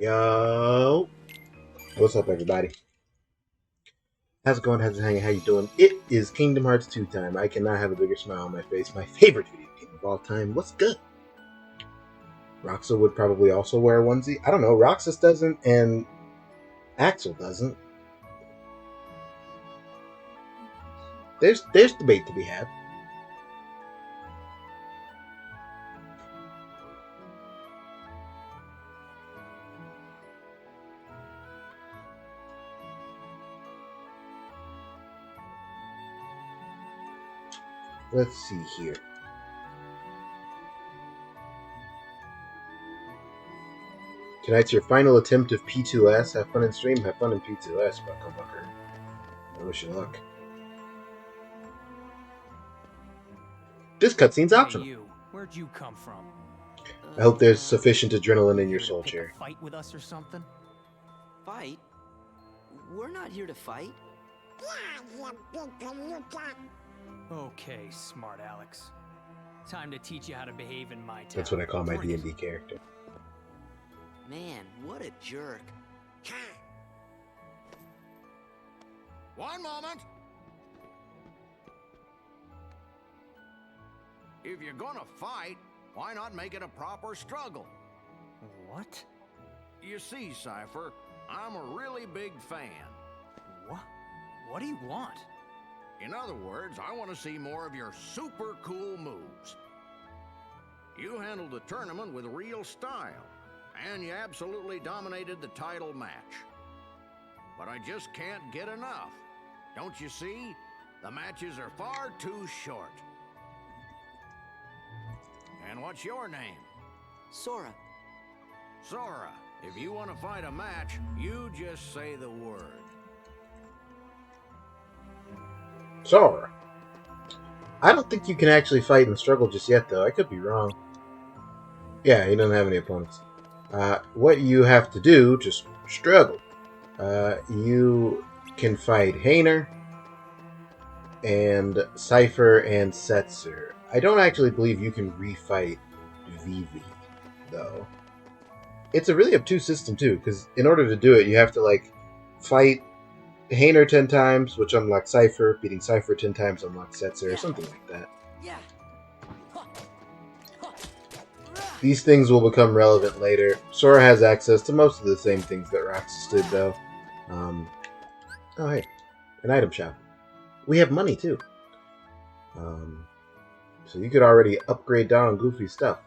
Yo, what's up, everybody? How's it going? How's it hanging? How you doing? It is Kingdom Hearts 2 time. I cannot have a bigger smile on my face. My favorite video game of all time. What's good? Roxa would probably also wear a onesie. I don't know. Roxas doesn't, and Axel doesn't. There's debate to be had. Let's see here. Tonight's your final attempt of P2S. Have fun in stream. Have fun in P2S, Bucko. I wish you luck. This cutscene's optional. Hey, where'd you come from? I hope there's sufficient adrenaline in your soul chair. Fight with us or something? Fight? We're not here to fight. Okay, smart Alex. Time to teach you how to behave in my town. That's what I call my D&D character. Man, what a jerk. One moment. If you're gonna fight, why not make it a proper struggle? What? You see, Cypher, I'm a really big fan. What? What do you want? In other words, I want to see more of your super cool moves. You handled the tournament with real style, and you absolutely dominated the title match. But I just can't get enough. Don't you see? The matches are far too short. And what's your name? Sora. Zora. If you want to fight a match, you just say the word. Sora. I don't think you can actually fight and struggle just yet, though. I could be wrong. Yeah, he doesn't have any opponents. What you have to do, just struggle. You can fight Hainer and Cypher and Setzer. I don't actually believe you can refight Vivi, though. It's a really obtuse system, too, because in order to do it, you have to, like, fight Hainer 10 times, which unlocks Cypher. Beating Cypher 10 times unlocks Setzer, or something like that. Yeah. These things will become relevant later. Sora has access to most of the same things that Roxas did, though. Oh, hey. An item shop. We have money, too. So you could already upgrade down on Goofy stuff.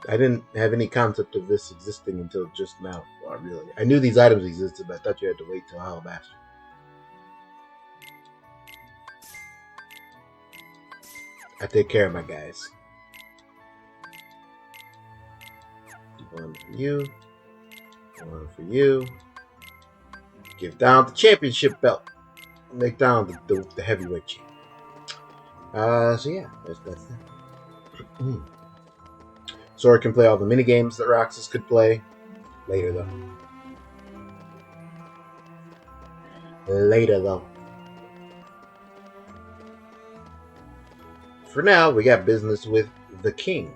I didn't have any concept of this existing until just now. Well, really. I knew these items existed, but I thought you had to wait till Alabaster. I take care of my guys. One for you. One for you. Give down the championship belt. Make down the heavyweight champ. So yeah, that's that. Sora can play all the minigames that Roxas could play. Later, though. For now, we got business with the king.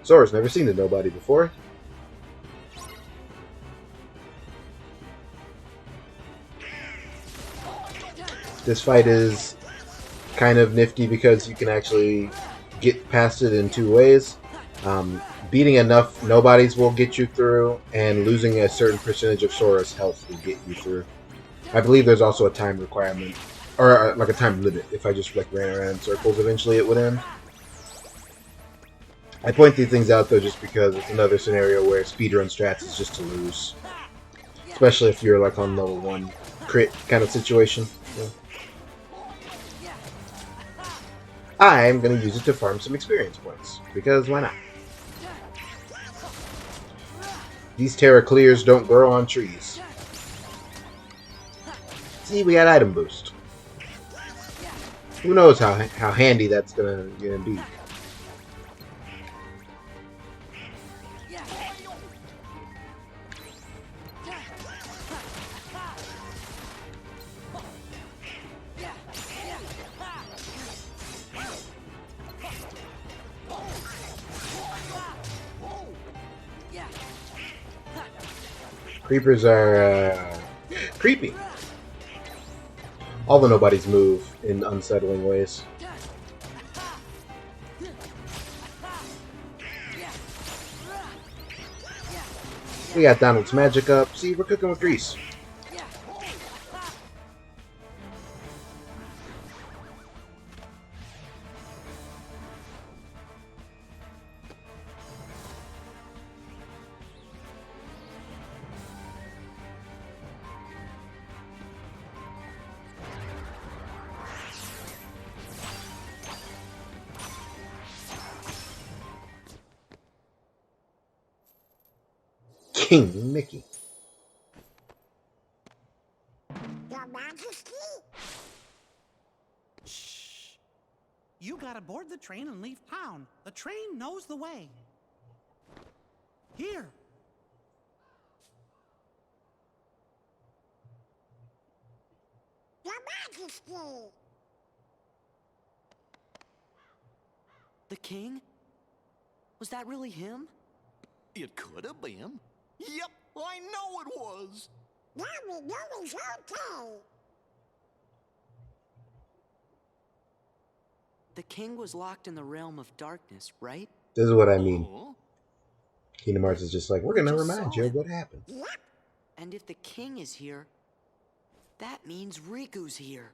Sora's never seen a nobody before. This fight is kind of nifty because you can actually get past it in two ways. Beating enough nobodies will get you through, and losing a certain percentage of Sora's health will get you through. I believe there's also a time requirement, or like a time limit. If I just like ran around in circles, eventually it would end. I point these things out though just because it's another scenario where speedrun strats is just to lose. Especially if you're like on level 1 crit kind of situation. Yeah. I'm going to use it to farm some experience points, because why not? These Terraclears don't grow on trees. See, we got item boost. Who knows how handy that's gonna be. Creepers are creepy. All the nobodies move in unsettling ways. We got Donald's magic up. See, we're cooking with grease. King Mickey. Your Majesty? Shh. You gotta board the train and leave town. The train knows the way. Here. Your Majesty! The king? Was that really him? It could have been. Yep, I know it was. Now we know he's okay. The king was locked in the realm of darkness, right? This is what I mean. Huh? Kingdom Hearts is just like, we're gonna Just remind saw you of him. what happened. Yep, And if the king is here, that means Riku's here.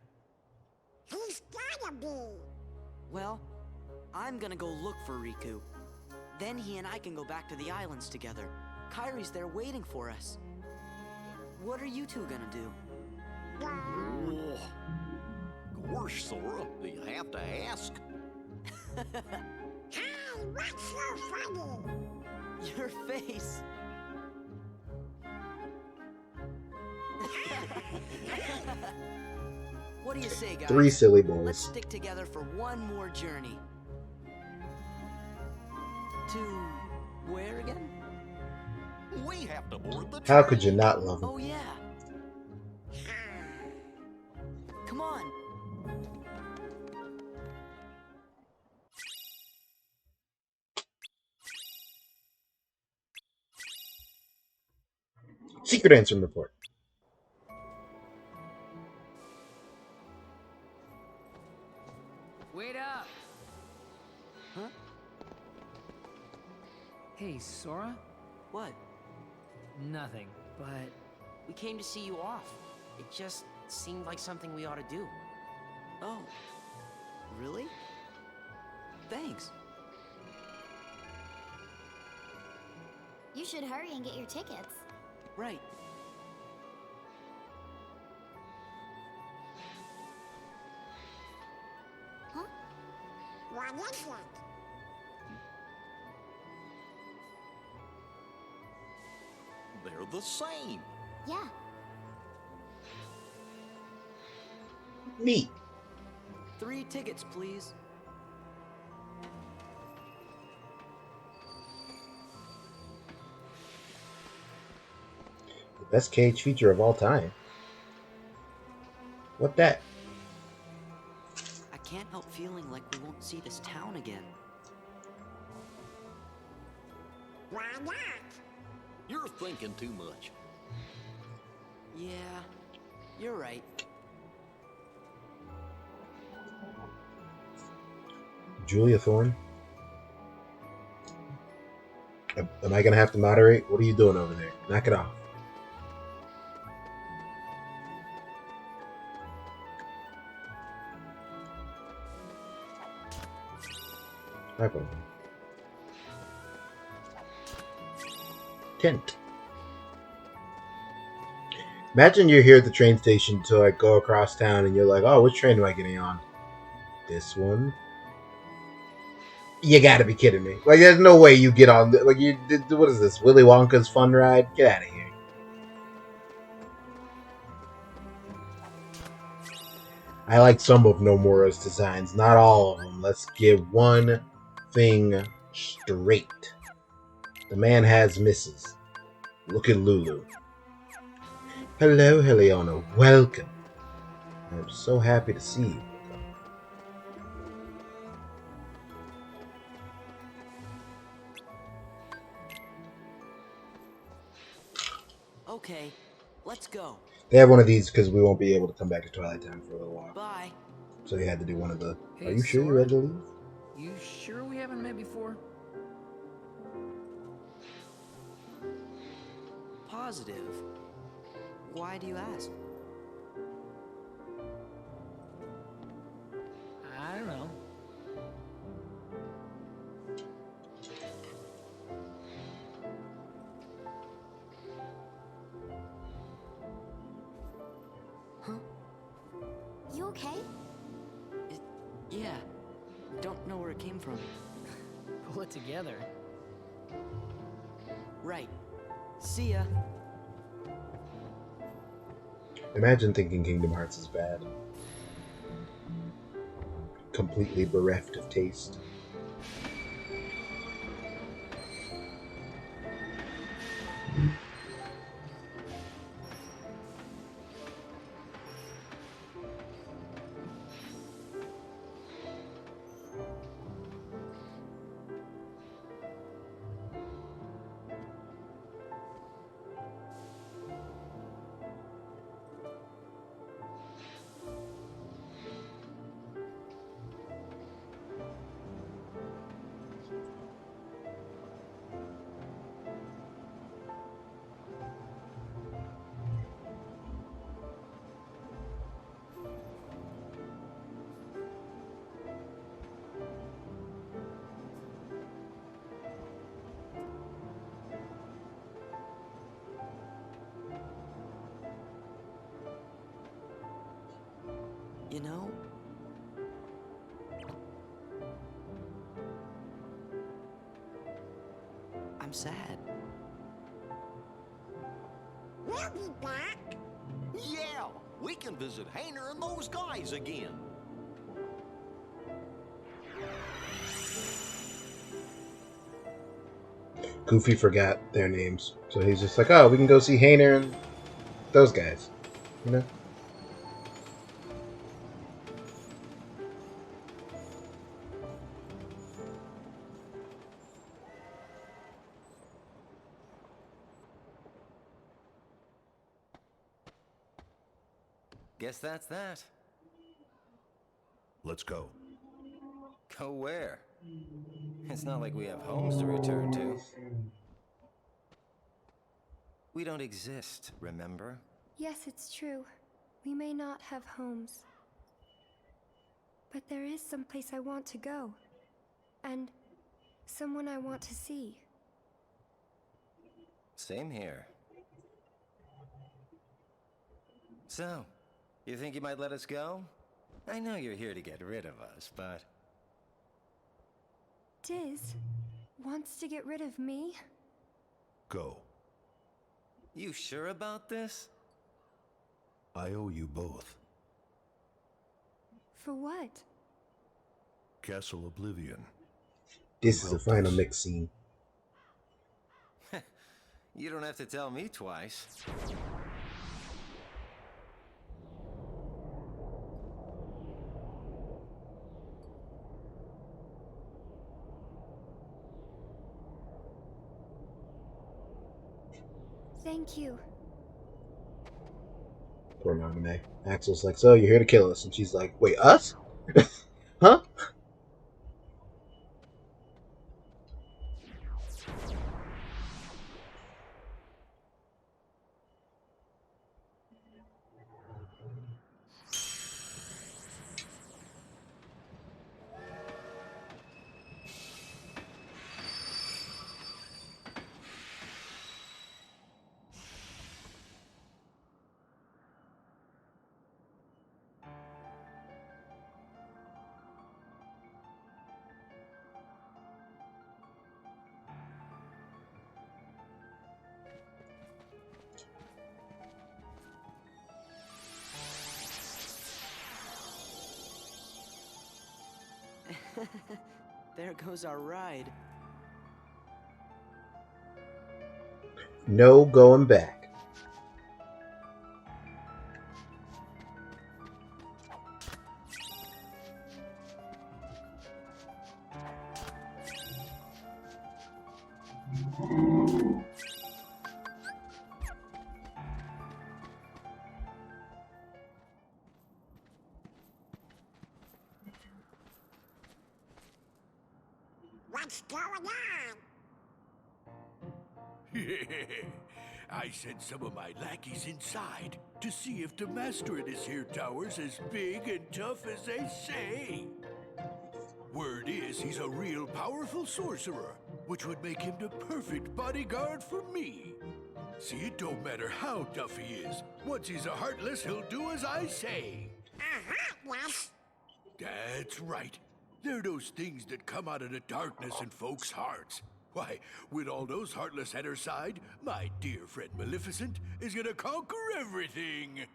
he's gotta be. Well, I'm gonna go look for Riku. Then he and I can go back to the islands together. Kairi's there waiting for us. What are you two gonna do? Oh. Gosh, Sora, do you have to ask? Hey, what's so funny? Your face. What do you say, guys? 3 silly Let's boys. stick together for one more journey. To where again? We have to board the train. How could you not love him? Oh yeah. Come on. Secret answer report. Wait up! Huh? Hey, Sora? What? Nothing, but We came to see you off. It just seemed like something we ought to do. Oh. Really? Thanks. You should hurry and get your tickets. Right. Huh? What is it? They're the same. Yeah. Neat. 3 tickets, please. The best cage feature of all time. What that? I can't help feeling like we won't see this town again. Why not? You're thinking too much. Yeah, you're right. Julia Thorne? Am I gonna have to moderate? What are you doing over there? Knock it off. Okay. Tent. Imagine you're here at the train station to like go across town and you're like, oh, which train am I getting on? This one? You gotta be kidding me! Like, there's no way you get on. Like, you did. What is this? Willy Wonka's Fun Ride? Get out of here! I like some of Nomura's designs, not all of them. Let's get one thing straight. The man has misses. Look at Lulu. Hello, Heliona. Welcome. I'm so happy to see you. Okay, let's go. They have one of these because we won't be able to come back to Twilight Town for a little while. Bye. So you had to do one of the... Hey, Are you sure you're Sora? ready to leave? You sure we haven't met before? Positive. Why do you ask? I don't know. Huh? You okay? Yeah. Don't know where it came from. Pull it together. Right. See ya. Imagine thinking Kingdom Hearts is bad. Completely bereft of taste. You know? I'm sad. We'll be back. Yeah, we can visit Hayner and those guys again. Goofy forgot their names. So he's just like, oh, we can go see Hayner and those guys. You know? Guess that's that. Let's go. Go where? It's not like we have homes to return to. We don't exist, remember? Yes, it's true. We may not have homes. But there is some place I want to go. And someone I want to see. Same here. So, you think you might let us go? I know you're here to get rid of us, but... Diz wants to get rid of me? Go. You sure about this? I owe you both. For what? Castle Oblivion. This is the final mix scene. You don't have to tell me twice. Thank you. Poor Naminé. Axel's like, so you're here to kill us. And she's like, wait, us? Huh? There goes our ride. No going back. What's going on? I sent some of my lackeys inside to see if the master in this here tower's as big and tough as they say. Word is he's a real powerful sorcerer, which would make him the perfect bodyguard for me. See, it don't matter how tough he is. Once he's a Heartless, he'll do as I say. Yes. That's right. They're those things that come out of the darkness in folks' hearts. Why, with all those Heartless at her side, my dear friend Maleficent is gonna conquer everything.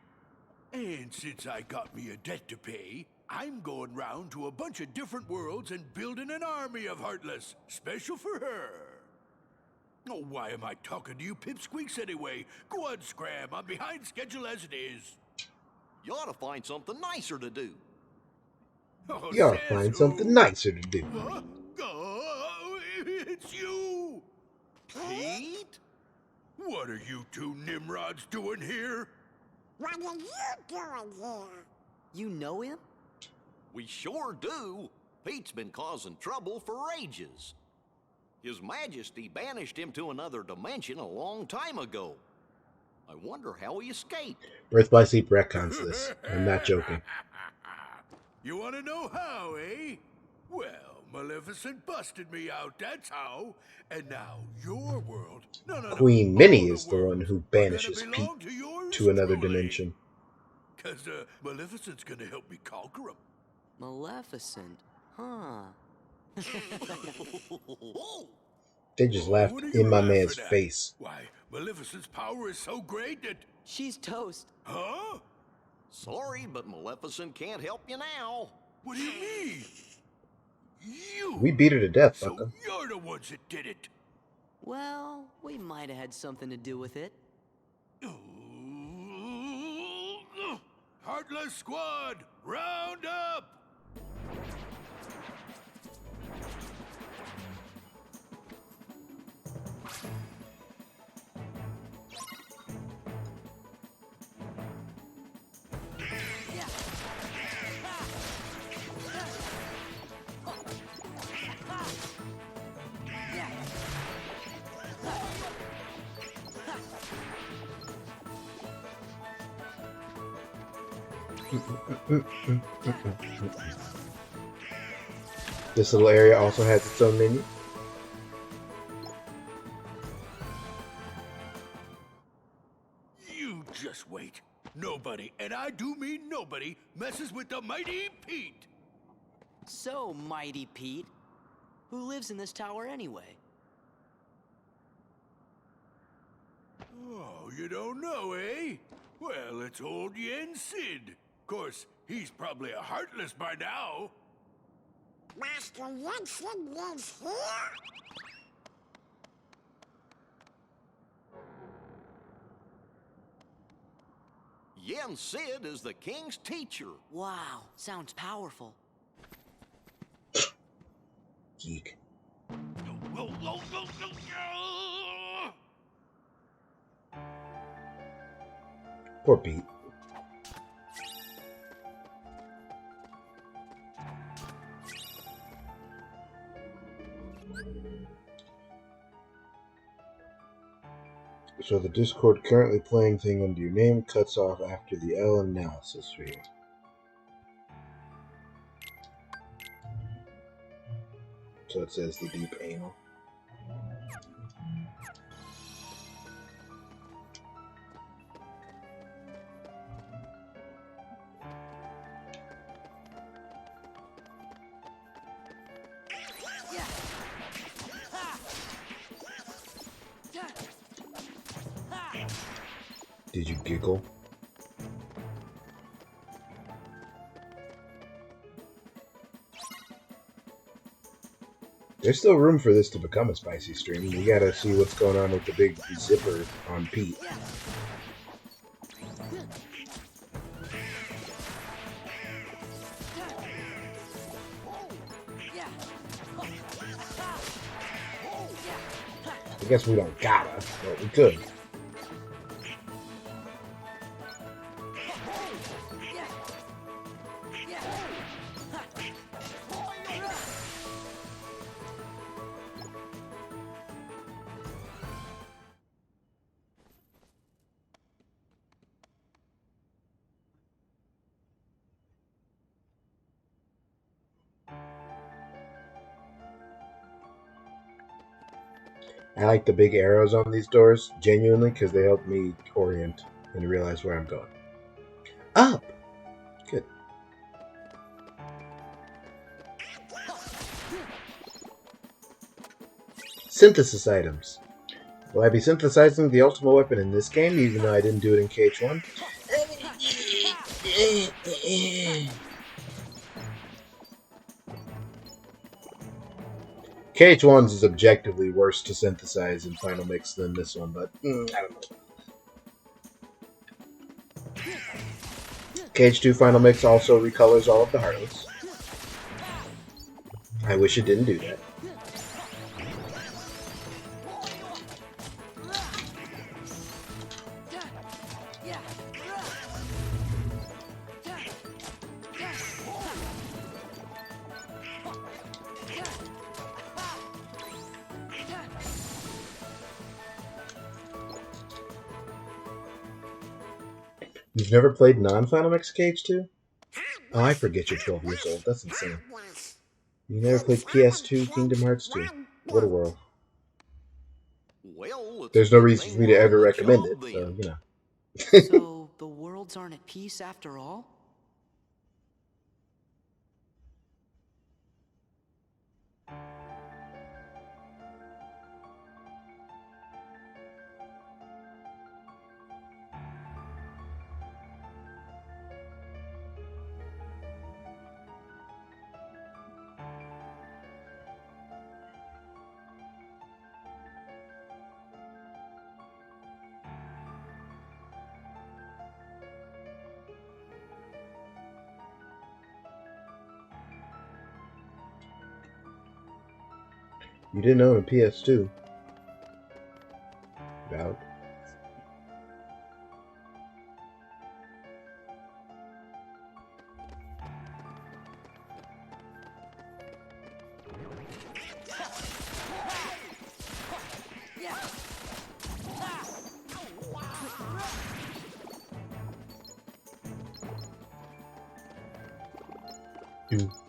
And since I got me a debt to pay, I'm going round to a bunch of different worlds and building an army of Heartless, special for her. Oh, why am I talking to you pipsqueaks anyway? Go on, Scram. I'm behind schedule as it is. You ought to find something nicer to do. Oh, You ought to find something nicer to do. Huh? Oh, it's you! Pete? What are you two Nimrods doing here? What are you doing here? You know him? We sure do. Pete's been causing trouble for ages. His Majesty banished him to another dimension a long time ago. I wonder how he escaped. Birth by Sleep retcons this. I'm not joking. You want to know how, eh? Well, Maleficent busted me out, that's how. And now your world... No, Queen Minnie is the one who banishes Pete to another truly. dimension. Because Maleficent's gonna help me conquer him. Maleficent, huh? They just laughed in my man's face. Why, Maleficent's power is so great that... She's toast. Huh? Sorry, but Maleficent can't help you now. What do you mean? You! We beat her to death, So Bucka. you're the ones that did it. Well, we might have had something to do with it. Heartless Squad, round up! This little area also has its own menu. You just wait. Nobody, and I do mean nobody, messes with the mighty Pete. So, Mighty Pete, who lives in this tower anyway? Oh, you don't know, eh? Well, it's old Yen Sid. Of course, he's probably a Heartless by now. Master Jensen lives here? Yen Sid is the king's teacher. Wow, sounds powerful. Geek. Poor Pete. So the Discord currently playing thing under your name cuts off after the L analysis field. So it says the deep anal. Did you giggle? There's still room for this to become a spicy stream. We gotta see what's going on with the big zipper on Pete. I guess we don't gotta, but we could. I like the big arrows on these doors, genuinely, because they help me orient and realize where I'm going. Up! Good. Synthesis items. Will I be synthesizing the ultimate weapon in this game, even though I didn't do it in KH1? KH1's is objectively worse to synthesize in Final Mix than this one, but I don't know. KH2 Final Mix also recolors all of the Heartless. I wish it didn't do that. You've never played non-Final Mix KH2? Oh, I forget you're 12 years old. That's insane. You never played PS2 Kingdom Hearts 2? What a world. Well, There's no reason for me to ever recommend it, so, you know. So, the worlds aren't at peace after all? You didn't own a PS2. Valid.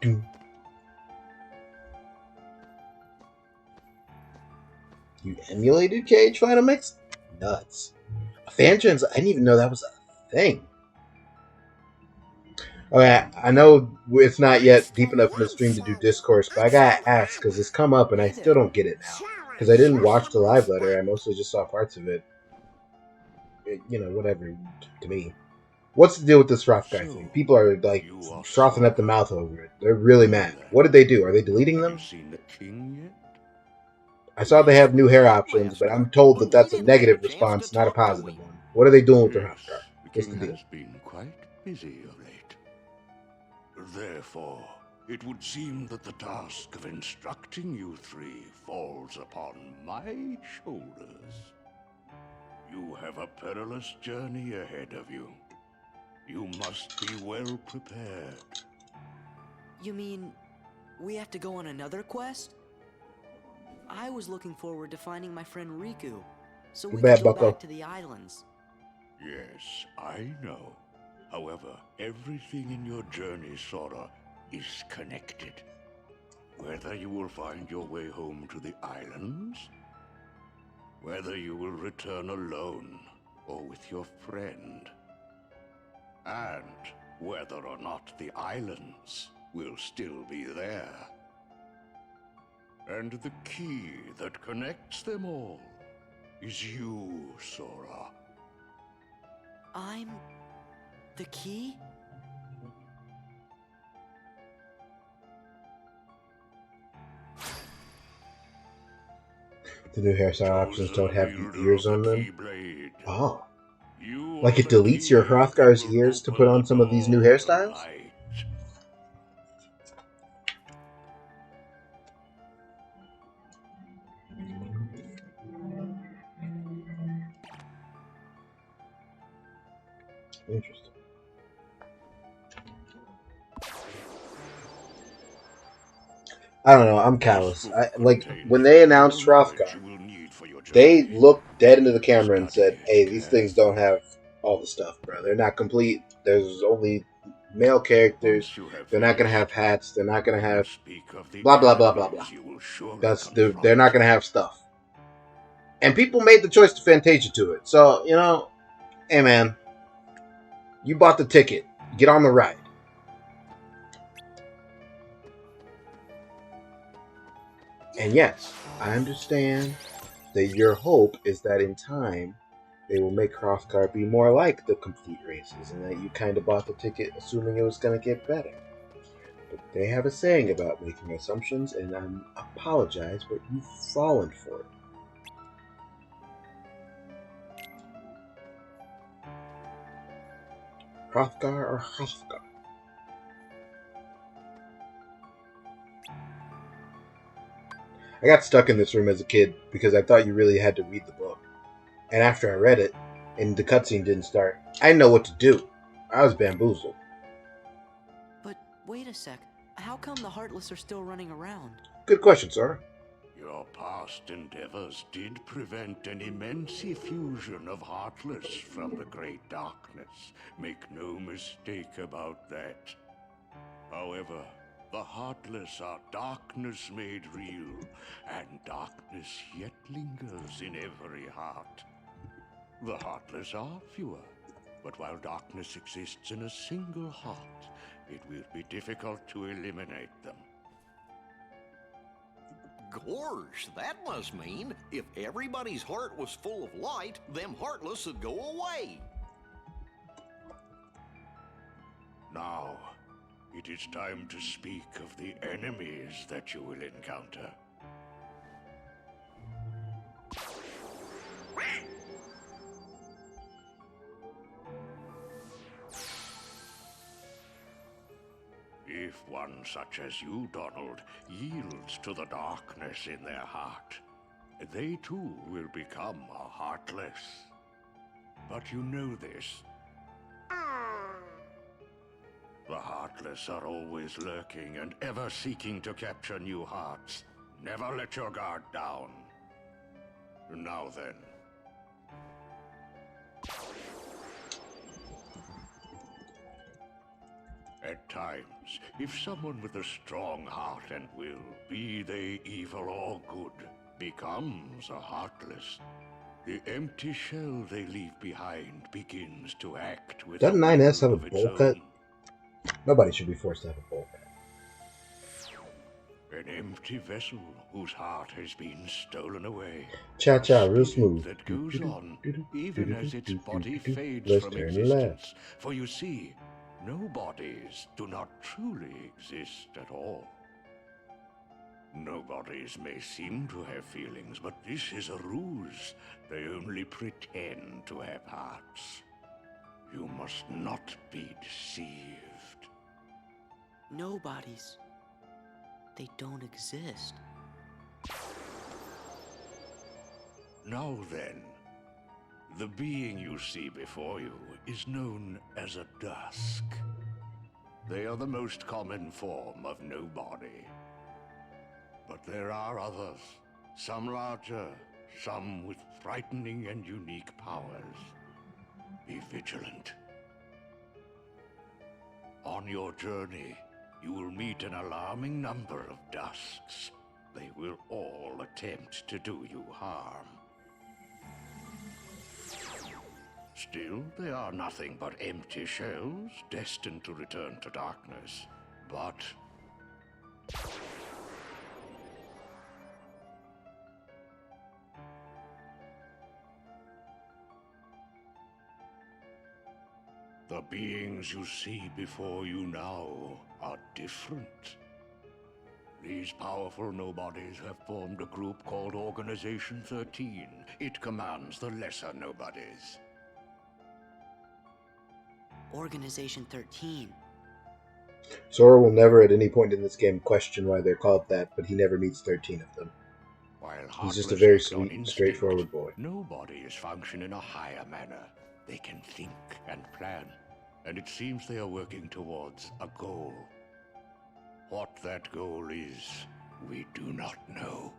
Do. You emulated KH Final Mix? Nuts. Fan trans, I didn't even know that was a thing. Okay, I know it's not yet deep enough in the stream to do discourse, but I gotta ask because it's come up and I still don't get it now. Because I didn't watch the live letter, I mostly just saw parts of it. You know, whatever, to me. What's the deal with this Roth guy thing? People are like frothing at the mouth over it. They're really mad. What did they do? Are they deleting them? I saw they have new hair options, but I'm told that that's a negative response, not a positive one. What are they doing with the Roth guy? What's the deal? Has been quite busy of late. Therefore, it would seem that the task of instructing you three falls upon my shoulders. You have a perilous journey ahead of you. You must be well prepared. You mean, we have to go on another quest? I was looking forward to finding my friend Riku, so we could go back to the islands. Yes, I know. However, everything in your journey, Sora, is connected. Whether you will find your way home to the islands, whether you will return alone or with your friend, and whether or not the islands will still be there. And the key that connects them all is you, Sora. I'm the key? The new hairstyle options don't have ears on them. Keyblade. Oh. You Like are it the deletes your key Hrothgar's that will ears to open put on the some of these new door to hairstyles? light. Interesting. I don't know. I'm callous. Like when they announced Hrothgar, they looked dead into the camera and said, "Hey, these things don't have all the stuff, bro. They're not complete. There's only male characters. They're not gonna have hats. They're not gonna have blah blah blah blah blah. They're not gonna have stuff." And people made the choice to Fantasia to it. So hey man, you bought the ticket. Get on the ride. And yes, I understand that your hope is that in time they will make Hrothgar be more like the complete races, and that you kind of bought the ticket assuming it was going to get better. But they have a saying about making assumptions, and I apologize, but you've fallen for it. Hrothgar or Hrothgar? I got stuck in this room as a kid because I thought you really had to read the book. And after I read it, and the cutscene didn't start, I didn't know what to do. I was bamboozled. But wait a sec. How come the Heartless are still running around? Good question, sir. Your past endeavors did prevent an immense effusion of Heartless from the Great Darkness. Make no mistake about that. However, the Heartless are darkness made real, and darkness yet lingers in every heart. The Heartless are fewer, but while darkness exists in a single heart, it will be difficult to eliminate them. Gorge, that must mean if everybody's heart was full of light, them heartless would go away. Now, it is time to speak of the enemies that you will encounter. If one such as you, Donald, yields to the darkness in their heart, they too will become a Heartless. But you know this. The Heartless are always lurking and ever seeking to capture new hearts. Never let your guard down. Now then. At times, if someone with a strong heart and will, be they evil or good, becomes a Heartless, the empty shell they leave behind begins to act with Doesn't a 9S will have a of its bowl cut? own. Nobody should be forced to have a bowl cut. An empty vessel whose heart has been stolen away. Cha-cha, A real spirit smooth. that goes on, even as its body fades Let's from turn existence. left. For you see, no bodies do not truly exist at all. No bodies may seem to have feelings, but this is a ruse. They only pretend to have hearts. You must not be deceived. No bodies. They don't exist. Now then, the being you see before you is known as a dusk. They are the most common form of nobody. But there are others, some larger, some with frightening and unique powers. Be vigilant. On your journey, you will meet an alarming number of dusks. They will all attempt to do you harm. Still, they are nothing but empty shells, destined to return to darkness. But the beings you see before you now are different. These powerful nobodies have formed a group called Organization 13. It commands the lesser nobodies. Organization 13. Sora will never at any point in this game question why they're called that, but he never meets 13 of them. While He's just a heartless very act on sweet and instinct, straightforward boy. nobodies function in a higher manner. They can think and plan, and it seems they are working towards a goal. What that goal is, we do not know.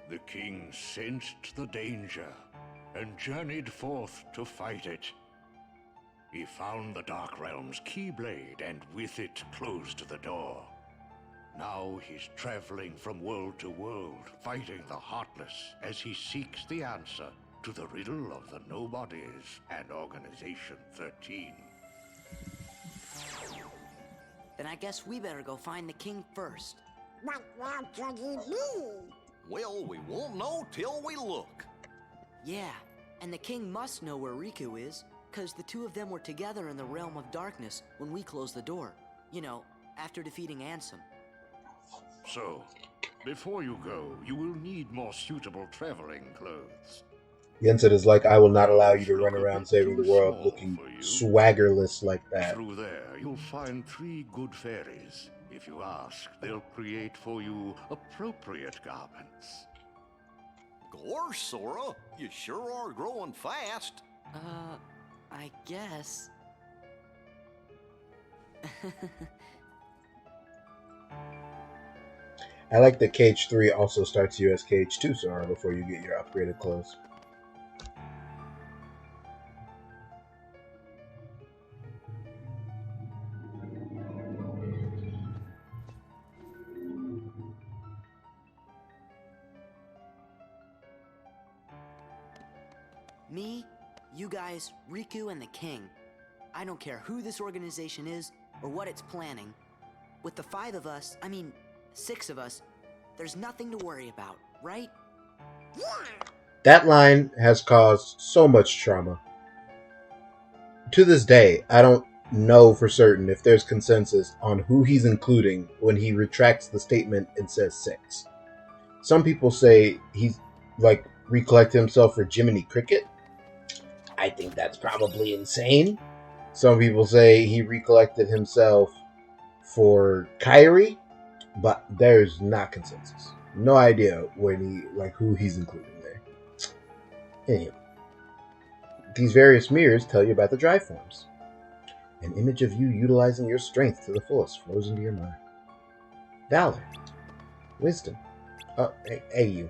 The king sensed the danger and journeyed forth to fight it. He found the Dark Realm's Keyblade and with it closed the door. Now he's traveling from world to world, fighting the Heartless as he seeks the answer to the riddle of the Nobodies and Organization 13. Then I guess we better go find the king first. What could he be? Well, we won't know till we look. Yeah, and the king must know where Riku is, because the two of them were together in the Realm of Darkness when we closed the door. You know, after defeating Ansem. So, before you go, you will need more suitable traveling clothes. Yensid is like, I will not allow you to run around saving the world looking swaggerless like that. Through there, you'll find 3 good fairies. If you ask, they'll create for you appropriate garments. Gorse, Sora, you sure are growing fast. I guess. I like that Cage 3 also starts you as Cage 2, Sora, before you get your upgraded clothes. Me, you guys, Riku, and the king. I don't care who this organization is or what it's planning. With the 5 of us, 6 of us, there's nothing to worry about, right? Yeah. That line has caused so much trauma. To this day, I don't know for certain if there's consensus on who he's including when he retracts the statement and says 6. Some people say he's recollected himself for Jiminy Cricket. I think that's probably insane. Some people say he recollected himself for Kyrie, but there's not consensus. No idea who he's including there. Anyway, these various mirrors tell you about the drive forms. An image of you utilizing your strength to the fullest flows into your mind. Valor. Wisdom. Oh, hey you.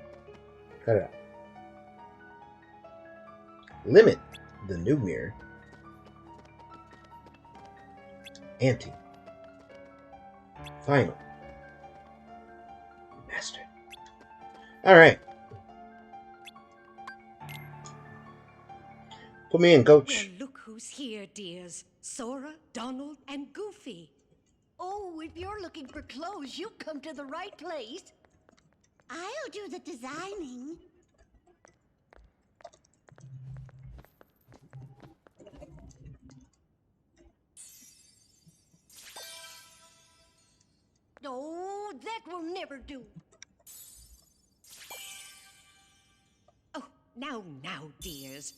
Cut it out. Limit. The new mirror. Anti. Final. Master. Alright. Put me in, coach. Well, look who's here, dears. Sora, Donald, and Goofy. Oh, if you're looking for clothes, you've come to the right place. I'll do the designing. Oh, that will never do. Oh, now, dears.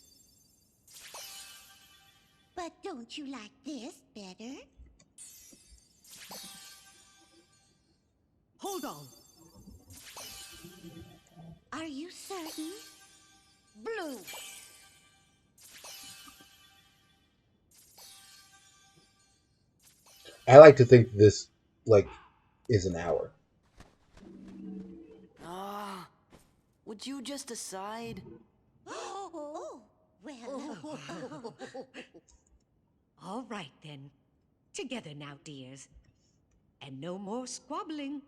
But don't you like this better? Hold on. Are you certain? Blue. I like to think this, is an hour. Would you just decide? Oh, well. All right, then. Together now, dears. And no more squabbling.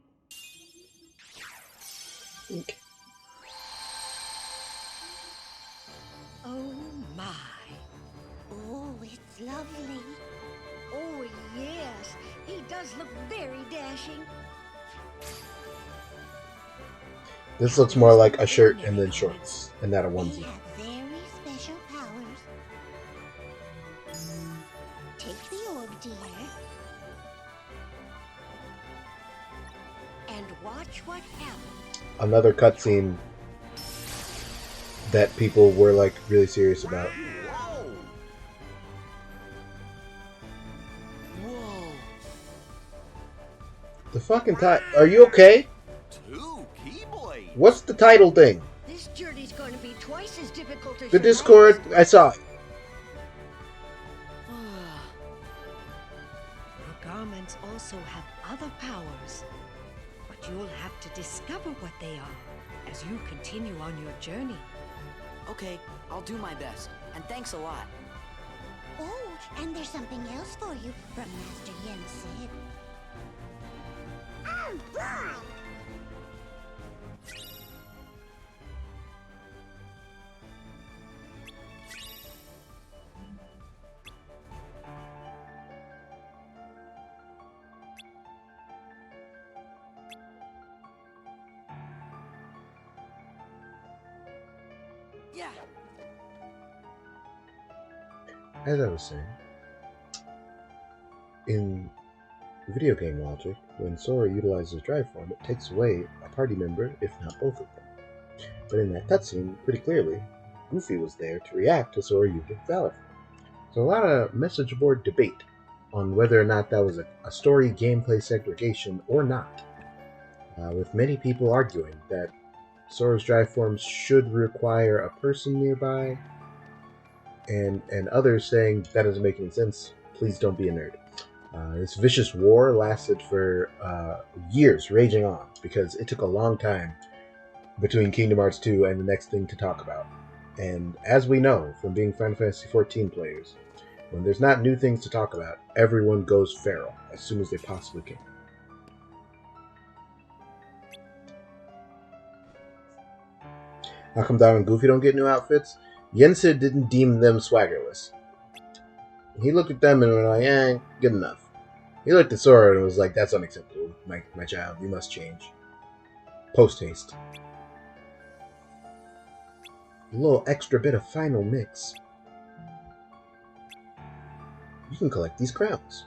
Oh, my. Oh, it's lovely. Oh, yes. He does look very dashing. This looks more like a shirt and then shorts, and not a They onesie. have very special powers. Take the orb, dear. and watch what happens. Another cutscene that people were like really serious about. Whoa! Whoa. The fucking title. Are you okay? 2 Keyblades. What's the title thing? This journey's going to be twice as difficult as The your Discord. last. I saw it. Your garments also have other powers, but you'll have to discover what they are as you continue on your journey. Okay, I'll do my best. And thanks a lot. Oh, and there's something else for you from Master Yensid. Oh, boy! Yeah. As I was saying, in video game logic, when Sora utilizes Drive Form, it takes away a party member, if not both of them. But in that cutscene, pretty clearly, Goofy was there to react to Sora using Valor Form. So a lot of message board debate on whether or not that was a story gameplay segregation or not, with many people arguing that Sora's Drive Forms should require a person nearby, and others saying that doesn't make any sense, please don't be a nerd. This vicious war lasted for years, raging on, because it took a long time between Kingdom Hearts 2 and the next thing to talk about. And as we know from being Final Fantasy XIV players, when there's not new things to talk about, everyone goes feral as soon as they possibly can. How come Donald and Goofy don't get new outfits? Yensid didn't deem them swaggerless. He looked at them and went like, good enough. He looked at Sora and was like, that's unacceptable, my child, you must change. Post haste. A little extra bit of final mix. You can collect these crowns.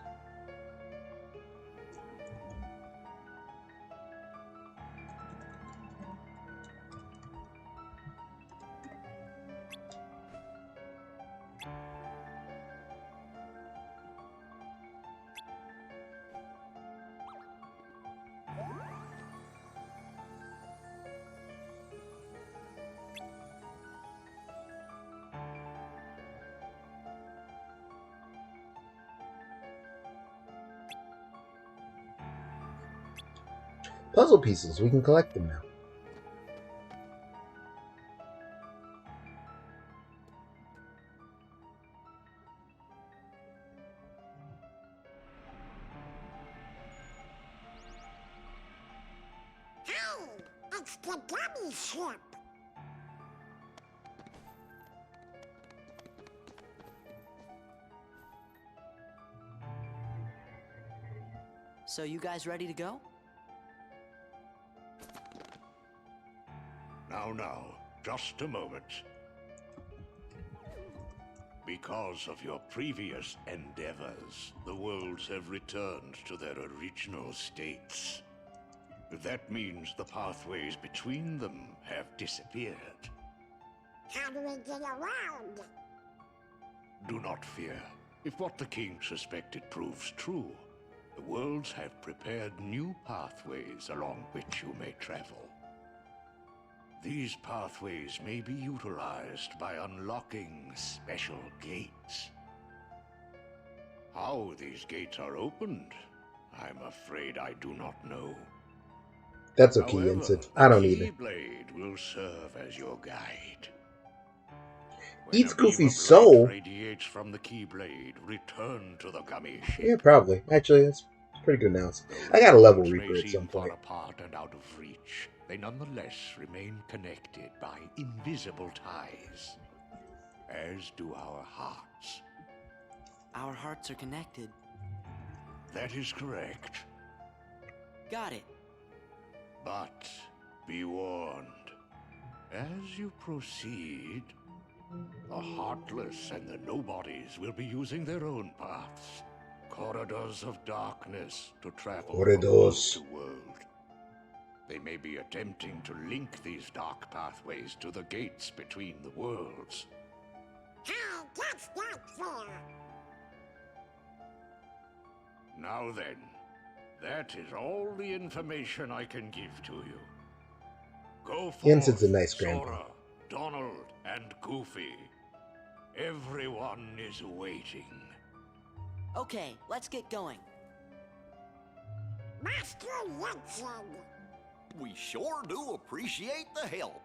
Puzzle pieces, we can collect them now. Hi, it's the gummy ship. So you guys ready to go? Now, just a moment. Because of your previous endeavors, the worlds have returned to their original states. That means the pathways between them have disappeared. How do we get around? Do not fear. If what the king suspected proves true, the worlds have prepared new pathways along which you may travel. These pathways may be utilized by unlocking special gates. How these gates are opened, I'm afraid I do not know. That's okay, However, Yensid. I don't the either. Keyblade will serve as your guide. Eats When a beam Goofy's of light soul? radiates from the Keyblade, return to the gummy ship. Yeah, probably. Actually, that's pretty good analysis. I gotta level Worlds Reaper may at some seem far point. apart and out of reach, they nonetheless remain connected by invisible ties, as do our hearts. Our hearts are connected. That is correct. Got it. But be warned, as you proceed, the heartless and the nobodies will be using their own paths, corridors of darkness, to travel from world Corridors. to world. They may be attempting to link these dark pathways to the gates between the worlds. That's not fair. Now then, that is all the information I can give to you. Go Jensen's forth, a nice grandpa. Sora, Donald, and Goofy. Everyone is waiting. Okay, let's get going. Master Jensen. We sure do appreciate the help.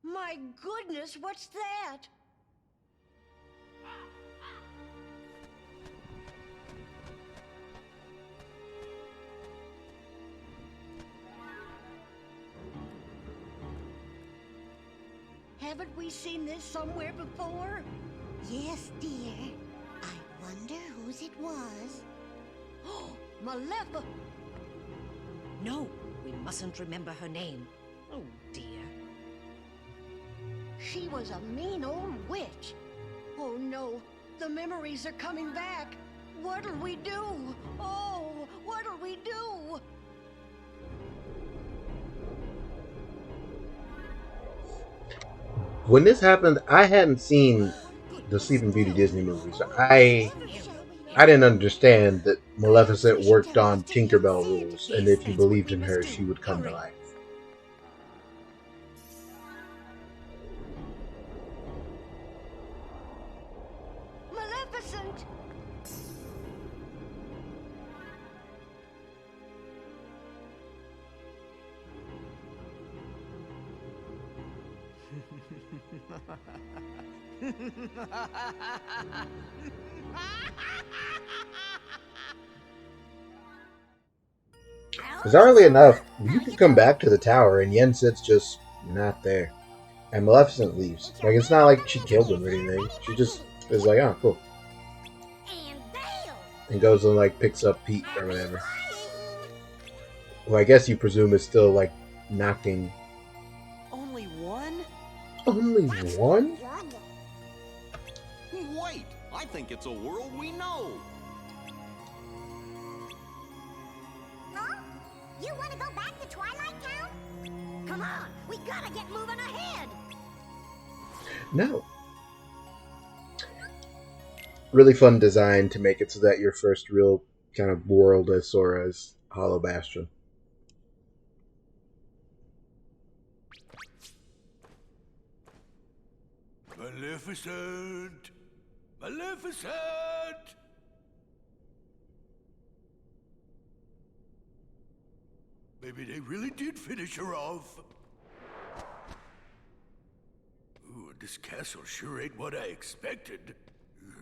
My goodness, what's that? Haven't we seen this somewhere before? Yes, dear. I wonder whose it was. Oh, Malefa! No, we mustn't remember her name. Oh, dear. She was a mean old witch. Oh no, the memories are coming back. What'll we do? Oh, what'll we do? When this happened, I hadn't seen the Sleeping Beauty Disney movies. I didn't understand that Maleficent worked on Tinkerbell rules, and if you believed in her, she would come to life. Maleficent! Bizarrely enough, you can come back to the tower, and Yensid's just not there. And Maleficent leaves. Like, it's not like she killed him or anything. She just is like, oh, cool. And goes and, like, picks up Pete or whatever. Who I guess you presume is still, like, knocking. Only one? Only one? Wait, I think it's a world we know. Huh? You want to go back to Twilight Town? Come on, we gotta get moving ahead. No. Really fun design to make it so that your first real kind of world is Sora's Hollow Bastion. Maleficent! Maleficent! Maybe they really did finish her off. Ooh, this castle sure ain't what I expected.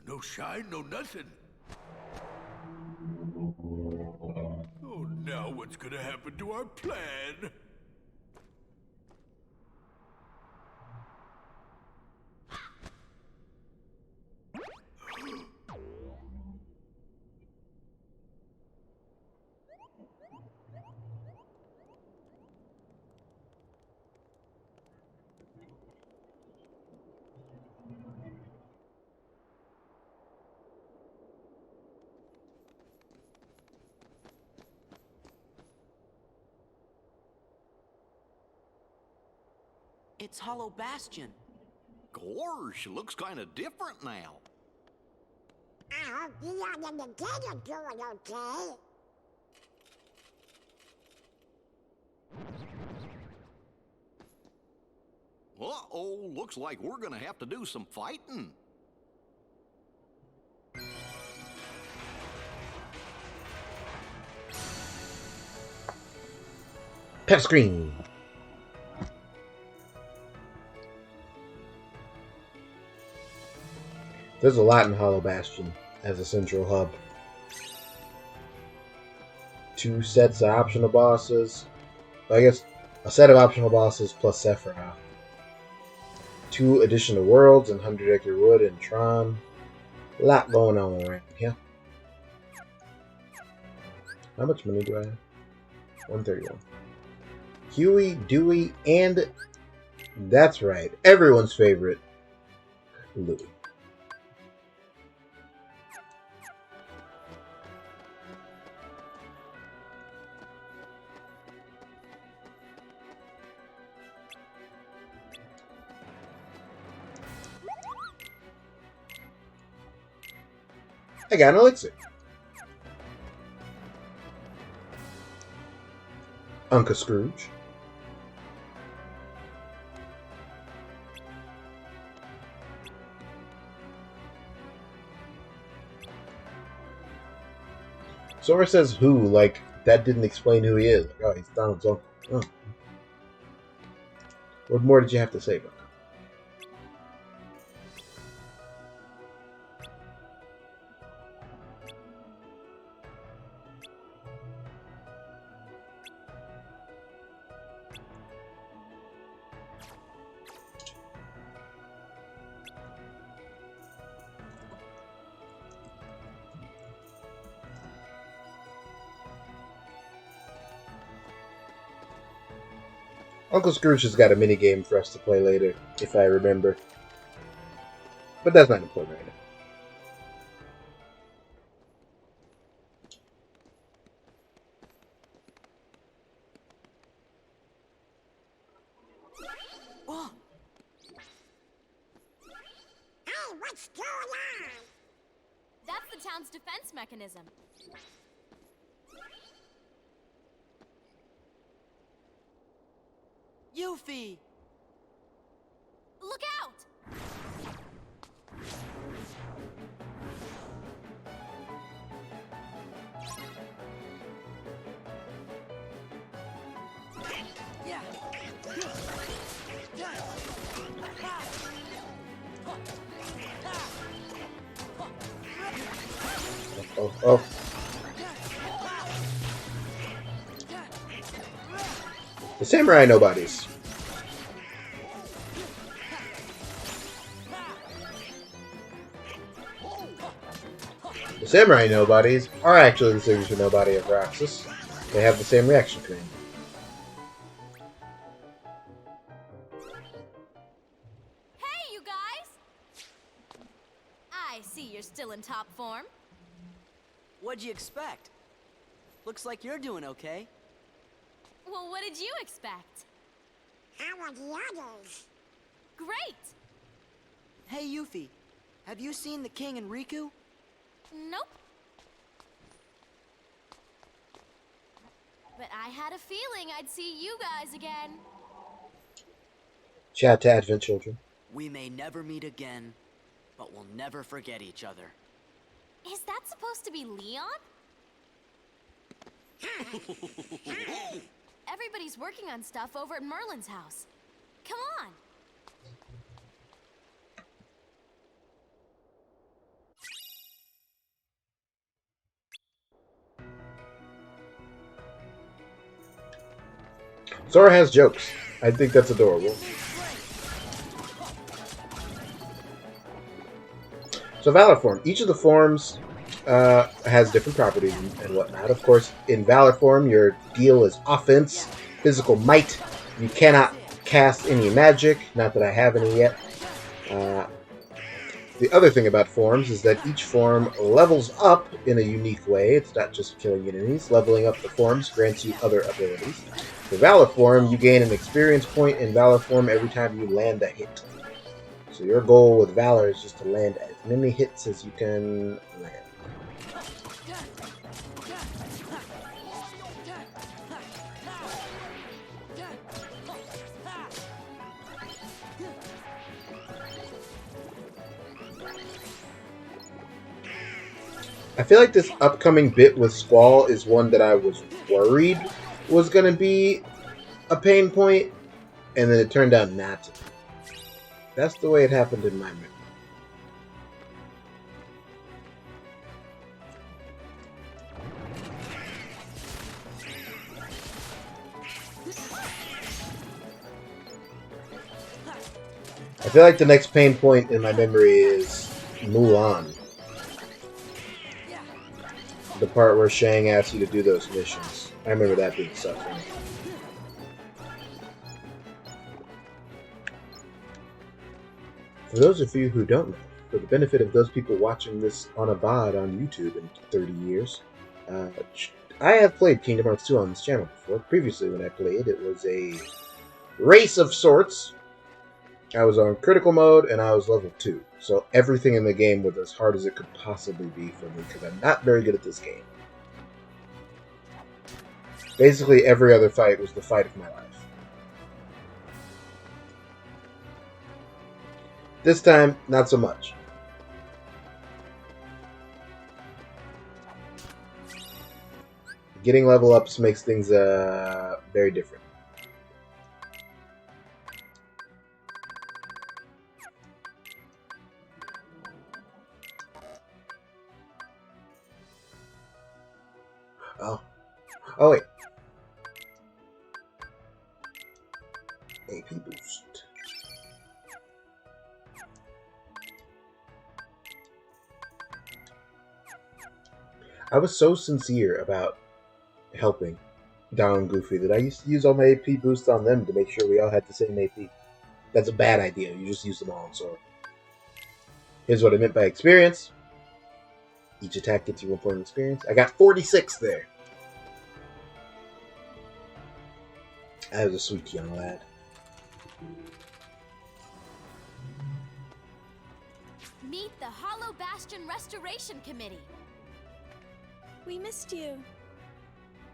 No shine, no nothing. Oh, now what's gonna happen to our plan? It's Hollow Bastion. Gorsh, looks kind of different now. I hope you and the kid are doing okay. Uh-oh, looks like we're gonna have to do some fighting. Pep screen. There's a lot in Hollow Bastion as a central hub. 2 sets of optional bosses. I guess a set of optional bosses plus Sephiroth. 2 additional worlds in 100 Acre Wood and Tron. A lot going on around here. How much money do I have? 131. Huey, Dewey, and That's right. Everyone's favorite, Louis. I got an elixir. Uncle Scrooge. Sora says who, like that didn't explain who he is. Like, oh, he's Donald's uncle. Oh. What more did you have to say about that? Uncle Scrooge has got a mini game for us to play later, if I remember. But that's not important right now. Oh. Hey, what's going on? That's the town's defense mechanism. Yuffie! Look out! Yeah. Oh. The samurai nobodies. The samurai nobodies are actually the signature nobody of Roxas. They have the same reaction command. Hey, you guys! I see you're still in top form. What'd you expect? Looks like you're doing okay. Well, what did you expect? How are the others? Great! Hey, Yuffie, have you seen the king and Riku? Nope. But I had a feeling I'd see you guys again. Shout out to Advent Children. We may never meet again, but we'll never forget each other. Is that supposed to be Leon? Everybody's working on stuff over at Merlin's house. Come on. Sora has jokes. I think that's adorable. So Valor Form. Each of the forms has different properties and whatnot. Of course, in Valor Form, your deal is offense, physical might. You cannot cast any magic. Not that I have any yet. The other thing about forms is that each form levels up in a unique way. It's not just killing enemies. Leveling up the forms grants you other abilities. For Valor Form, you gain an experience point in Valor Form every time you land a hit. So your goal with Valor is just to land as many hits as you can land. I feel like this upcoming bit with Squall is one that I was worried was going to be a pain point, and then it turned out not to. That's the way it happened in my memory. I feel like the next pain point in my memory is Mulan. The part where Shang asks you to do those missions. I remember that being suffering. For those of you who don't know, for the benefit of those people watching this on a VOD on YouTube in 30 years, uh, I have played Kingdom Hearts 2 on this channel before. Previously, when I played, it was a race of sorts. I was on critical mode, and I was level 2. So everything in the game was as hard as it could possibly be for me, because I'm not very good at this game. Basically, every other fight was the fight of my life. This time, not so much. Getting level ups makes things very different. Oh wait. AP boost. I was so sincere about helping Donald and Goofy that I used to use all my AP boosts on them to make sure we all had the same AP. That's a bad idea. You just use them all on Sora. Here's what I meant by experience. Each attack gets you 1 point of experience. I got 46 there. I was a sweet young lad. Meet the Hollow Bastion Restoration Committee. We missed you.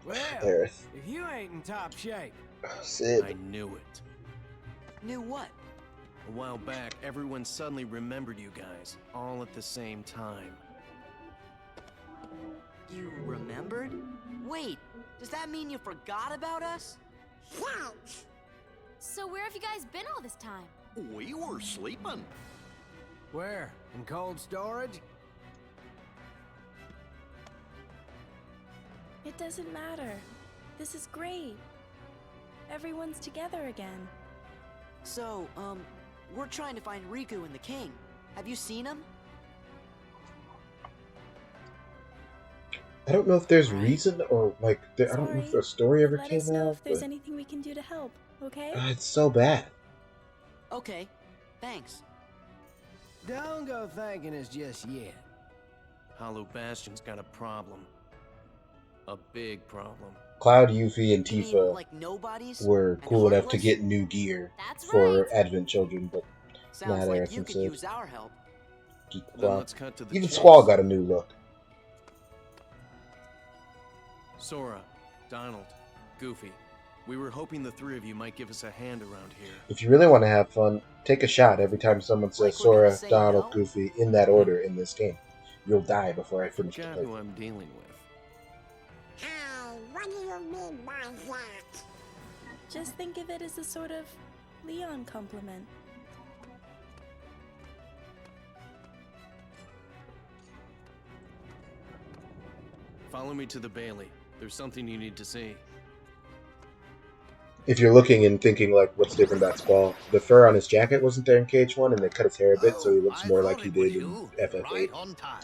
Well, Aerith. if you ain't in top shape. Sid. I knew it. Knew what? A while back, everyone suddenly remembered you guys, all at the same time. You remembered? Wait, does that mean you forgot about us? So where have you guys been all this time? We were sleeping. Where? In cold storage? It doesn't matter. This is great. Everyone's together again. So, we're trying to find Riku and the King. Have you seen him? I don't know if there's reason or like I don't know if a story ever Let came us know out. if there's But anything we can do to help, okay? it's so bad. Okay, thanks. Don't go thanking us just yet. Hollow Bastion's got a problem. A big problem. Cloud, Yuffie, and You mean, Tifa like nobodies? were cool enough to heartless? get new gear That's for Advent Children, but Sounds not like Aerith you and could Sid. use our help. Then Squall. let's cut to the Even chase. Squall got a new look. Sora, Donald, Goofy. We were hoping the three of you might give us a hand around here. If you really want to have fun, take a shot every time someone says Sora, Donald, Goofy in that order in this game. You'll die before I finish the Forgot who playthrough. I'm dealing with. Hey, what do you mean by that? Just think of it as a sort of Leon compliment. Follow me to the Bailey. There's something you need to see. If you're looking and thinking, like, what's different about Squall, the fur on his jacket wasn't there in KH1, and they cut his hair a bit so he looks more like he did in FF8. Right on time.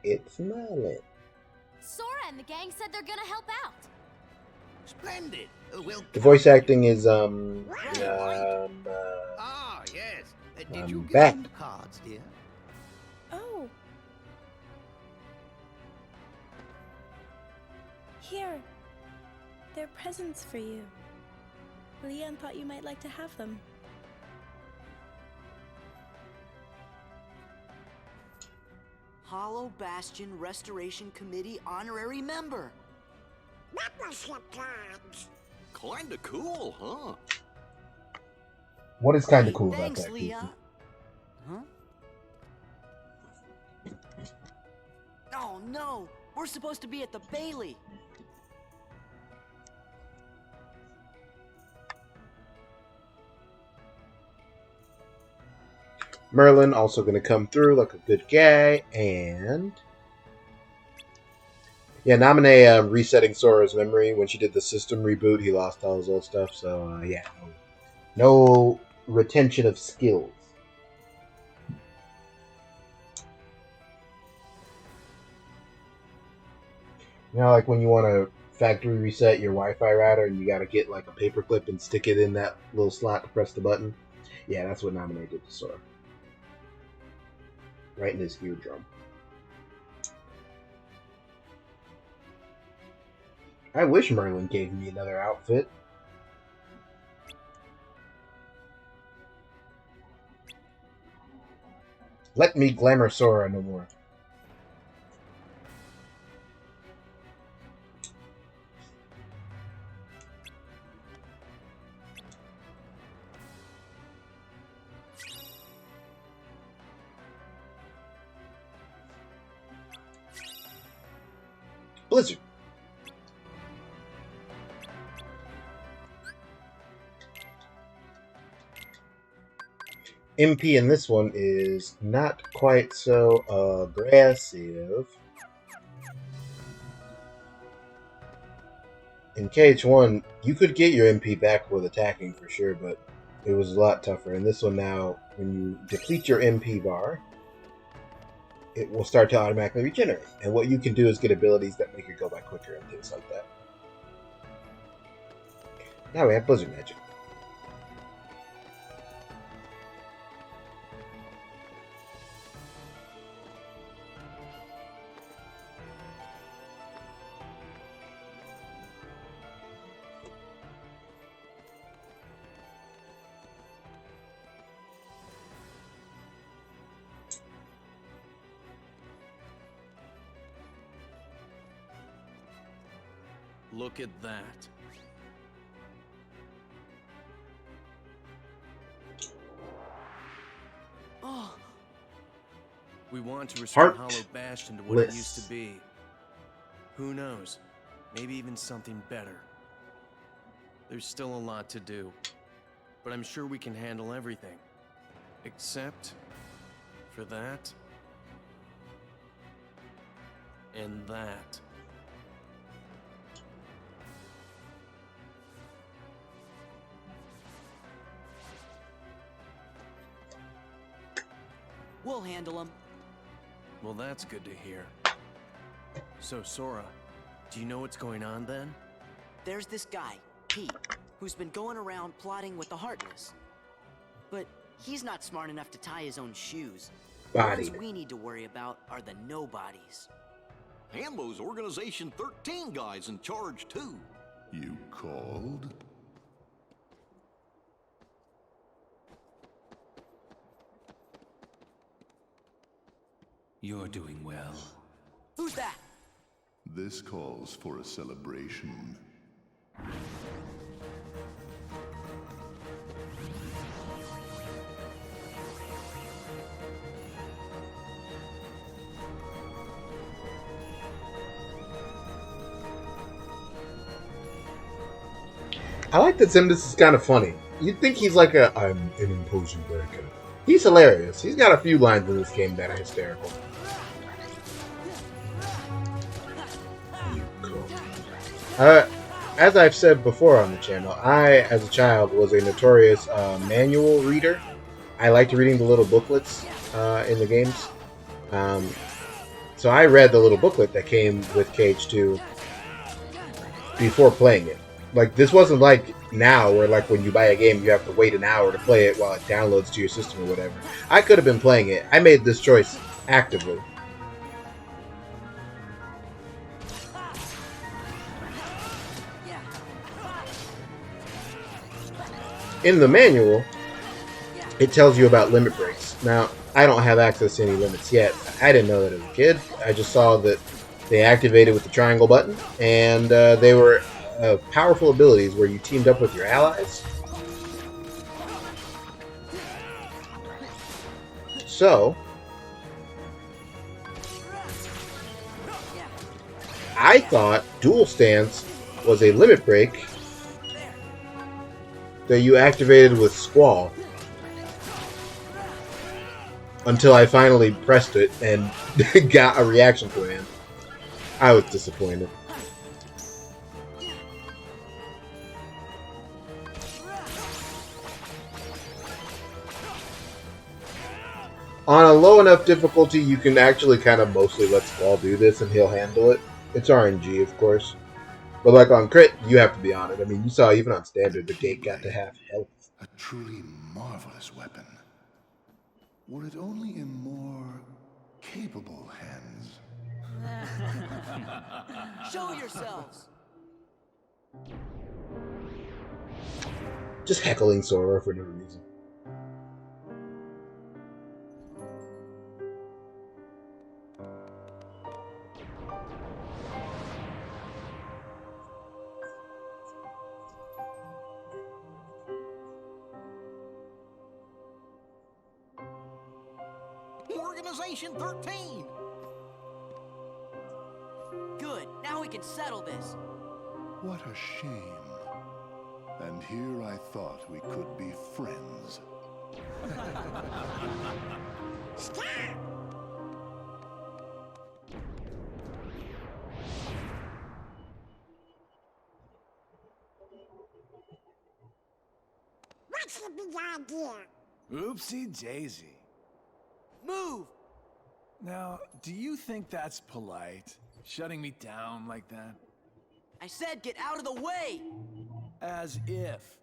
It's Merlin. Sora and the gang said they're gonna help out. Splendid. We'll The voice acting is, Ah, yes. Did you get back. them the cards, dear? Oh. Here. They're presents for you. Leon thought you might like to have them. Hollow Bastion Restoration Committee honorary member. Membership cards. Kinda cool, huh? What is kind of cool about Thanks, that, Goofy? Leah. Huh? Oh no! We're supposed to be at the Bailey. Merlin also going to come through like a good guy, and yeah, Naminé resetting Sora's memory when she did the system reboot. He lost all his old stuff, so yeah, no retention of skills. You know, like when you want to factory reset your Wi-Fi router and you got to get like a paperclip and stick it in that little slot to press the button. Yeah, that's what nominated Sora. Right in his eardrum. I wish Merlin gave me another outfit. Let me glamour Sora no more. Blizzard. MP in this one is not quite so aggressive. In KH1, you could get your MP back with attacking for sure, but it was a lot tougher. In this one now, when you deplete your MP bar, it will start to automatically regenerate. And what you can do is get abilities that make it go by quicker and things like that. Now we have Blizzard Magic. Look at that. Oh. We want to restore Heart Hollow Bashed into what it used to be. Who knows? Maybe even something better. There's still a lot to do, but I'm sure we can handle everything. Except for that and that. We'll handle him. Well, that's good to hear. So, Sora, do you know what's going on then? There's this guy, Pete, who's been going around plotting with the Heartless. But he's not smart enough to tie his own shoes. The ones we need to worry about are the nobodies. And those Organization 13 guys in charge, too. You called? You're doing well. Who's that? This calls for a celebration. I like that Zimdus is kind of funny. You'd think he's like I'm an imposing breaker. He's hilarious. He's got a few lines in this game that are hysterical. As I've said before on the channel, I, as a child, was a notorious manual reader. I liked reading the little booklets in the games. So I read the little booklet that came with KH2 before playing it. Like, this wasn't like now where, like, when you buy a game, you have to wait an hour to play it while it downloads to your system or whatever. I could have been playing it. I made this choice actively. In the manual, it tells you about limit breaks. Now, I don't have access to any limits yet. I didn't know that as a kid. I just saw that they activated with the triangle button, and they were powerful abilities where you teamed up with your allies. So, I thought Dual Stance was a limit break that you activated with Squall until I finally pressed it and got a reaction command. I was disappointed. On a low enough difficulty, you can actually kind of mostly let Squall do this and he'll handle it. It's RNG, of course. But like on crit, you have to be on it. I mean, you saw even on standard, the gate got to half health. A truly marvelous weapon. Were it only in more capable hands. Show yourselves! Just heckling Sora for no reason. Organization 13! Good, now we can settle this. What a shame. And here I thought we could be friends. Stop! What's the big idea? Oopsie daisy. Move! Now, do you think that's polite? Shutting me down like that? I said get out of the way! As if.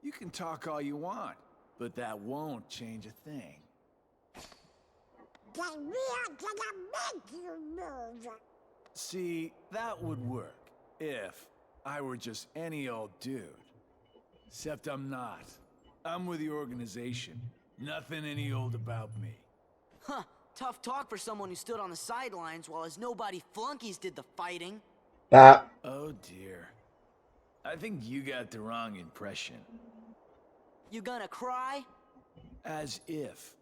You can talk all you want, but that won't change a thing. Then we are gonna make you move. See, that would work if I were just any old dude. Except I'm not. I'm with the organization. Nothing any old about me. Huh, tough talk for someone who stood on the sidelines while his nobody flunkies did the fighting. Oh dear. I think you got the wrong impression. You gonna cry? As if.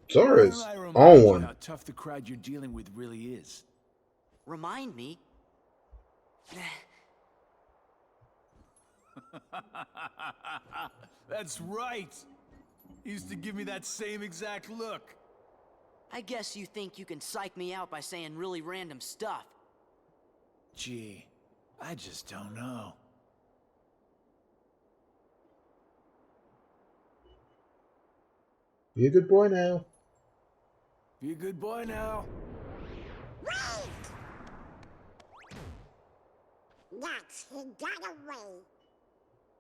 Sora's Why don't I on remind you one. how tough the crowd you're dealing with really is. Remind me? That's right. He used to give me that same exact look. I guess you think you can psych me out by saying really random stuff. Gee, I just don't know. Be a good boy now. Be a good boy now. Wait! Nuts, he got away.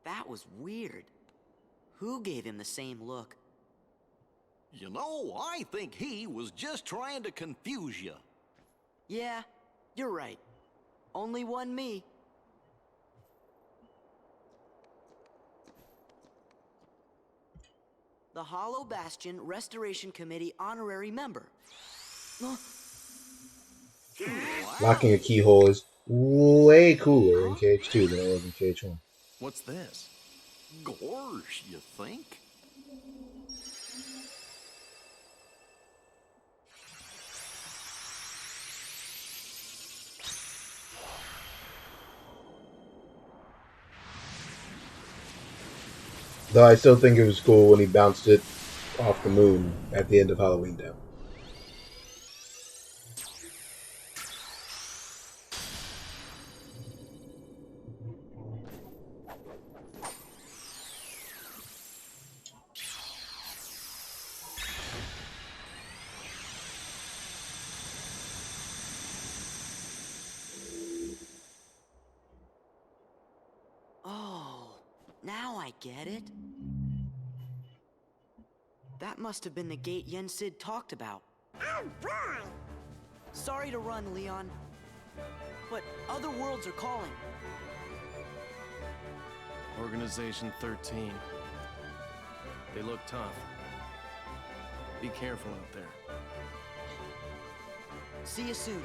That was weird. Who gave him the same look? You know, I think he was just trying to confuse you. Yeah, you're right. Only one me. The Hollow Bastion Restoration Committee honorary member. Locking a keyhole is way cooler in KH2 than it was in KH1. What's this? Gorge, you think? Though I still think it was cool when he bounced it off the moon at the end of Halloween Town. Oh, now I get it. That must have been the gate Yen Sid talked about. Oh boy! Sorry to run, Leon. But other worlds are calling. Organization 13. They look tough. Be careful out there. See you soon.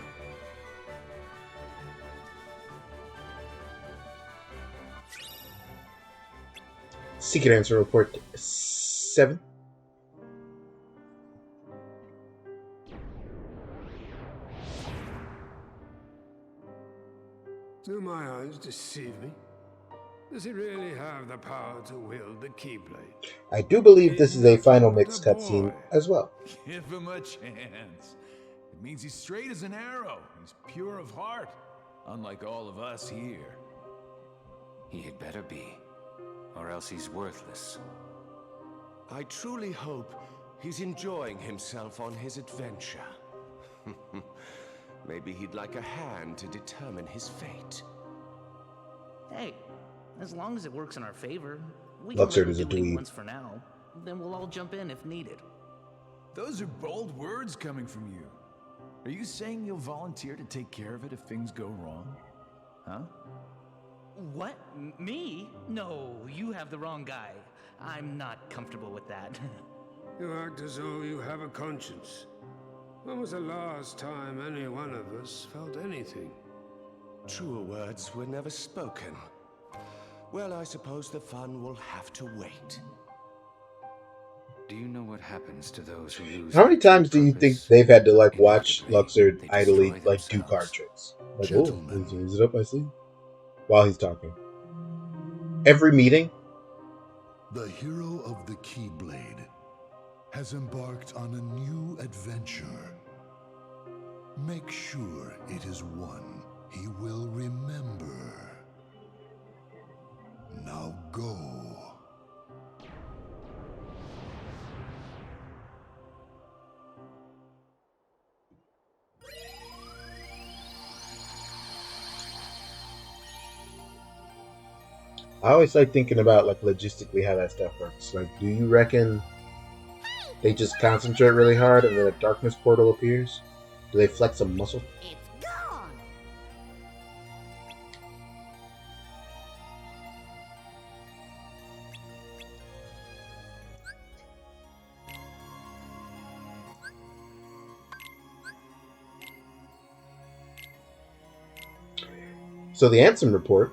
Secret answer report 7. Do my eyes deceive me? Does he really have the power to wield the Keyblade? I do believe this is a final mix cutscene as well. Give him a chance. It means he's straight as an arrow. He's pure of heart. Unlike all of us here. He had better be, or else he's worthless. I truly hope he's enjoying himself on his adventure. Maybe he'd like a hand to determine his fate. Hey, as long as it works in our favor, We can let Luxord him is a do what he dweeb. wants for now. Then we'll all jump in if needed. Those are bold words coming from you. Are you saying you'll volunteer to take care of it if things go wrong? Huh? What? Me? No, you have the wrong guy. I'm not comfortable with that. You act as though you have a conscience. When was the last time any one of us felt anything? Truer words were never spoken. Well, I suppose the fun will have to wait. Do you know what happens to those who lose How many their true times do you think purpose? they've had to like watch Inevitably, Luxord they idly destroy like do card themselves. tricks? Like, Gentlemen. is it up my sleeve? While he's talking. Every meeting. The hero of the Keyblade has embarked on a new adventure. Make sure it is one he will remember. Now go. I always like thinking about like logistically how that stuff works. Like, do you reckon they just concentrate really hard and then a darkness portal appears? Do they flex a muscle? It's gone! So the Ansem report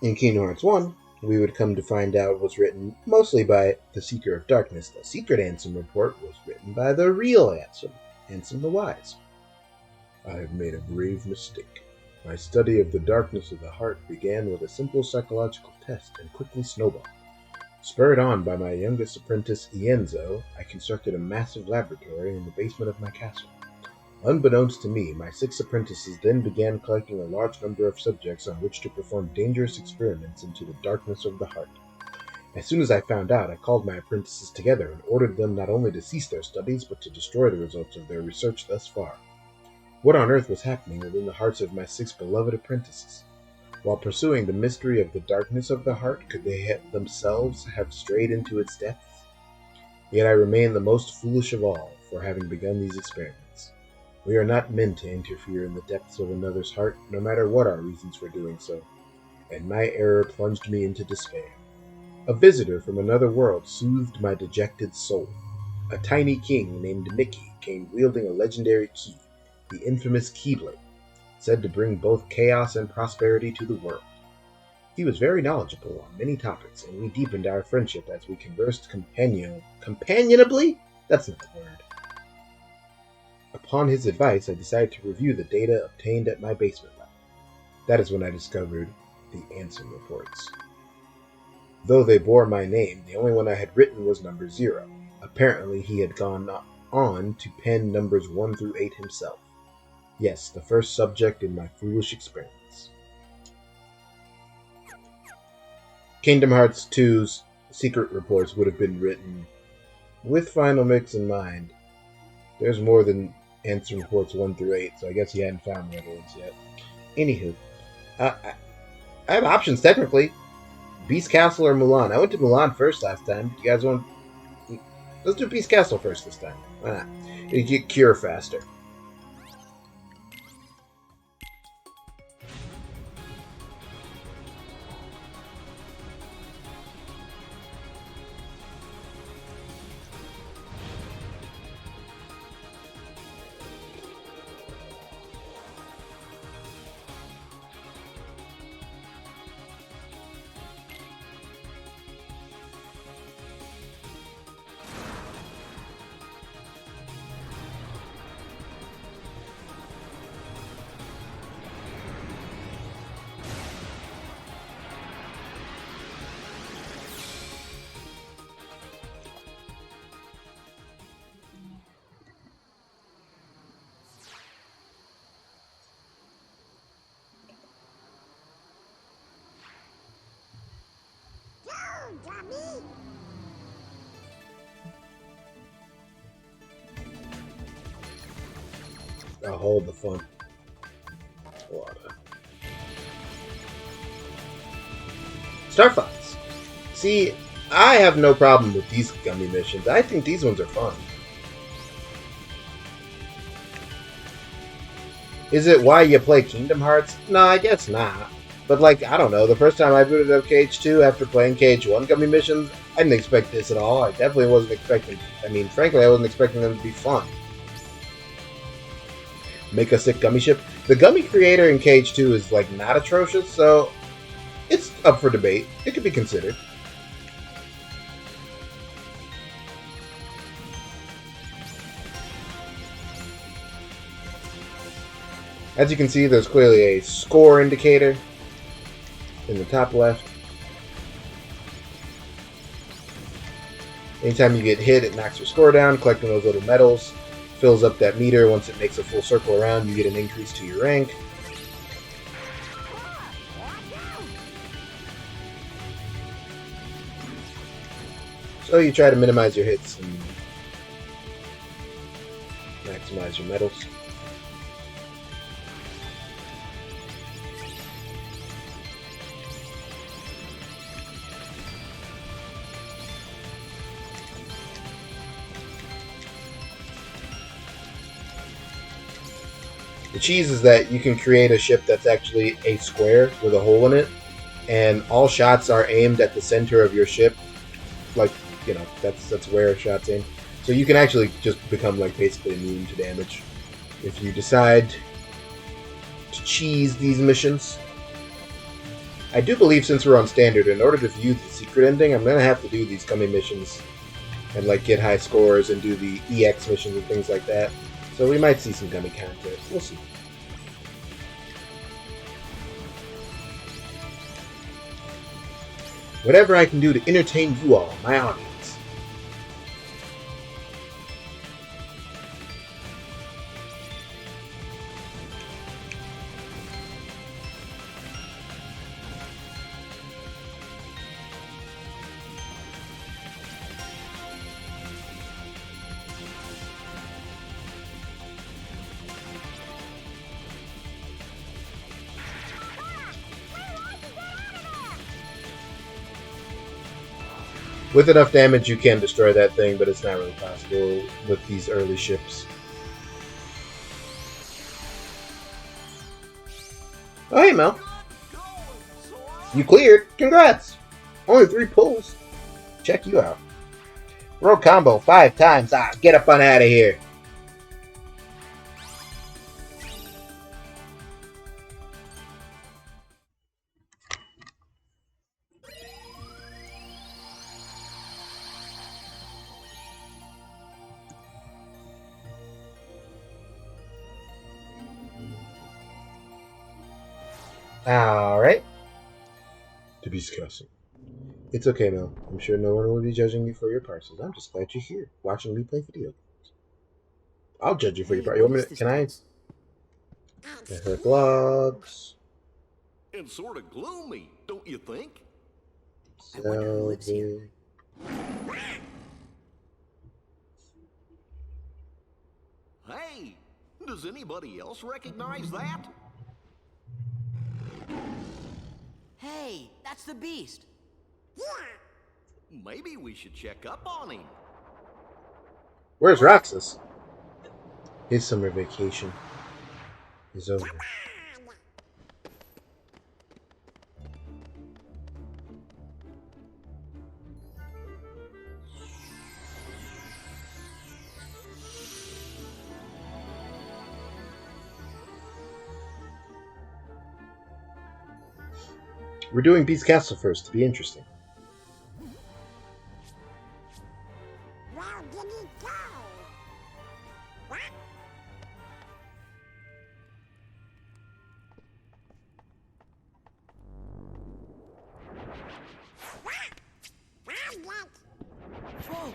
in Kingdom Hearts 1, we would come to find out was written mostly by the Seeker of Darkness. The secret Ansem report was written by the real Ansem, Ansem the Wise. I have made a grave mistake. My study of the darkness of the heart began with a simple psychological test and quickly snowballed. Spurred on by my youngest apprentice, Ienzo, I constructed a massive laboratory in the basement of my castle. Unbeknownst to me, my 6 apprentices then began collecting a large number of subjects on which to perform dangerous experiments into the darkness of the heart. As soon as I found out, I called my apprentices together and ordered them not only to cease their studies, but to destroy the results of their research thus far. What on earth was happening within the hearts of my 6 beloved apprentices? While pursuing the mystery of the darkness of the heart, could they themselves have strayed into its depths? Yet I remain the most foolish of all for having begun these experiments. We are not meant to interfere in the depths of another's heart, no matter what our reasons for doing so, and my error plunged me into despair. A visitor from another world soothed my dejected soul. A tiny king named Mickey came wielding a legendary key, the infamous Keyblade, said to bring both chaos and prosperity to the world. He was very knowledgeable on many topics, and we deepened our friendship as we conversed companionably? That's not the word. Upon his advice, I decided to review the data obtained at my basement lab. That is when I discovered the Ansem reports. Though they bore my name, the only one I had written was number 0. Apparently, he had gone on to pen numbers 1 through 8 himself. Yes, the first subject in my foolish experiments. Kingdom Hearts 2's secret reports would have been written with Final Mix in mind. There's more than Ansem reports 1 through 8, so I guess he hadn't found the other ones yet. Anywho, I have options technically. Beast Castle or Mulan. I went to Mulan first last time. You guys want? Let's do Beast Castle first this time. Why not? You get cure faster. I'll hold the fun. Star Fox. See, I have no problem with these gummy missions. I think these ones are fun. Is it why you play Kingdom Hearts? No, I guess not. But like, I don't know, the first time I booted up KH2 after playing KH1 gummy missions, I didn't expect this at all. I definitely wasn't expecting, I mean, frankly, I wasn't expecting them to be fun. Make a sick gummy ship. The gummy creator in KH2 is like not atrocious, so it's up for debate. It could be considered. As you can see, there's clearly a score indicator in the top left. Anytime you get hit, it knocks your score down. Collecting those little medals fills up that meter. Once it makes a full circle around, you get an increase to your rank. So you try to minimize your hits and maximize your medals. The cheese is that you can create a ship that's actually a square with a hole in it, and all shots are aimed at the center of your ship. Like, you know, that's where shots aim. So you can actually just become like basically immune to damage if you decide to cheese these missions. I do believe since we're on standard, in order to view the secret ending, I'm gonna have to do these gummy missions and like get high scores and do the EX missions and things like that. So we might see some gummy content. We'll see. Whatever I can do to entertain you all, my audience. With enough damage, you can destroy that thing, but it's not really possible with these early ships. Oh, hey, Mel. You cleared. Congrats. Only 3 pulls. Check you out. Roll combo 5 times. Get up on out of here. Alright. To be discussing. It's okay, Mel. I'm sure no one will be judging you for your parses. I'm just glad you're here, watching me play video games. I'll judge you for your part. You want me to, can I? Her gloves. It's sort of gloomy, don't you think? I wonder who lives here. Hey, does anybody else recognize that? Hey, that's the beast. Maybe we should check up on him. Where's Roxas? His summer vacation is over. We're doing Beast Castle first to be interesting. Where did he go? What? Whoa!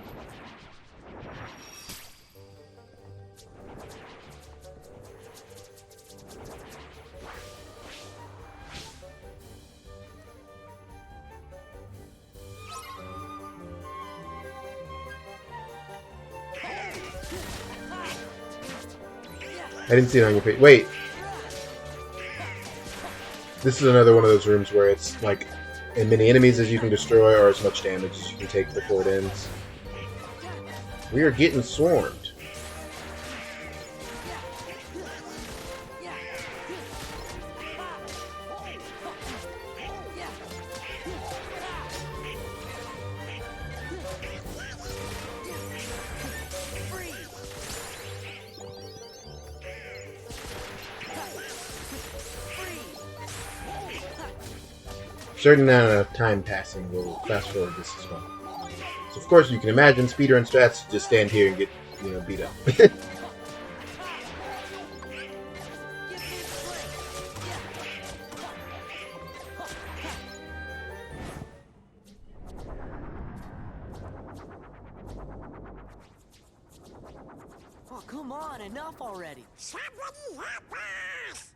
I didn't see it on your page. Wait. This is another one of those rooms where it's like many enemies as you can destroy or as much damage as you can take before it ends. We are getting swarmed. Certain amount of time passing will fast forward this as well. So of course you can imagine speedrun strats just stand here and get, you know, beat up. Oh, come on, enough already. Somebody help us!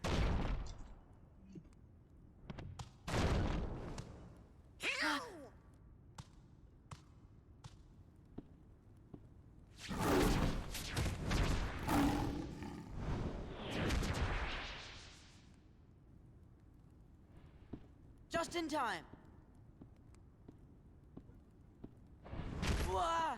Just in time. Wah!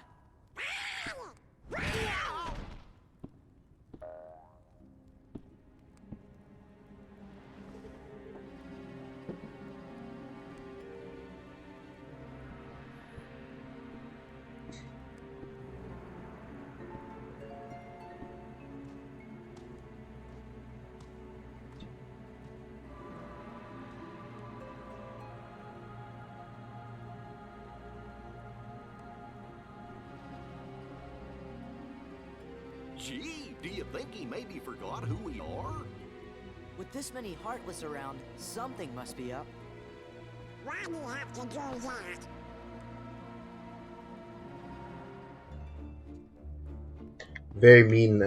Gee, do you think he maybe forgot who we are? With this many Heartless around, something must be up. Why do you have to do that? Very mean,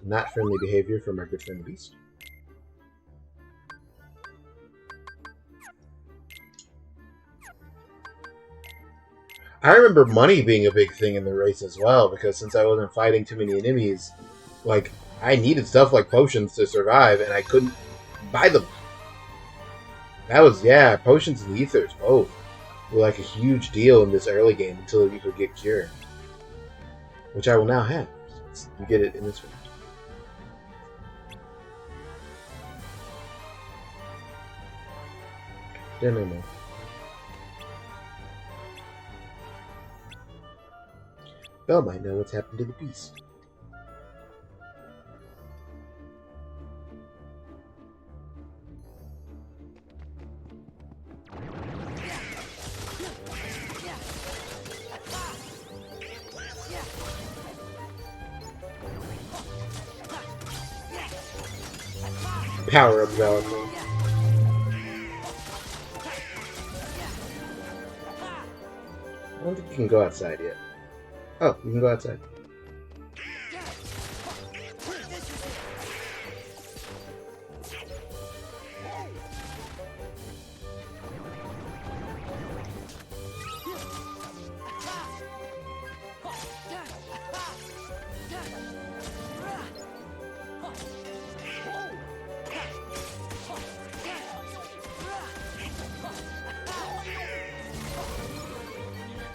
not friendly behavior from our good friend the Beast. I remember money being a big thing in the race as well, because since I wasn't fighting too many enemies, like, I needed stuff like potions to survive, and I couldn't buy them. That was, yeah, potions and ethers, both, were like a huge deal in this early game until you could get Cure. Which I will now have. You get it in this one. No. Belle might know what's happened to the beast. Power up Valentine. I don't think you can go outside yet. Oh, you can go outside.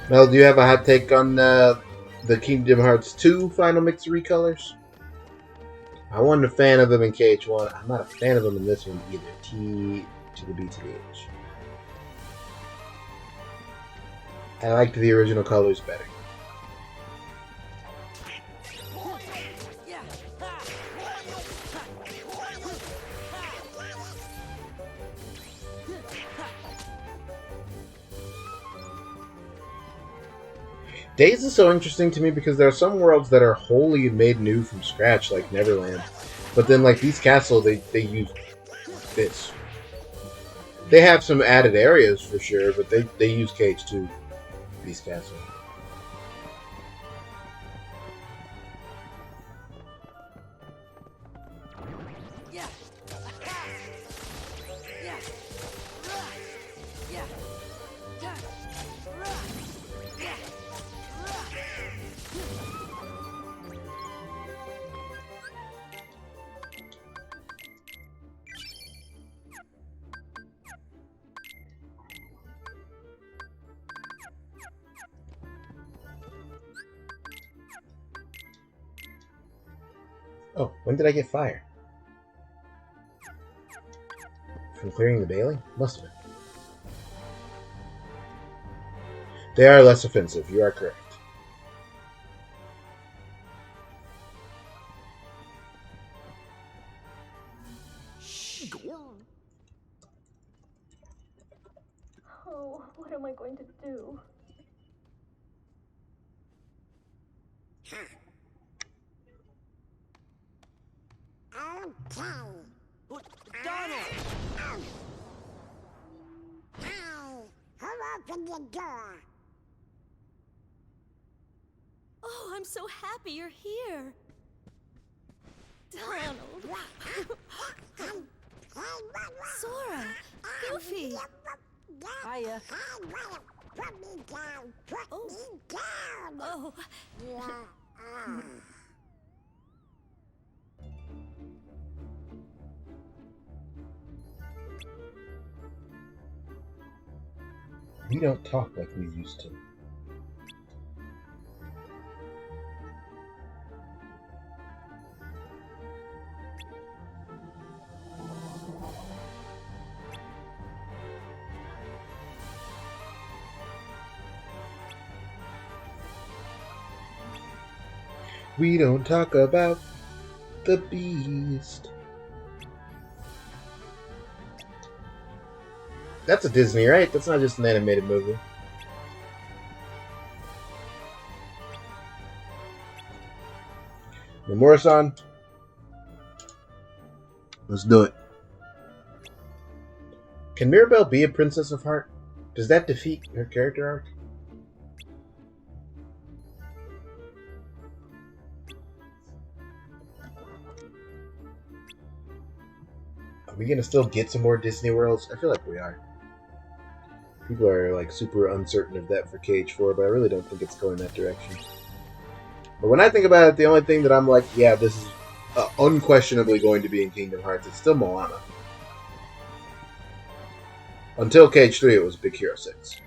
Mel, do you have a hot take on the Kingdom Hearts 2 Final Mix recolors? I wasn't a fan of them in KH1. I'm not a fan of them in this one either. T to the B to the H. I liked the original colors better. Days is so interesting to me because there are some worlds that are wholly made new from scratch, like Neverland. But then, like Beast Castle, they use this. They have some added areas for sure, but they use KH2 Beast Castle. Oh, when did I get fire? From clearing the Bailey? Must have been. They are less offensive. You are correct. Oh, what am I going to do? Donald! Who opened the door? Oh, I'm so happy you're here. Donald. Sora. Goofy. Hiya. Put me down! Put me down! Oh. We don't talk like we used to. We don't talk about the beast. That's a Disney, right? That's not just an animated movie. Nomura-san, let's do it. Can Mirabelle be a Princess of Heart? Does that defeat her character arc? Are we gonna still get some more Disney Worlds? I feel like we are. People are like super uncertain of that for KH4, but I really don't think it's going that direction. But when I think about it, the only thing that I'm like, yeah, this is unquestionably going to be in Kingdom Hearts, it's still Moana. Until KH3, it was Big Hero 6.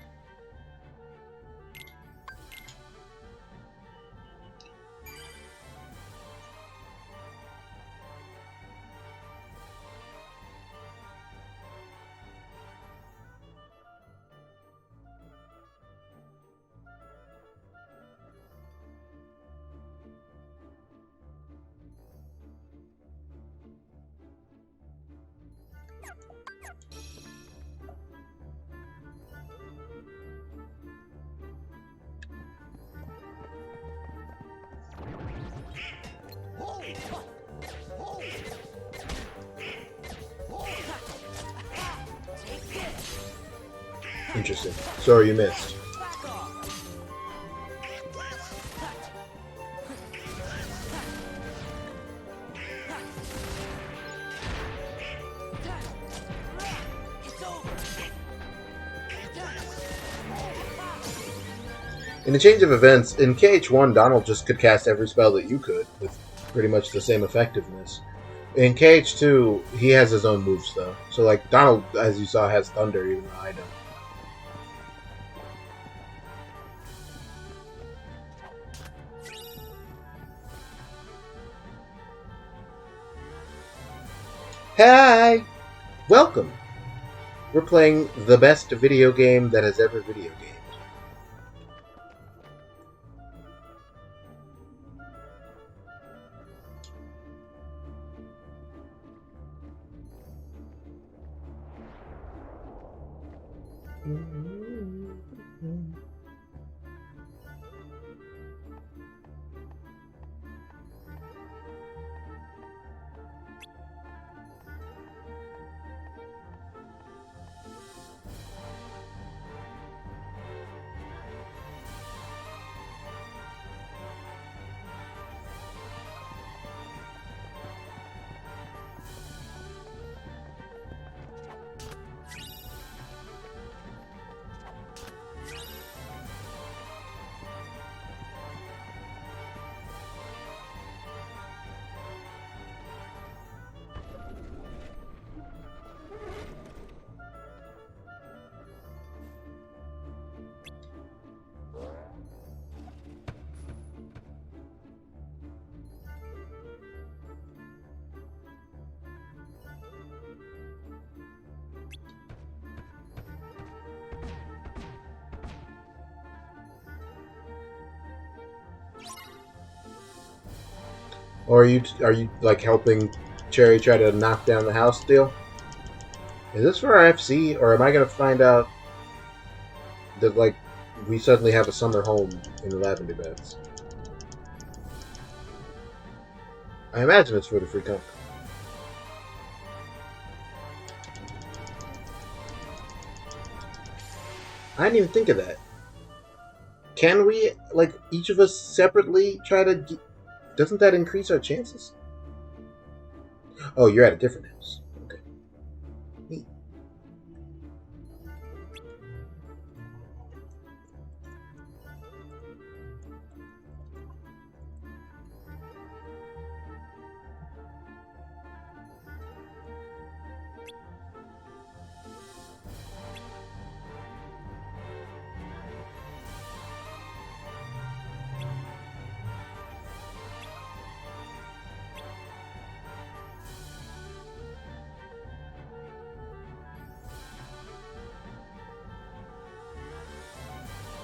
Interesting. Sorry you missed. In the change of events, in KH1, Donald just could cast every spell that you could, with pretty much the same effectiveness. In KH2, he has his own moves, though. So, like, Donald, as you saw, has Thunder, even though I don't. Hi! Welcome! We're playing the best video game that has ever video gamed. Or are you like helping Cherry try to knock down the house still? Is this for our FC, or am I gonna find out that like we suddenly have a summer home in the Lavender Beds? I imagine it's for the free company. I didn't even think of that. Can we, like, each of us separately try to... Doesn't that increase our chances? Oh, you're at a different house. Okay. Neat.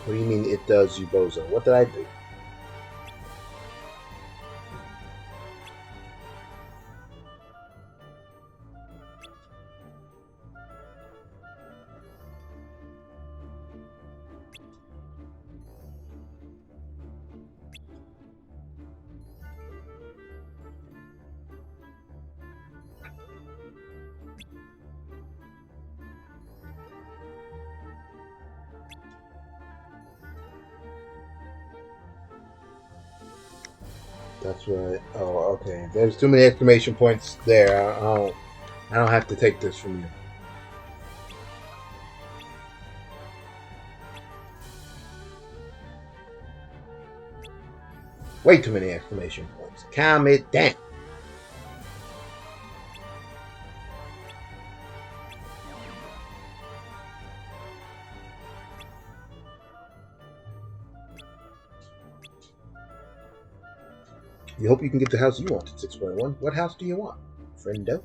What do you mean it does, you bozo? What did I do? That's right. Oh, okay. There's too many exclamation points there. I don't have to take this from you. Way too many exclamation points. Calm it down. You hope you can get the house you want at 6.1. What house do you want? Friendo?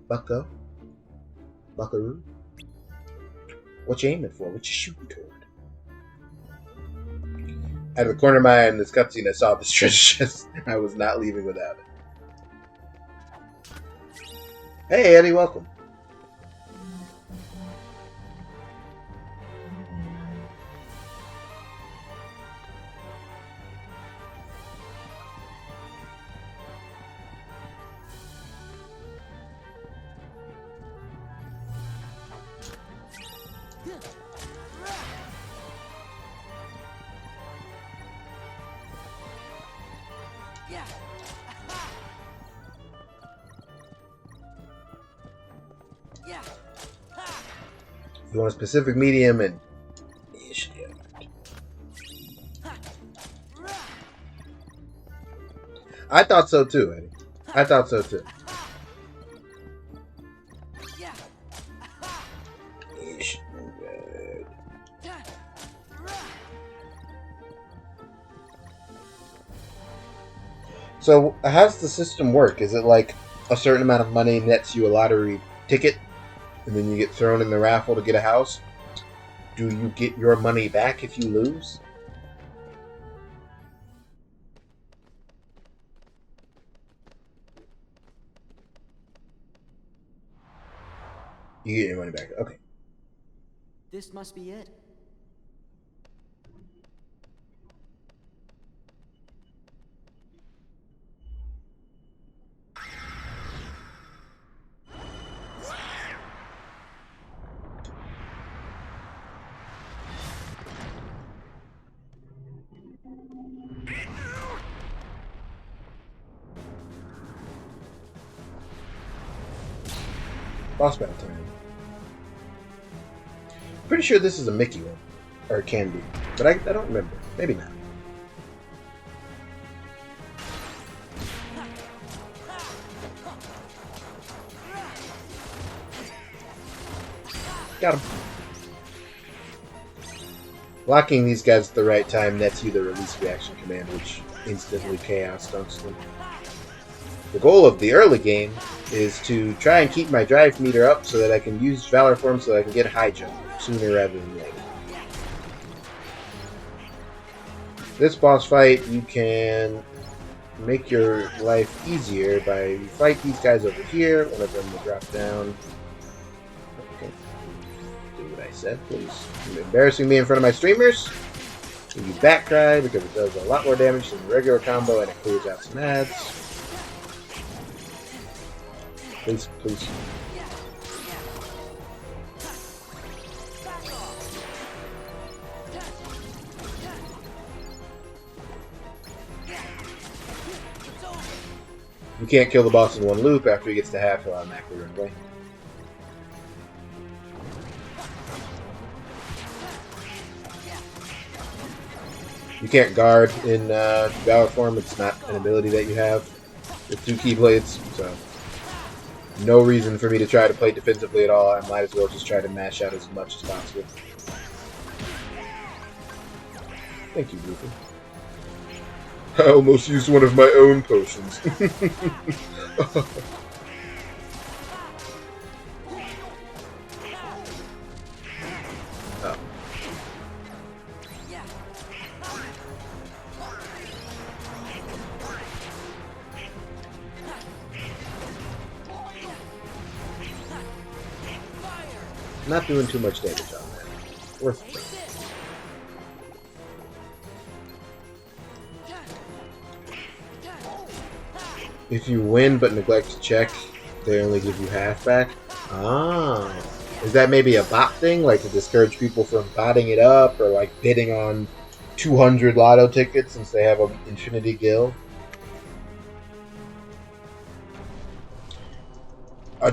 Bucko? Buckaroo? What you aiming for? What you shooting toward? Out of the corner of my eye in this cutscene, I saw this treasure chest. I was not leaving without it. Hey, Eddie, welcome. You want a specific medium and... I thought so too, Eddie. I thought so too. So, how does the system work? Is it like a certain amount of money nets you a lottery ticket, and then you get thrown in the raffle to get a house? Do you get your money back if you lose? You get your money back. Okay. This must be it. Boss battle time. Pretty sure this is a Mickey one. Or it can be. But I don't remember. Maybe not. Got him. Locking these guys at the right time nets you the release reaction command, which instantly chaos dunks them. The goal of the early game is to try and keep my drive meter up so that I can use Valor Form so that I can get high jump sooner rather than later. This boss fight, you can make your life easier by you fight these guys over here. One of them will drop down. Okay. Do what I said, please. You're embarrassing me in front of my streamers. You back cry because it does a lot more damage than the regular combo and it clears out some ads. Please, please. You can't kill the boss in one loop. After he gets to half, he'll automatically run away. You can't guard in Valor form. It's not an ability that you have with 2 Keyblades, so no reason for me to try to play defensively at all. I might as well just try to mash out as much as possible. Thank you, Rupert. I almost used one of my own potions. Oh. Not doing too much damage on that. Worth it. If you win but neglect to check, they only give you half back. Ah. Is that maybe a bot thing? Like to discourage people from botting it up? Or like bidding on 200 lotto tickets since they have an infinity guild?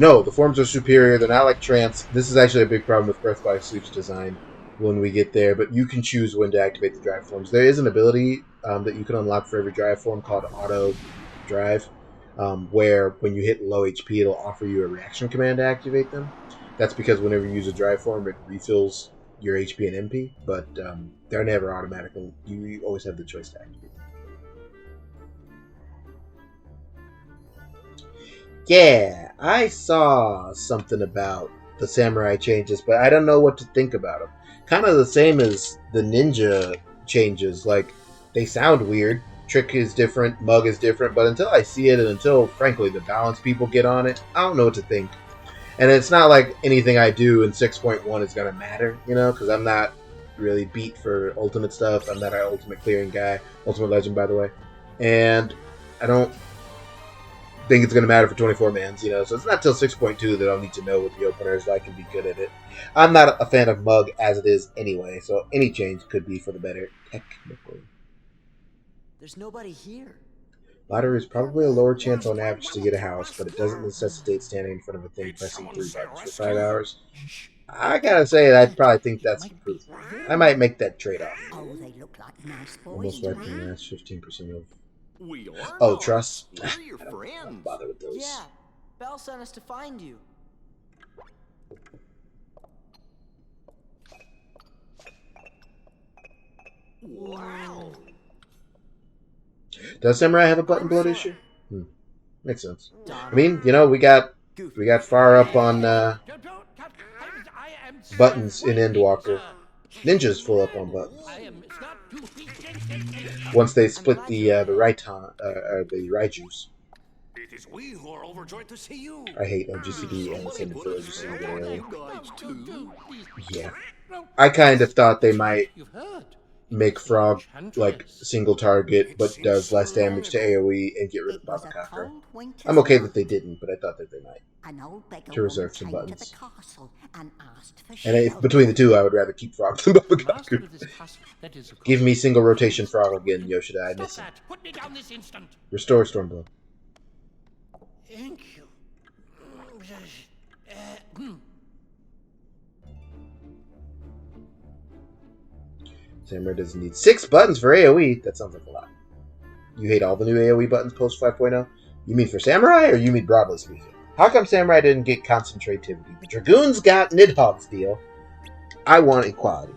No, the forms are superior. They're not like trance. This is actually a big problem with Breath by Sleep's design when we get there, but you can choose when to activate the drive forms. There is an ability that you can unlock for every drive form called Auto Drive, where when you hit low HP, it'll offer you a reaction command to activate them. That's because whenever you use a drive form, it refills your HP and MP, but they're never automatic. You always have the choice to activate them. Yeah, I saw something about the samurai changes, but I don't know what to think about them. Kind of the same as the ninja changes. Like, they sound weird. Trick is different, Mug is different, but until I see it and until, frankly, the balance people get on it, I don't know what to think. And it's not like anything I do in 6.1 is going to matter, you know, because I'm not really beat for ultimate stuff. I'm not an ultimate clearing guy. Ultimate Legend, by the way. And I don't think it's going to matter for 24 mans, you know, so it's not till 6.2 that I'll need to know what the opener is like and be good at it. I'm not a fan of Mug as it is anyway, so any change could be for the better, technically. There's nobody here. Lottery is probably a lower chance on average to get a house, but it doesn't necessitate standing in front of a thing pressing 3 buttons for 5 hours. I gotta say, I probably think that's improvement. I might make that trade-off. Oh, they look like nice boys. Almost wiped the last 15% of... We are Oh, trust? We're your I don't friends. bother with those. Yeah, Belle sent us to find you. Wow. Does Samurai have a button bloat issue? Makes sense. I mean, you know, we got far up on buttons in Endwalker. Ninja's full up on buttons. Once they split the Raijus. It is we who are overjoyed to see you. I hate OGCD and send it for OGCD. Yeah. I kind of thought they might make Frog like single target but does less damage to AoE and get rid of Babakaka. I'm okay that they didn't, but I thought that they might. To reserve some buttons. And if between the two, I would rather keep Frog than Babakaku. Give me single rotation Frog again, Yoshida. I miss him. Restore Stormblood. Thank you. Samurai doesn't need 6 buttons for AoE. That sounds like a lot. You hate all the new AoE buttons post 5.0? You mean for Samurai, or you mean broadly speaking? How come Samurai didn't get concentrativity? The Dragoons got Nidhogg's deal. I want equality.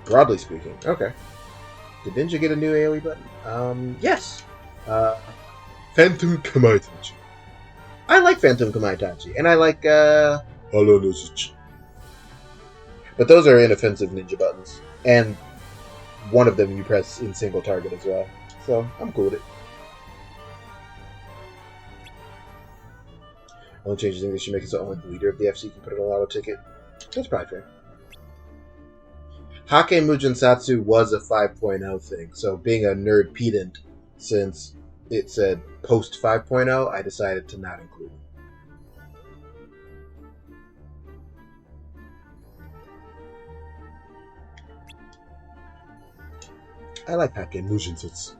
Broadly speaking. Okay. Did Ninja get a new AoE button? Yes. Phantom Kamaitachi. I like Phantom Kamaitachi. And I like, Halonozuchi. But those are inoffensive ninja buttons. And one of them you press in single target as well. So I'm cool with it. Only changes English should make it so only the leader of the FC can put in a lotto ticket. That's probably fair. Hake Mugen Satsu was a 5.0 thing, so being a nerd pedant, since it said post 5.0, I decided to not include it. I like Hake Mugen Satsu.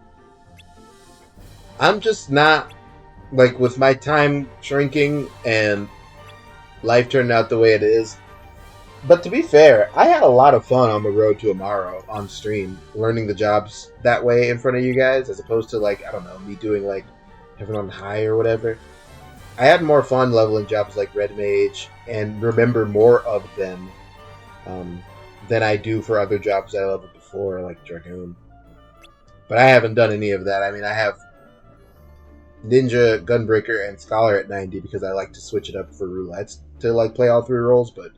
I'm just not, like, with my time shrinking and life turning out the way it is. But to be fair, I had a lot of fun on the road to Amaro on stream, learning the jobs that way in front of you guys, as opposed to, like, I don't know, me doing, like, Heaven on High or whatever. I had more fun leveling jobs like Red Mage and remember more of them than I do for other jobs I leveled before, like Dragoon. But I haven't done any of that. I mean, I have Ninja, Gunbreaker, and Scholar at 90 because I like to switch it up for roulettes to, like, play all three roles, but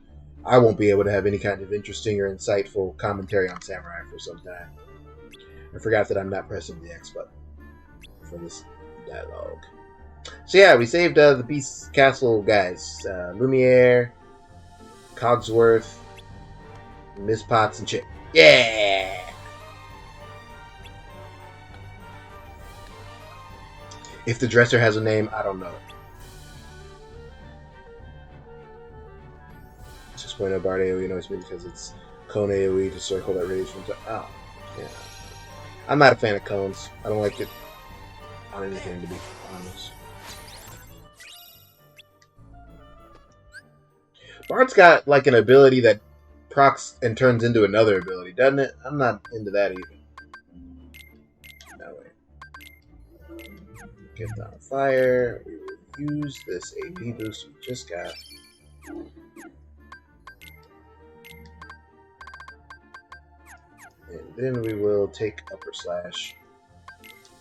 I won't be able to have any kind of interesting or insightful commentary on Samurai for some time. I forgot that I'm not pressing the X button for this dialogue. So yeah, we saved the Beast Castle guys. Lumiere, Cogsworth, Miss Potts, and Chip. Yeah! If the dresser has a name, I don't know. 6.0 Bard AoE annoys me because it's cone AoE to circle that radius from top. Oh, yeah. I'm not a fan of cones. I don't like it on anything, to be honest. Bard's got, like, an ability that procs and turns into another ability, doesn't it? I'm not into that either. No way. Get on fire. We will use this AP boost we just got. And then we will take upper slash.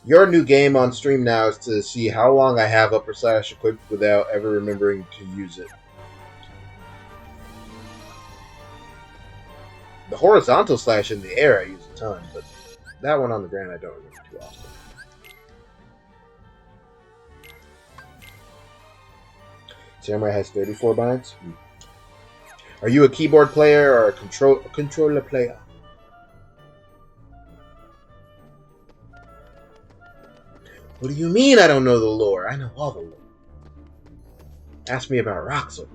Your new game on stream now is to see how long I have upper slash equipped without ever remembering to use it. The horizontal slash in the air I use a ton, but that one on the ground I don't remember too often. Samurai has 34 binds. Are you a keyboard player or a controller player? What do you mean I don't know the lore? I know all the lore. Ask me about Roxel.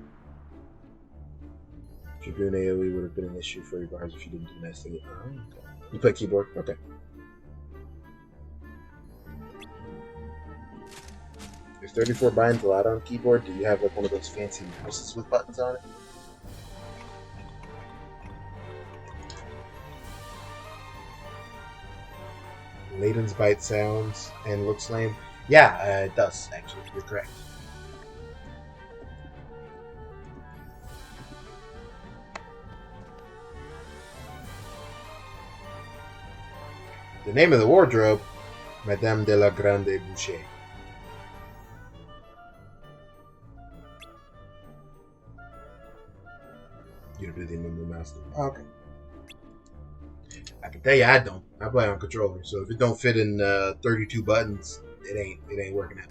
Dragoon AoE would have been an issue for your bars if you didn't do the nice thing. Oh, okay. You play keyboard? Okay. There's 34 binds allowed on keyboard. Do you have, like, one of those fancy mouses with buttons on it? Layden's bite sounds and looks lame. Yeah, it does, actually. You're correct. The name of the wardrobe, Madame de la Grande Boucher. You don't do the Mumu mouse. Oh, okay. I can tell you I don't. I play on controller, so if it don't fit in 32 buttons, it ain't working out.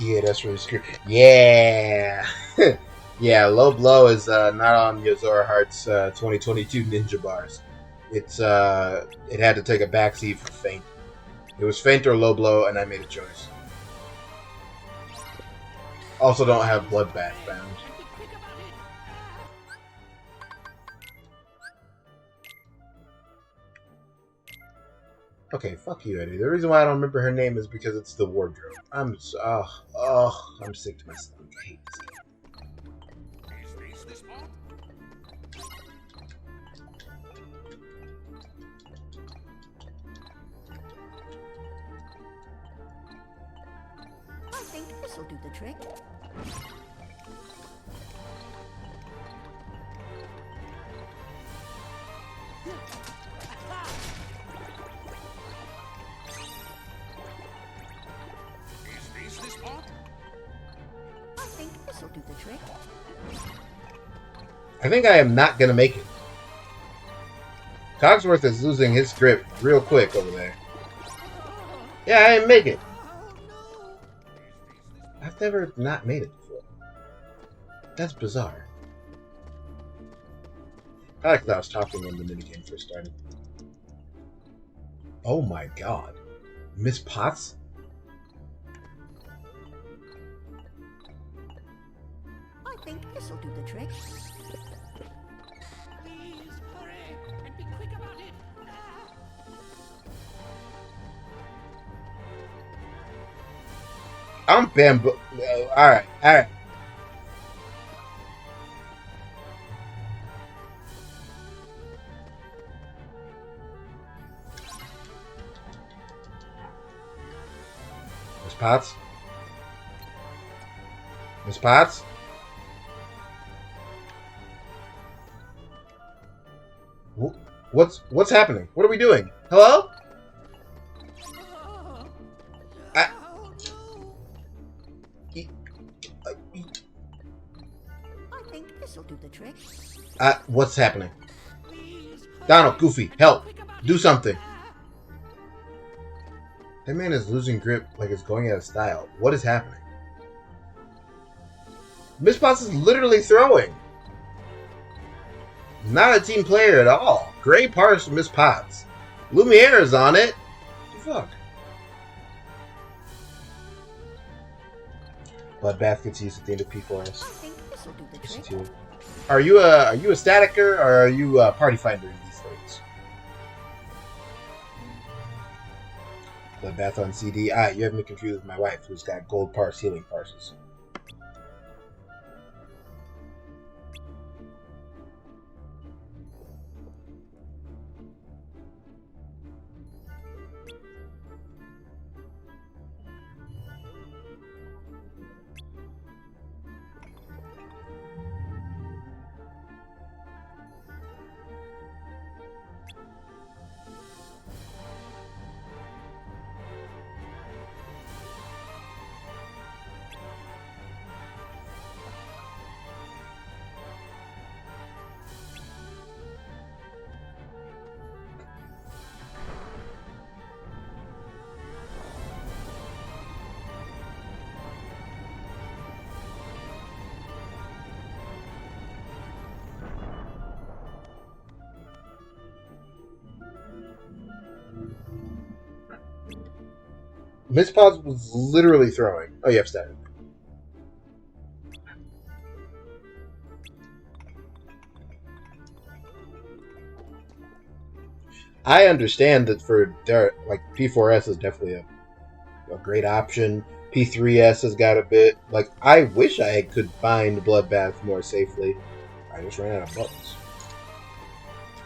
Yeah, that's really scary. Yeah! Yeah, Low Blow is not on Yozora Heart's 2022 Ninja Bars. It had to take a backseat for Faint. It was Faint or Low Blow, and I made a choice. Also don't have Bloodbath found. Okay, fuck you, Eddie. The reason why I don't remember her name is because it's the wardrobe. I'm sick to my stomach. I hate this game. I think this'll do the trick. Is this spot? I think this'll do the trick. I think I am not gonna make it. Cogsworth is losing his grip real quick over there. Yeah, I didn't make it. I've never not made it before. That's bizarre. I like that I was talking when the minigame first started. Oh my god. Miss Potts? I think this'll do the trick. Please hurry and be quick about it. I'm bamboo. Alright, alright. Miss Potts? Miss Potts? What's happening? What are we doing? Hello? I think this'll do the trick. What's happening? Donald, Goofy, help! Do something! That man is losing grip like it's going out of style. What is happening? Miss Potts is literally throwing! Not a team player at all. Gray parse from Miss Potts. Lumiere is on it. What the fuck? Bloodbath gets used at the end of P4S. I think this'll do the trick. Are you a staticer or are you a party finder in these things? Bloodbath on CD. You have me confused with my wife, who's got gold parse healing parses. Miss Potts was literally throwing. Oh, you have static. I understand that for like P4S is definitely a great option. P3S has got a bit. Like, I wish I could find Bloodbath more safely. I just ran out of buttons.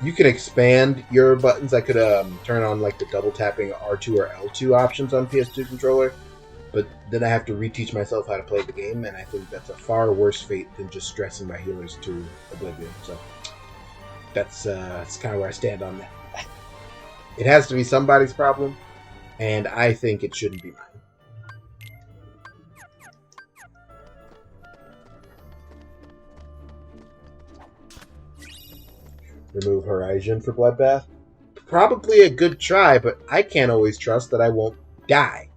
You can expand your buttons. I could turn on like the double tapping R2 or L2 options on PS2 controller, but then I have to reteach myself how to play the game, and I think that's a far worse fate than just stressing my healers to oblivion. So that's kind of where I stand on that. It has to be somebody's problem, and I think it shouldn't be mine. Remove Horizon for Bloodbath. Probably a good try, but I can't always trust that I won't die.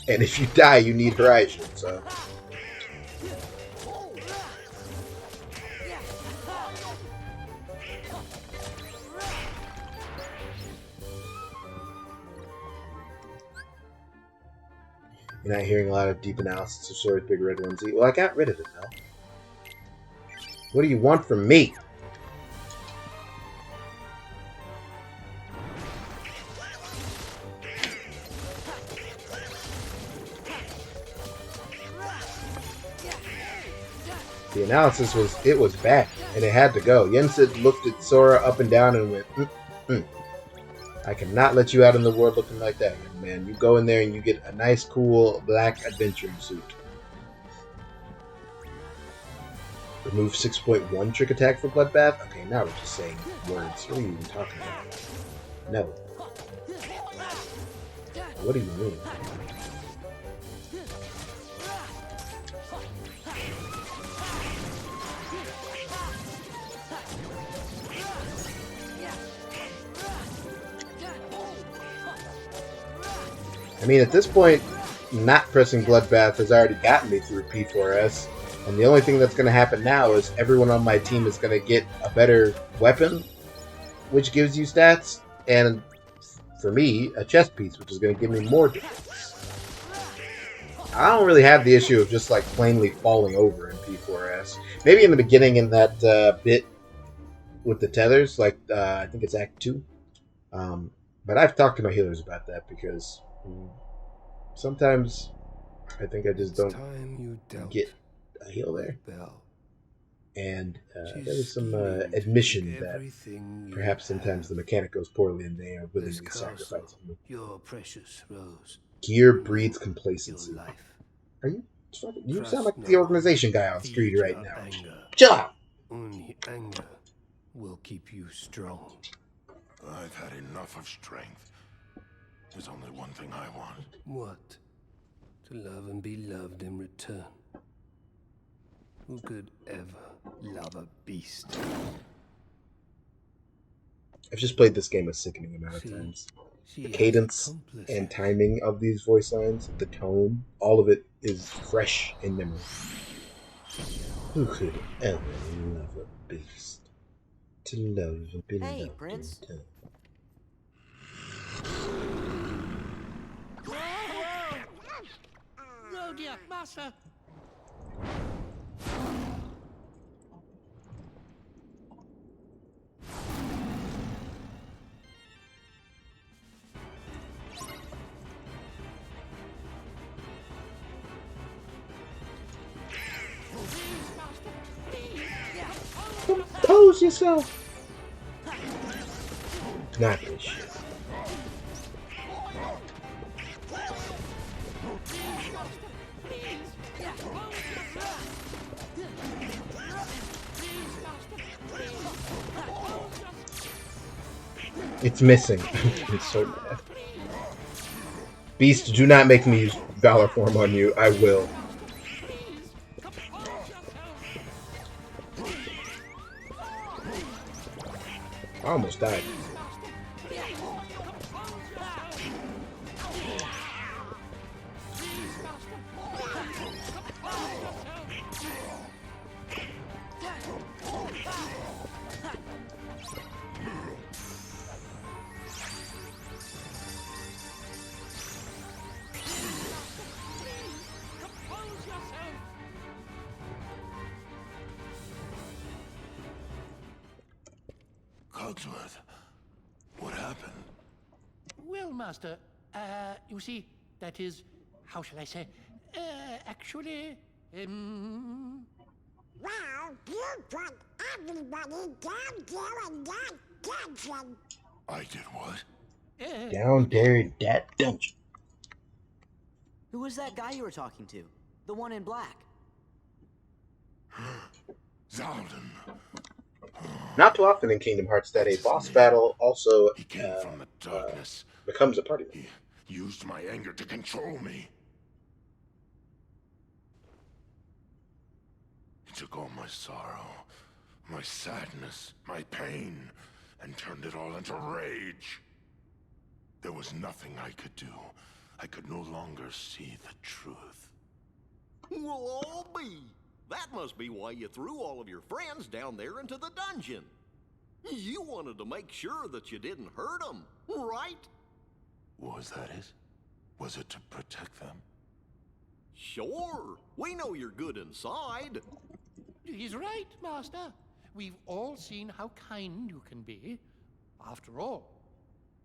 And if you die, you need Horizon, so... You're not hearing a lot of deep analysis of Sora's Big Red Onesie. Well, I got rid of it, though. What do you want from me? The analysis was bad, and it had to go. Yensid looked at Sora up and down and went, I cannot let you out in the world looking like that, young man. You go in there and you get a nice, cool, black adventuring suit. Remove 6.1 trick attack for Bloodbath? Okay, now we're just saying words. What are you even talking about? No. What do you mean? I mean, at this point, not pressing Bloodbath has already gotten me through P4S, and the only thing that's going to happen now is everyone on my team is going to get a better weapon, which gives you stats, and for me, a chest piece, which is going to give me more defense. I don't really have the issue of just like plainly falling over in P4S. Maybe in the beginning in that bit with the tethers, like I think it's Act 2. But I've talked to my healers about that because sometimes I think I just don't get a heal there. And there was some admission that perhaps sometimes the mechanic goes poorly and they are willingly sacrificing me. Your precious Rose. Gear breeds complacency. Are you? You sound like the organization guy on screen right now. Chill out. Only anger will keep you strong. I've had enough of strength. There's only one thing I want. What? To love and be loved in return. Who could ever love a beast? I've just played this game a sickening amount of times. The cadence and timing of these voice lines, the tone, all of it is fresh in memory. Who could ever love a beast? To love and be loved in Prince. return. Oh dear, Master! Compose yourself! Not this shit. It's missing. It's so bad. Beast, do not make me use Valor Form on you. I will. I almost died. Cogsworth, what happened? Well, Master, you see, that is, how shall I say, actually, Well, you put everybody down there in that dungeon. I did what? Down there in that dungeon. Who was that guy you were talking to? The one in black. Zaldin. Not too often in Kingdom Hearts that a boss battle also becomes a party. He used my anger to control me. He took all my sorrow, my sadness, my pain, and turned it all into rage. There was nothing I could do, I could no longer see the truth. We'll all be. That must be why you threw all of your friends down there into the dungeon. You wanted to make sure that you didn't hurt them, right? Was that it? Was it to protect them? Sure. We know you're good inside. He's right, Master. We've all seen how kind you can be. After all,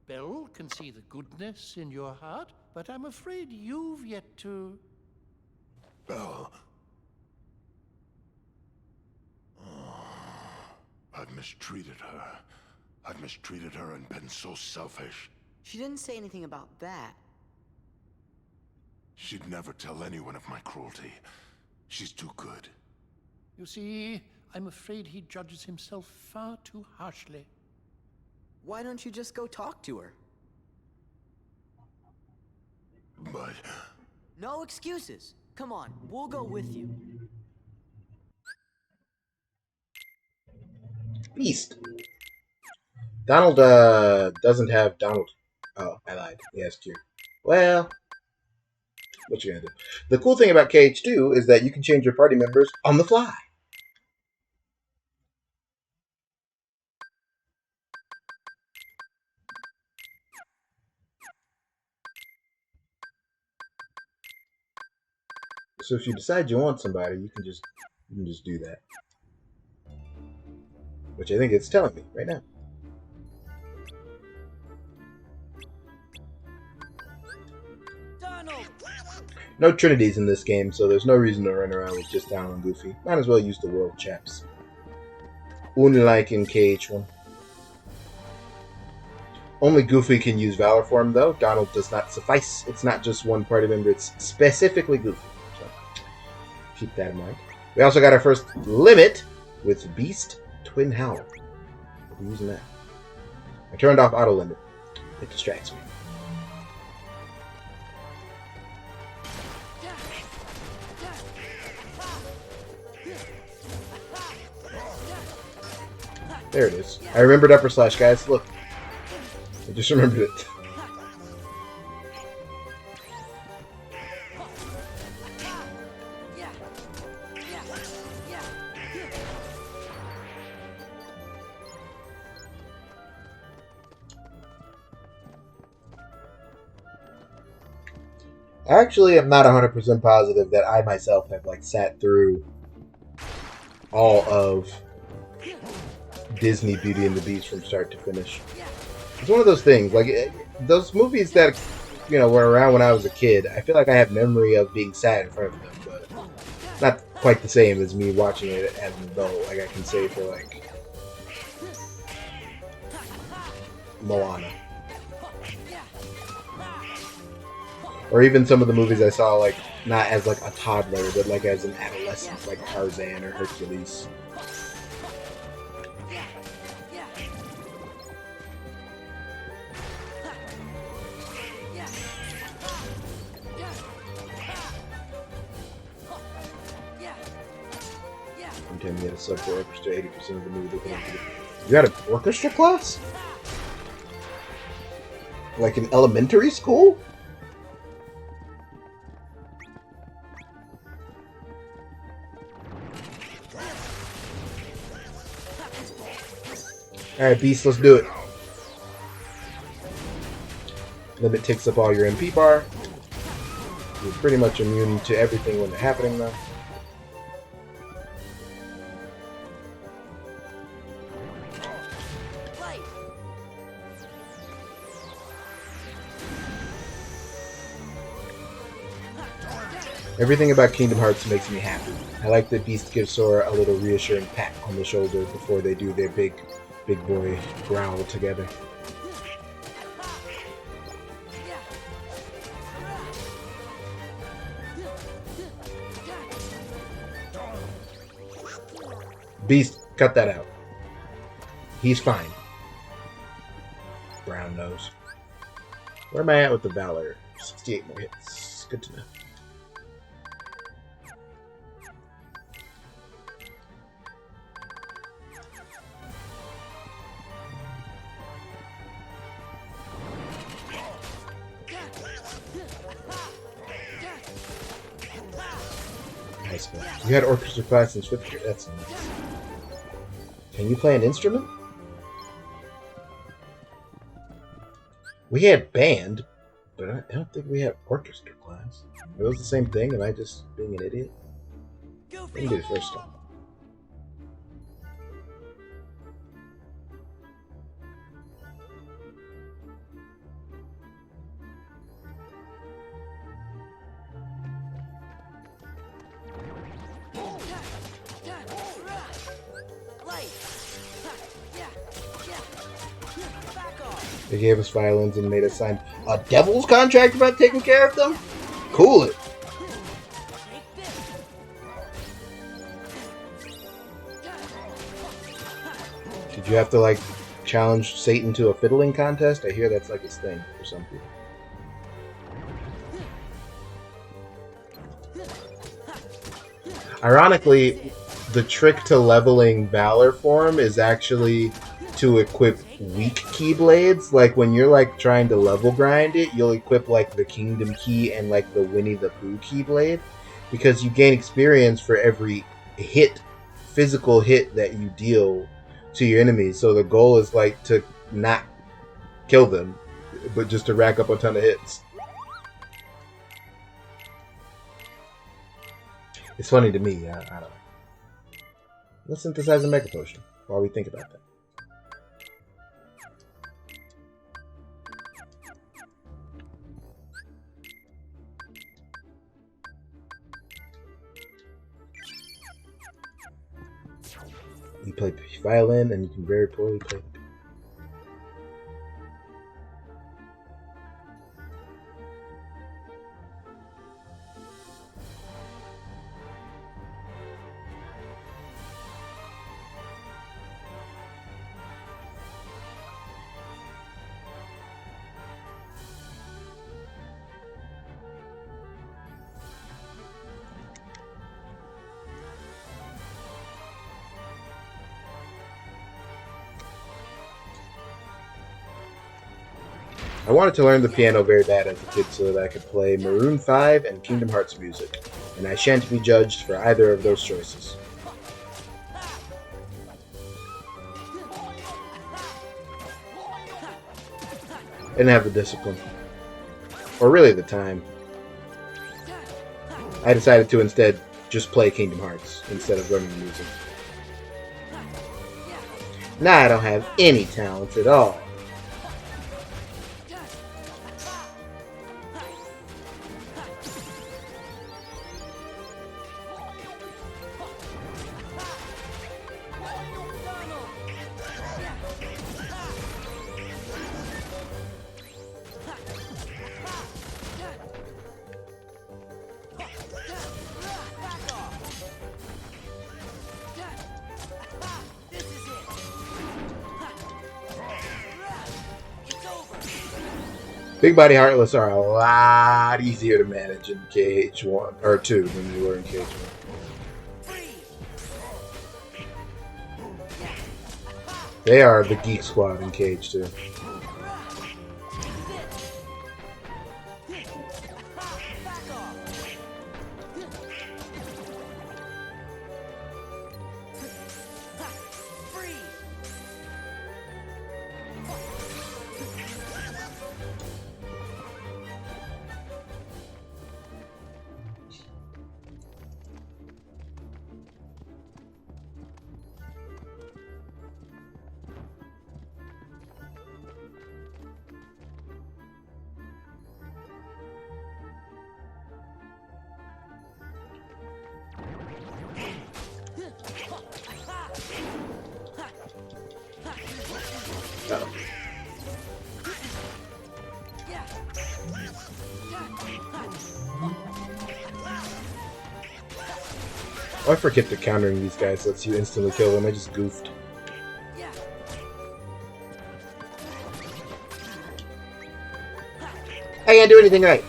Belle can see the goodness in your heart, but I'm afraid you've yet to... Belle. I've mistreated her. I've mistreated her and been so selfish. She didn't say anything about that. She'd never tell anyone of my cruelty. She's too good. You see, I'm afraid he judges himself far too harshly. Why don't you just go talk to her? But... No excuses. Come on, we'll go with you. Beast. Donald doesn't have Donald. Oh, I lied. He has Q. Well, what you gonna do? The cool thing about KH2 is that you can change your party members on the fly. So if you decide you want somebody, you can just do that. Which I think it's telling me right now. Donald! No Trinities in this game, so there's no reason to run around with just Donald and Goofy. Might as well use the world chaps. Unlike in KH1. Only Goofy can use Valor form, though. Donald does not suffice. It's not just one party member, it's specifically Goofy. So keep that in mind. We also got our first limit with Beast Twin Howl. We're using that. I turned off auto limit. It distracts me. There it is. I remembered upper slash, guys. Look. I just remembered it. I actually am not 100% positive that I myself have like sat through all of Disney Beauty and the Beast from start to finish. It's one of those things, like those movies that were around when I was a kid. I feel like I have memory of being sat in front of them, but not quite the same as me watching it as an adult. Like I can say for like Moana, or even some of the movies I saw like not as like a toddler, but like as an adolescent, like Tarzan or Hercules. Anytime you get a sub for orchestra, 80% of the movie they can. You got an orchestra class? Like in elementary school? Alright, Beast, let's do it. Limit takes up all your MP bar. You're pretty much immune to everything when they're happening, though. Everything about Kingdom Hearts makes me happy. I like that Beast gives Sora a little reassuring pat on the shoulder before they do their big boy growl together. Beast, cut that out. He's fine. Brown nose. Where am I at with the Valor? 68 more hits. Good to know. bicycle. You had orchestra class in 5th grade. That's nice. Can you play an instrument? We had band, but I don't think we had orchestra class. It was the same thing. Am I just being an idiot? Let me do the first time. They gave us violins and made us sign a devil's contract about taking care of them? Cool it. Did you have to, like, challenge Satan to a fiddling contest? I hear that's like his thing for some people. Ironically, the trick to leveling Valor form is actually to equip weak keyblades. Like when you're like trying to level grind it, you'll equip like the Kingdom Key and like the Winnie the Pooh keyblade, because you gain experience for every physical hit that you deal to your enemies. So the goal is like to not kill them, but just to rack up a ton of hits. It's funny to me. I don't know. Let's synthesize a Mega Potion while we think about that. You play violin, and you can very poorly play the piano. I wanted to learn the piano very bad as a kid so that I could play Maroon 5 and Kingdom Hearts music, and I shan't be judged for either of those choices. I didn't have the discipline, or really the time. I decided to instead just play Kingdom Hearts instead of learning the music. Now I don't have any talents at all. Big Body Heartless are a lot easier to manage in KH 1 or 2 than they were in KH 1. They are the Geek Squad in KH 2. Oh, I forget that countering these guys lets you instantly kill them. I just goofed. I can't do anything right.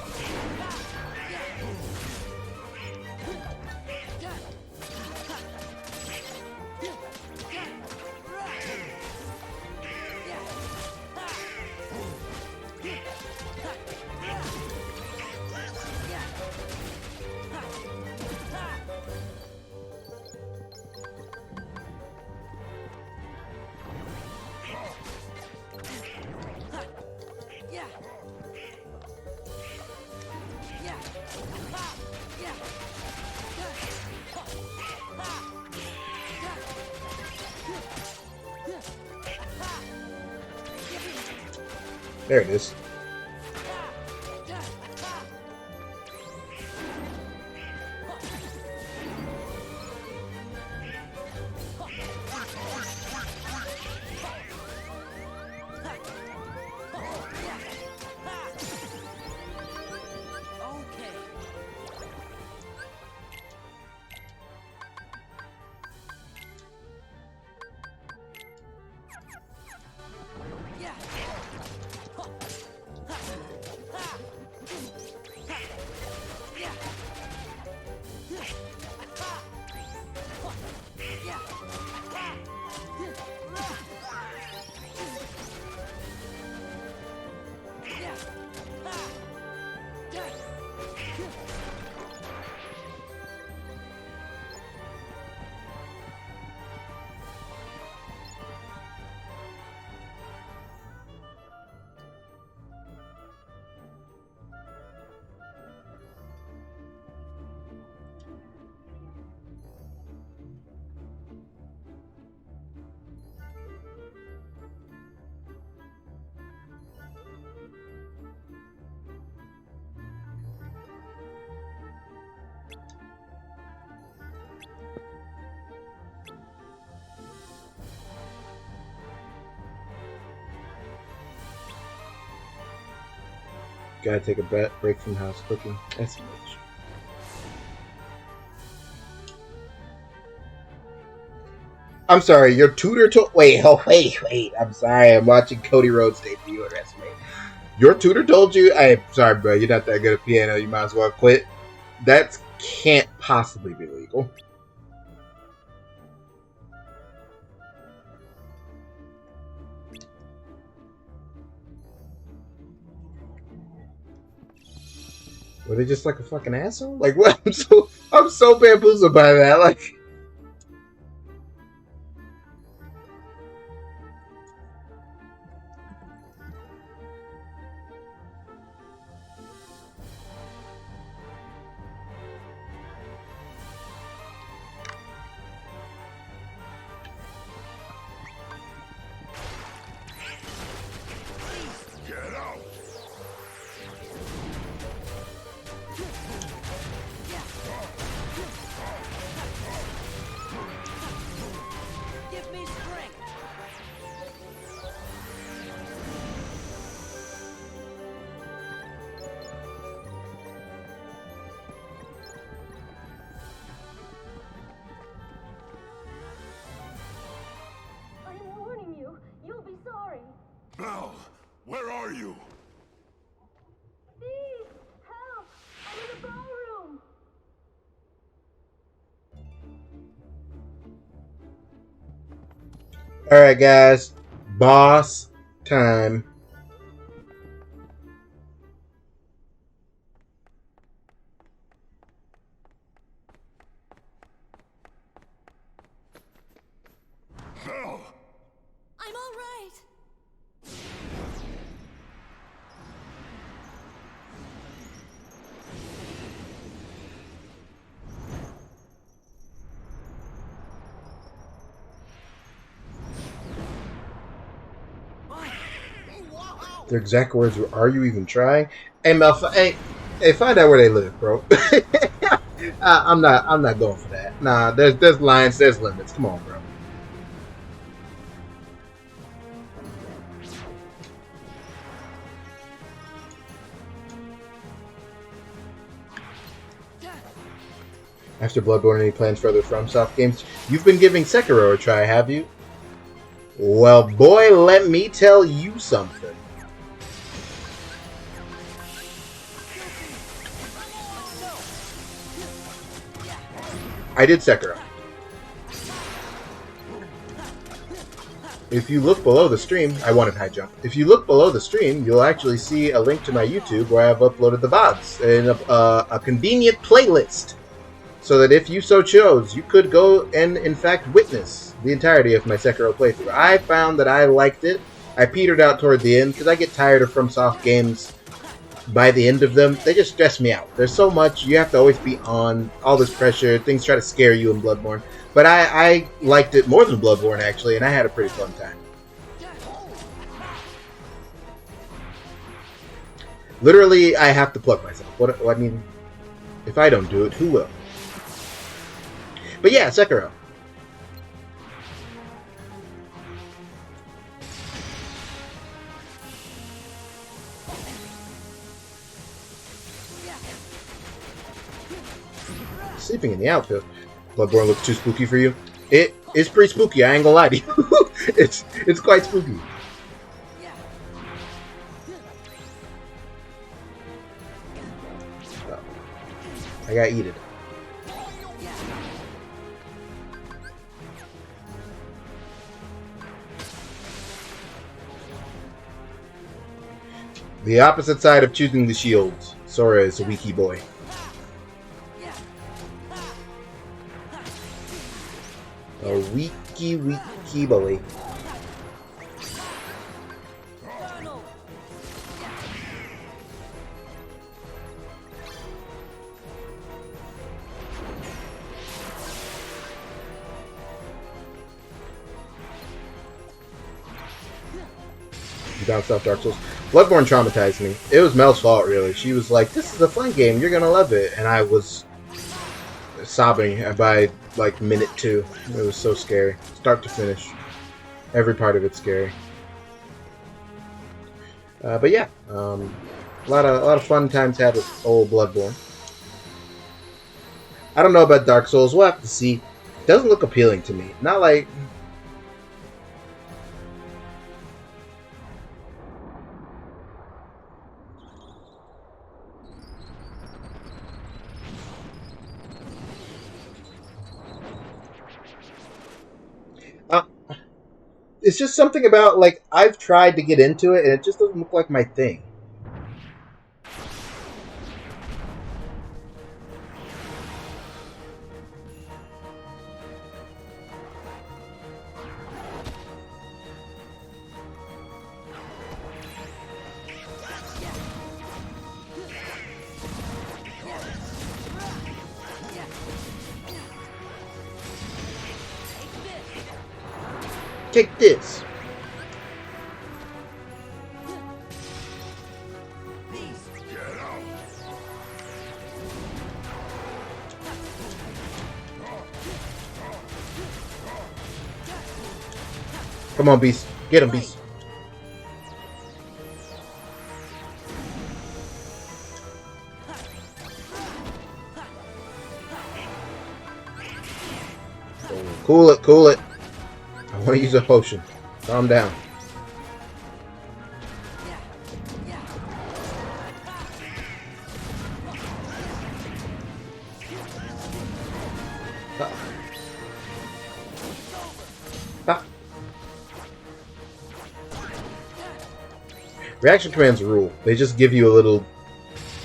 There it is. Gotta take a break from house cooking. That's much. I'm sorry, your tutor told. Wait. I'm sorry. I'm watching Cody Rhodes debut at WrestleMania. Your tutor told you, "I'm sorry, bro. You're not that good at piano. You might as well quit." That can't possibly be legal. Were they just like a fucking asshole? Like what? I'm so bamboozled by that. Like. Belle, where are you? Please, help! I'm in the ballroom! Alright, guys. Boss time. Belle! I'm all right. Their exact words were, "Are you even trying?" Hey, Mel, hey, find out where they live, bro. I'm not going for that. Nah, there's lines, there's limits. Come on, bro. After Bloodborne, any plans for other FromSoft games? You've been giving Sekiro a try, have you? Well, boy, let me tell you something. I did Sekiro. If you look below the stream, I wanted high jump. If you look below the stream, you'll actually see a link to my YouTube where I've uploaded the VODs in a convenient playlist. So that if you so chose, you could go and, in fact, witness the entirety of my Sekiro playthrough. I found that I liked it. I petered out toward the end because I get tired of FromSoft games by the end of them. They just stress me out. There's so much. You have to always be on. All this pressure. Things try to scare you in Bloodborne. But I liked it more than Bloodborne, actually, and I had a pretty fun time. Literally, I have to plug myself. What I mean, if I don't do it, who will? But yeah, Sekiro. Sleeping in the outfield. Bloodborne looks too spooky for you. It is pretty spooky. I ain't gonna lie to you. it's quite spooky. Oh, I got eaten. The opposite side of choosing the shields. Sora is a weaky boy. A weaky boy. You bounced off Dark Souls. Bloodborne traumatized me. It was Mel's fault, really. She was like, "This is a fun game. You're gonna love it," and I was sobbing by like minute 2. It was so scary, start to finish. Every part of it's scary. But yeah, a lot of fun times had with old Bloodborne. I don't know about Dark Souls. We'll have to see. It doesn't look appealing to me. Not like. It's just something about, like, I've tried to get into it, and it just doesn't look like my thing. Take this. Come on, Beast. Get him, Beast. Cool it, cool it. I want to use a potion. Calm down. Reaction commands rule. They just give you a little,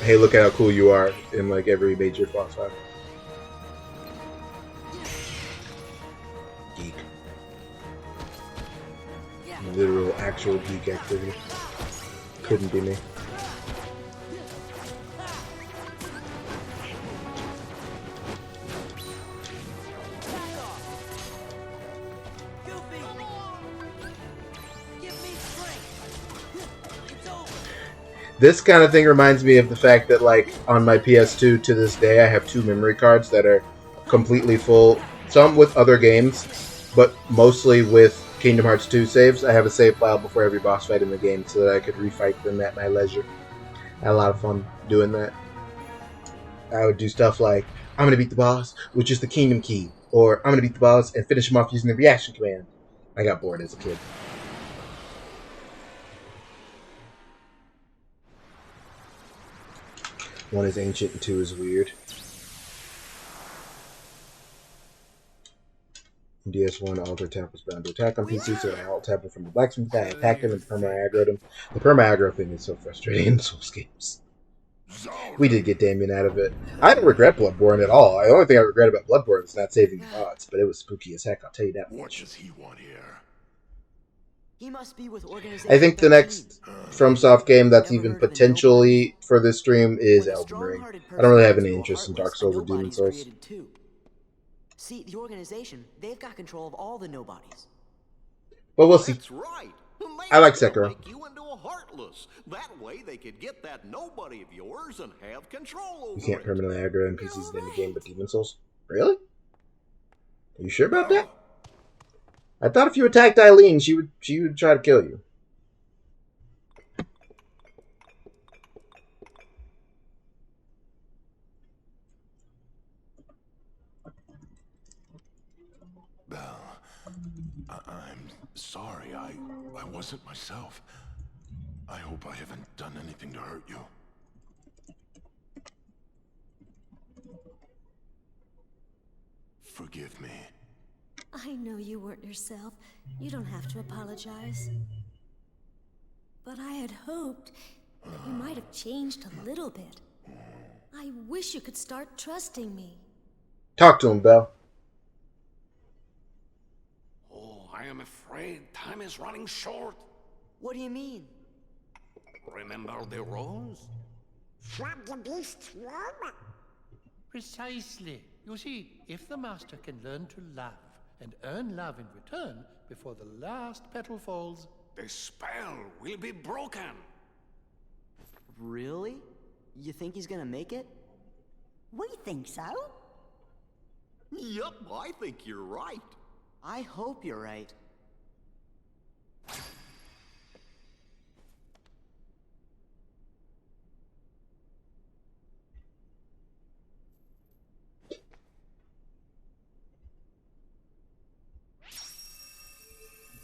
hey, look at how cool you are in like every major boss fight. Geek. Literal, actual geek activity. Couldn't be me. This kind of thing reminds me of the fact that, like, on my PS2 to this day, I have 2 memory cards that are completely full. Some with other games, but mostly with Kingdom Hearts 2 saves. I have a save file before every boss fight in the game so that I could refight them at my leisure. I had a lot of fun doing that. I would do stuff like, I'm going to beat the boss with just the Kingdom Key, or I'm going to beat the boss and finish him off using the reaction command. I got bored as a kid. One is ancient and 2 is weird. DS1 Alter Tap was bound to attack on PC, so I alt tapped him from the blacksmith guy. I attacked him and perma-aggroed him. The perma-aggro thing is so frustrating in Souls games. We did get Damien out of it. I don't regret Bloodborne at all. The only thing I regret about Bloodborne is not saving the gods, but it was spooky as heck, I'll tell you that much. What does he want here? He must be with organization. I think the next FromSoft game that's even potentially for this stream is Elden Ring. I don't really have any interest in Dark Souls or Demon Souls. See, the organization, they've got control of all the nobodies. But we'll see. That's right. I like Sekiro. Make you into a Heartless. That way they could get that nobody of yours and have control over You can't it. permanently aggro NPCs in the game but Demon Souls. Really? Are you sure about that? I thought if you attacked Eileen, she would try to kill you. Belle, I'm sorry. I wasn't myself. I hope I haven't done anything to hurt you. Forgive me. I know you weren't yourself. You don't have to apologize. But I had hoped that you might have changed a little bit. I wish you could start trusting me. Talk to him, Belle. Oh, I am afraid time is running short. What do you mean? Remember the rules? From the beast's room? Precisely. You see, if the master can learn to love and earn love in return before the last petal falls, the spell will be broken. Really? You think he's gonna make it? We think so. Yup, I think you're right. I hope you're right.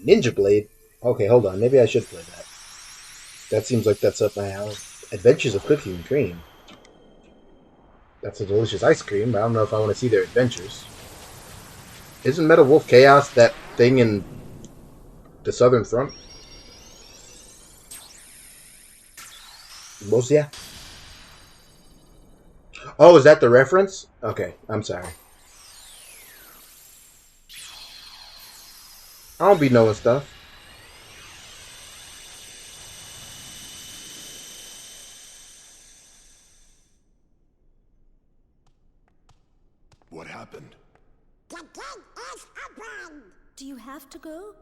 Ninja Blade? Okay, hold on. Maybe I should play that. That seems like that's up my alley. Adventures of Cookie and Cream. That's a delicious ice cream, but I don't know if I want to see their adventures. Isn't Metal Wolf Chaos that thing in the Southern Front? Mosia? Oh, is that the reference? Okay, I'm sorry. I don't be knowing stuff. What happened? The gate is open. Do you have to go?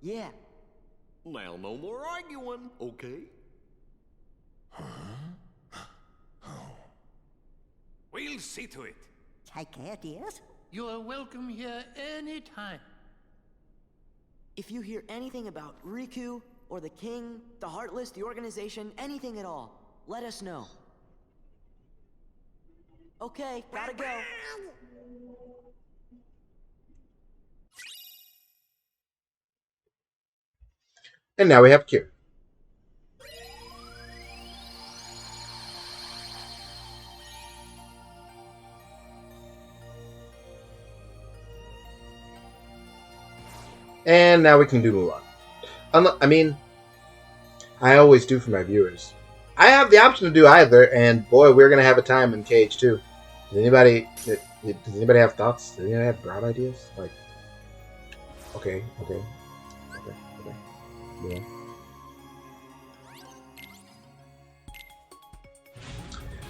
Yeah. Now no more arguing, okay? We'll see to it. Take care, dears. you are welcome here any time. If you hear anything about Riku, or the King, the Heartless, the organization, anything at all, let us know. Okay, gotta go. And now we have Kira. And now we can do Mulan. I mean, I always do for my viewers. I have the option to do either, and boy, we're gonna have a time in KH2. Does anybody have thoughts? Does anybody have broad ideas? Like, okay. Yeah.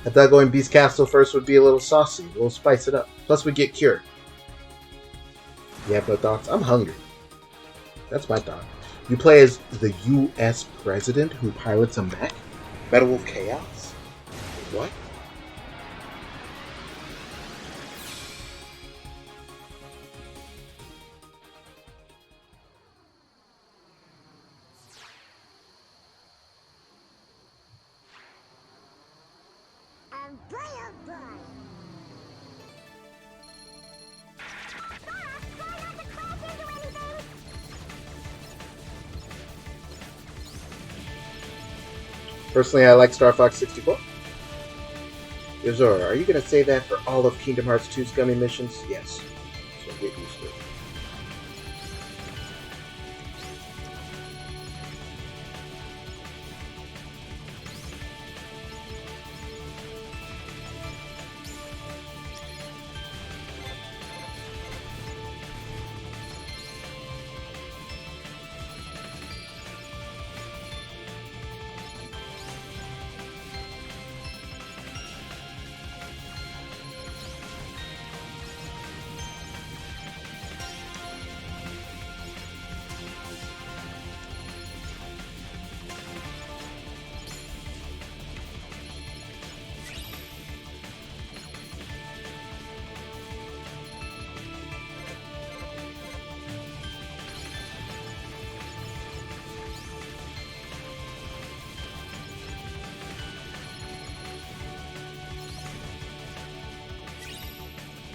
I thought going Beast Castle first would be a little saucy. We'll spice it up. Plus, we get Cure. You have no thoughts? I'm hungry. That's my thought. You play as the U.S. president who pilots a mech? Metal Wolf Chaos? What? Personally, I like Star Fox 64. Yozora, are you going to say that for all of Kingdom Hearts 2's gummy missions? Yes. So get used to it.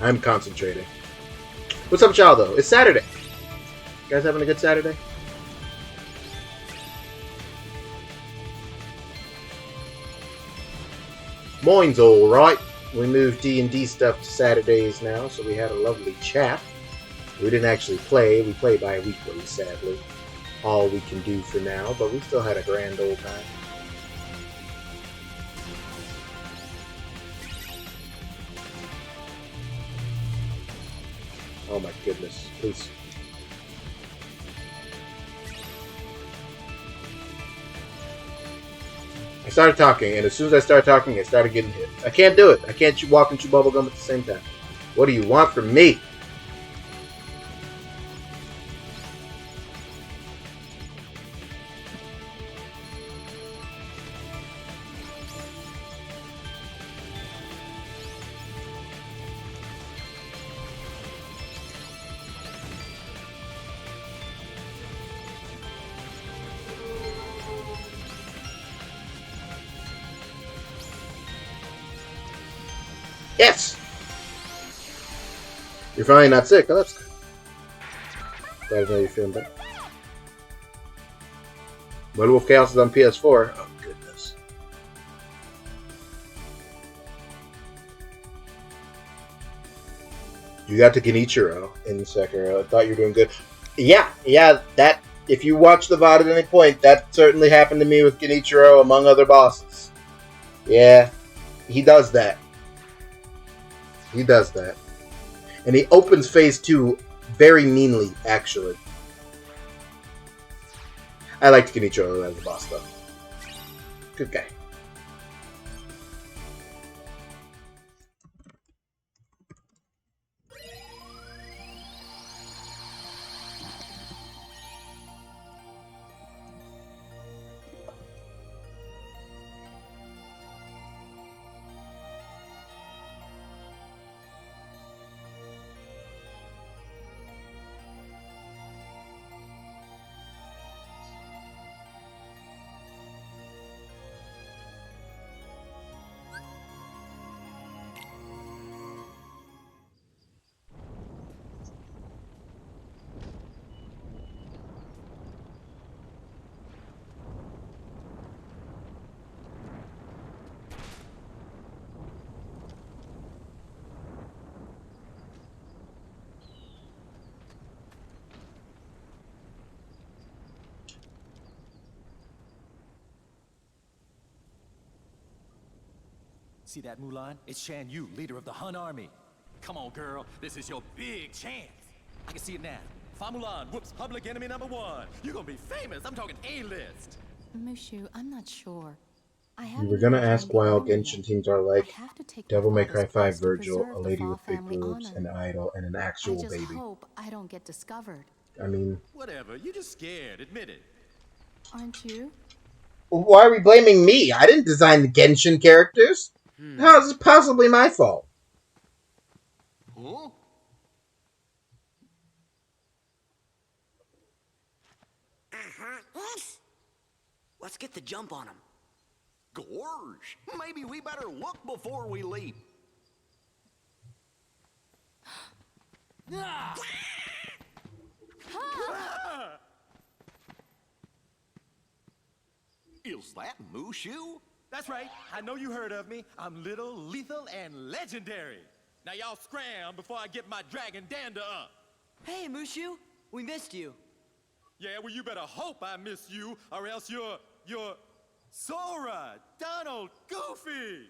I'm concentrating. What's up, y'all, though? It's Saturday. You guys having a good Saturday? Mine's all right. We moved D&D stuff to Saturdays now, so we had a lovely chat. We didn't actually play. We play bi-weekly, sadly. All we can do for now, but we still had a grand old time. Oh my goodness, please. I started talking, and as soon as I started talking, I started getting hit. I can't do it. I can't walk and chew bubblegum at the same time. What do you want from me? Yes! You're finally not sick. Oh, that's good. Glad to know you're feeling better. Werewolf Chaos is on PS4. Oh, goodness. You got to Genichiro in Sekiro. I thought you were doing good. Yeah, that... If you watch the VOD at any point, that certainly happened to me with Genichiro, among other bosses. Yeah, he does that. He does that. And he opens phase 2 very meanly, actually. I liked Genichiro as the boss, though. Good guy. See that, Mulan? It's Shan Yu, leader of the Hun army. Come on, girl. This is your big chance. I can see it now. Fa Mulan whoops public enemy #1. You're gonna be famous. I'm talking A-list. Mushu, I'm not sure. We were gonna ask why all Genshin teams are like Devil May Cry 5 Virgil, a lady with big boobs, an idol, and an actual baby. I just hope I don't get discovered. I mean... Whatever. You're just scared. Admit it. Aren't you? Why are we blaming me? I didn't design the Genshin characters. How is this possibly my fault? Huh? Let's get the jump on him. Gorge, maybe we better look before we leap. Is that Mushu? That's right. I know you heard of me. I'm little, lethal, and legendary. Now y'all scram before I get my dragon dander up. Hey, Mushu. We missed you. Yeah, well, you better hope I miss you, or else you're Sora, Donald, Goofy.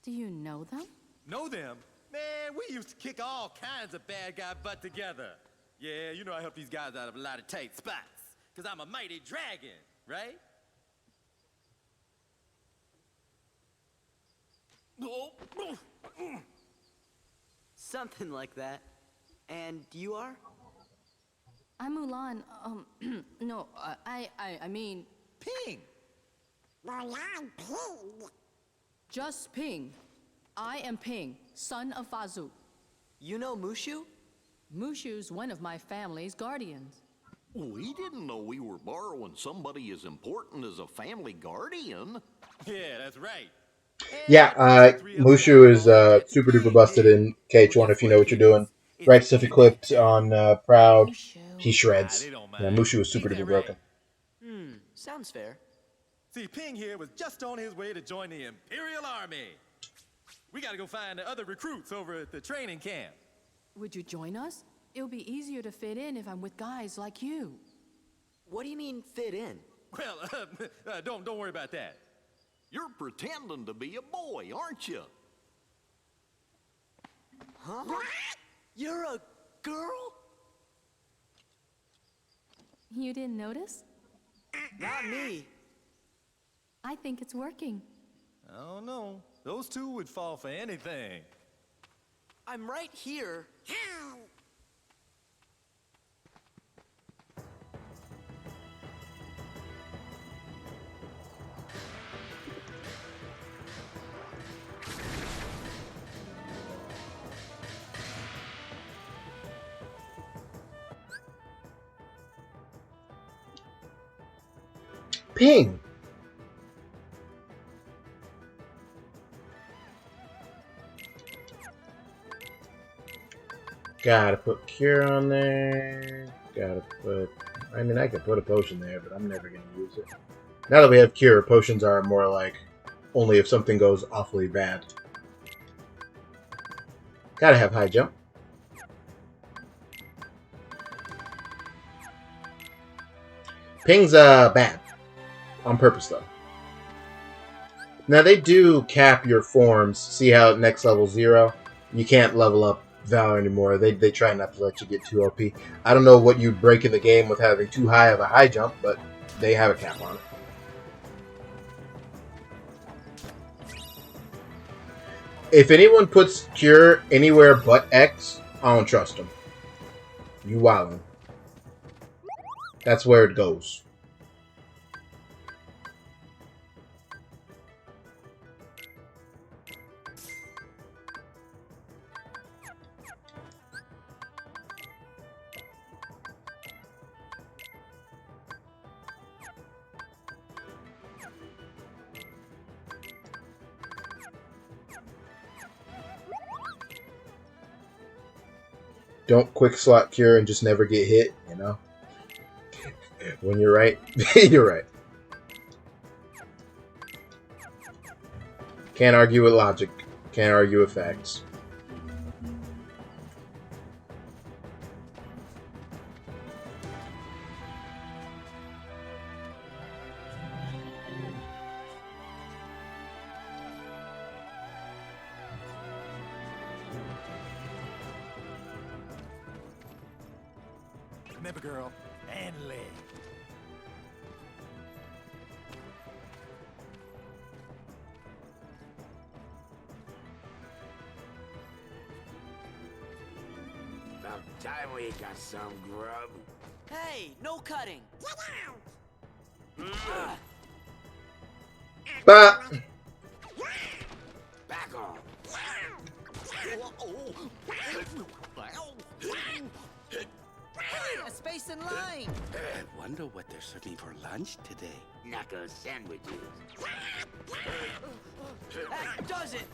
Do you know them? Know them? Man, we used to kick all kinds of bad guy butt together. Yeah, you know I help these guys out of a lot of tight spots, because I'm a mighty dragon, right? Something like that. And you are? I'm Mulan. No, I mean... Ping! Mulan Ping. Just Ping. I am Ping, son of Fazu. You know Mushu? Mushu's one of my family's guardians. We didn't know we were borrowing somebody as important as a family guardian. Yeah, that's right. Yeah, Mushu is super duper busted in KH1 if you know what you're doing. Right stuff equipped on Proud. He shreds. Yeah, Mushu is super duper broken. Sounds fair. See, Ping here was just on his way to join the Imperial Army. We gotta go find the other recruits over at the training camp. Would you join us? It'll be easier to fit in if I'm with guys like you. What do you mean, fit in? Well, don't worry about that. You're pretending to be a boy, aren't you? Huh? You're a girl? You didn't notice? Not me. I think it's working. I don't know. Those two would fall for anything. I'm right here. Ping! Gotta put Cure on there. Gotta put... I mean, I could put a potion there, but I'm never gonna use it. Now that we have Cure, potions are more like only if something goes awfully bad. Gotta have high jump. Ping's bad. On purpose, though. Now, they do cap your forms. See how at next level 0, you can't level up Valor anymore. They try not to let you get too OP. I don't know what you'd break in the game with having too high of a high jump, but they have a cap on it. If anyone puts Cure anywhere but X, I don't trust them. You wildin'. That's where it goes. Don't quick slot Cure and just never get hit, you know? When you're right, you're right. Can't argue with logic. Can't argue with facts. Remember, girl, and leg. About time we got some grub. Hey, no cutting. Bah! Back off. A space in line. Wonder what they're serving for lunch today. Knuckle sandwiches. That does it.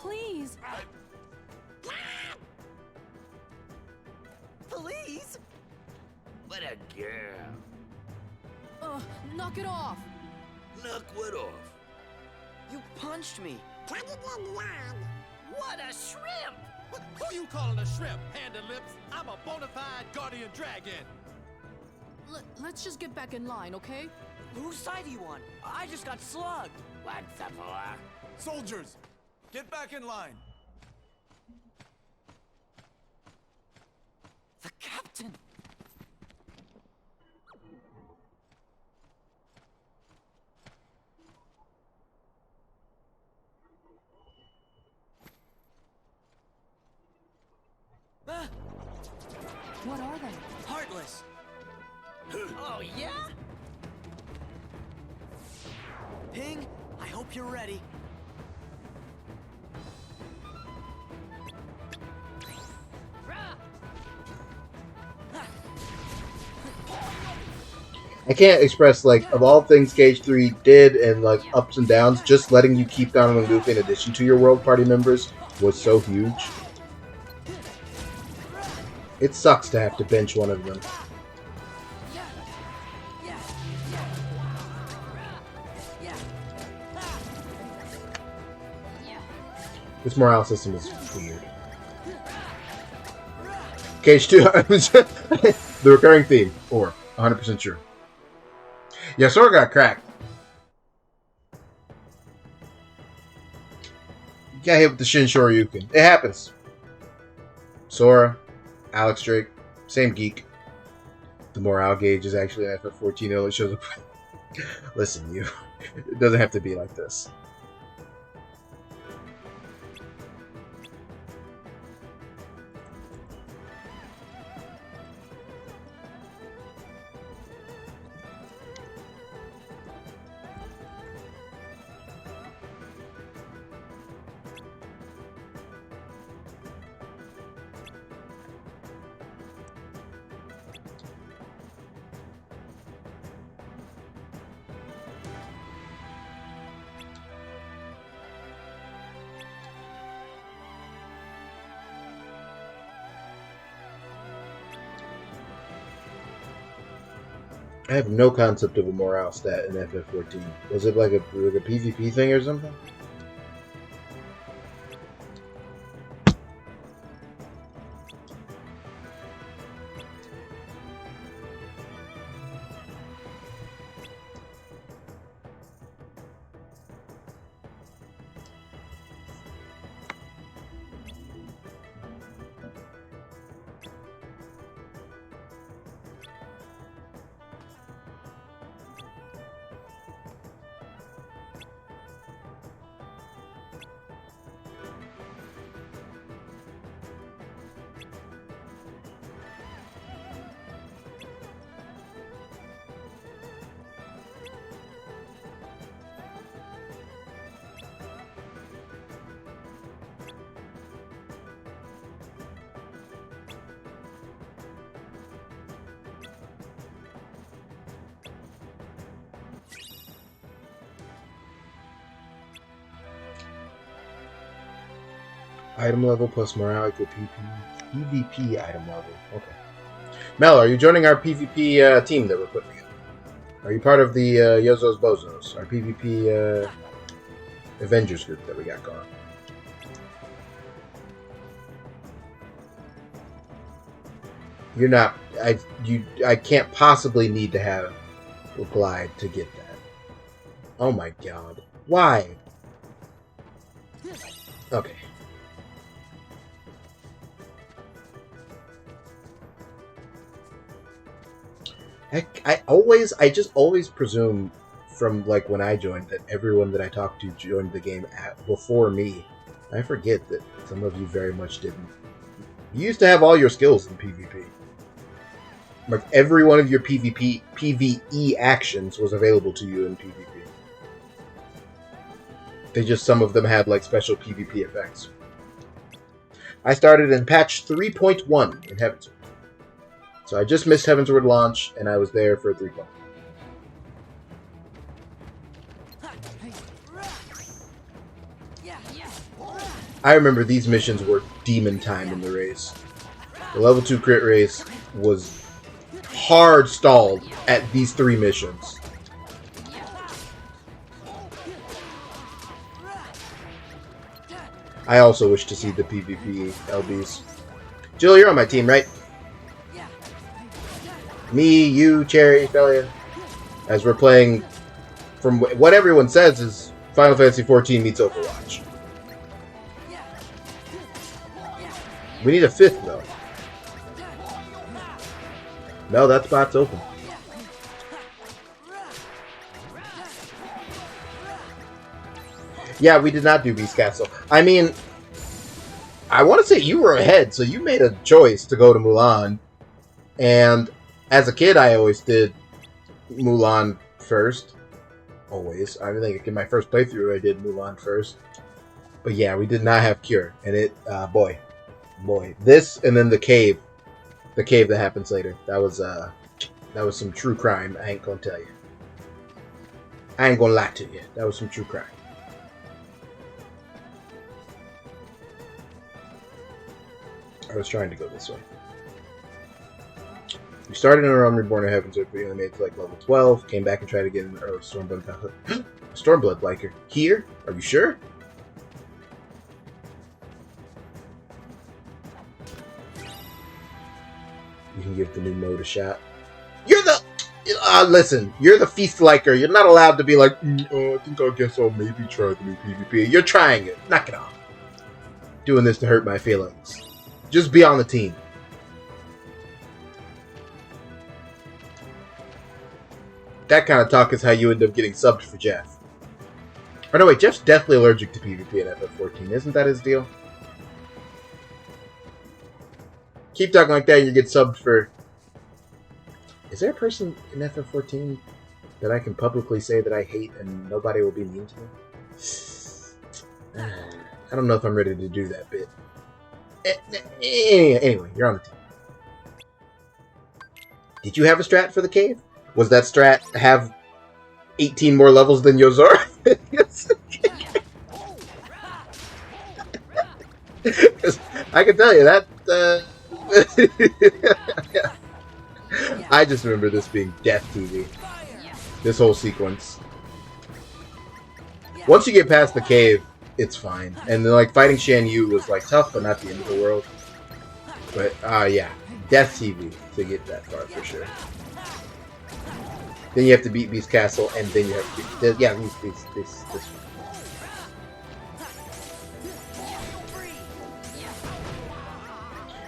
Please. Please? What a girl. Knock it off. Knock what off? You punched me. What a shrimp! Who you calling a shrimp, Hand and Lips? I'm a bona fide guardian dragon. Let's just get back in line, okay? Whose side are you on? I just got slugged. What's the for? Soldiers, get back in line. The captain. What are they? Heartless. Oh, yeah? Ping, I hope you're ready. I can't express, like, of all things Cage 3 did and, like, ups and downs, just letting you keep Donald and Goofy in addition to your World Party members was so huge. It sucks to have to bench one of them. This morale system is weird. Cage 2, the recurring theme, or 100% sure. Yozora got cracked. You got hit with the Shin Shoryuken. It happens. Sora, Alex Drake, same geek. The morale gauge is actually an FF14. It shows up. Listen, you. It doesn't have to be like this. I have no concept of a morale stat in FF14. Was it like a PvP thing or something? Item level plus morale equal PvP item level. Okay. Mel, are you joining our PvP team that we're putting together? Are you part of the Yozos Bozos, our PvP Avengers group that we got going? You're not. I can't possibly need to have replied to get that. Oh my god. Why? Okay. I just always presume from like when I joined that everyone that I talked to joined the game before me. I forget that some of you very much didn't. You used to have all your skills in PvP. Like every one of your PvE actions was available to you in PvP. Some of them had like special PvP effects. I started in patch 3.1 in Heavensward. So I just missed Heavensward launch, and I was there for 3.1. I remember these missions were demon time in the race. The level 2 crit race was hard stalled at these 3 missions. I also wish to see the PvP LBs. Jill, you're on my team, right? Me, you, Cherry, Fellia. As we're playing, from what everyone says, is Final Fantasy XIV meets Overwatch. We need a 5th, though. No, that spot's open. Yeah, we did not do Beast Castle. I mean, I want to say you were ahead, so you made a choice to go to Mulan. And as a kid, I always did Mulan first. Always. I think in my first playthrough, I did Mulan first. But yeah, we did not have Cure. And it, boy. This, and then the cave. The cave that happens later. That was, That was some true crime. I ain't gonna tell you. I ain't gonna lie to you. That was some true crime. I was trying to go this way. We started in our own Reborn in Heaven, so we only made it to like level 12. Came back and tried to get in the early Stormblood. Stormblood Biker. Here? Are you sure? You can give the new mode a shot. You're the... listen, you're the feast liker. You're not allowed to be like, I think I guess I'll maybe try the new PvP. You're trying it. Knock it off. Doing this to hurt my feelings. Just be on the team. That kind of talk is how you end up getting subbed for Jeff. Or no, wait, Jeff's deathly allergic to PvP in FF14. Isn't that his deal? Keep talking like that and you get subbed for... Is there a person in FF14 that I can publicly say that I hate and nobody will be mean to me? I don't know if I'm ready to do that bit. Anyway, you're on the team. Did you have a strat for the cave? Was that strat have 18 more levels than Yozora? I can tell you that... I just remember this being death TV. This whole sequence. Once you get past the cave, it's fine. And then, like, fighting Shan Yu was, like, tough, but not the end of the world. But, yeah. Death TV to get that far, for sure. Then you have to beat Beast Castle, and then you have to beat... Yeah, this one.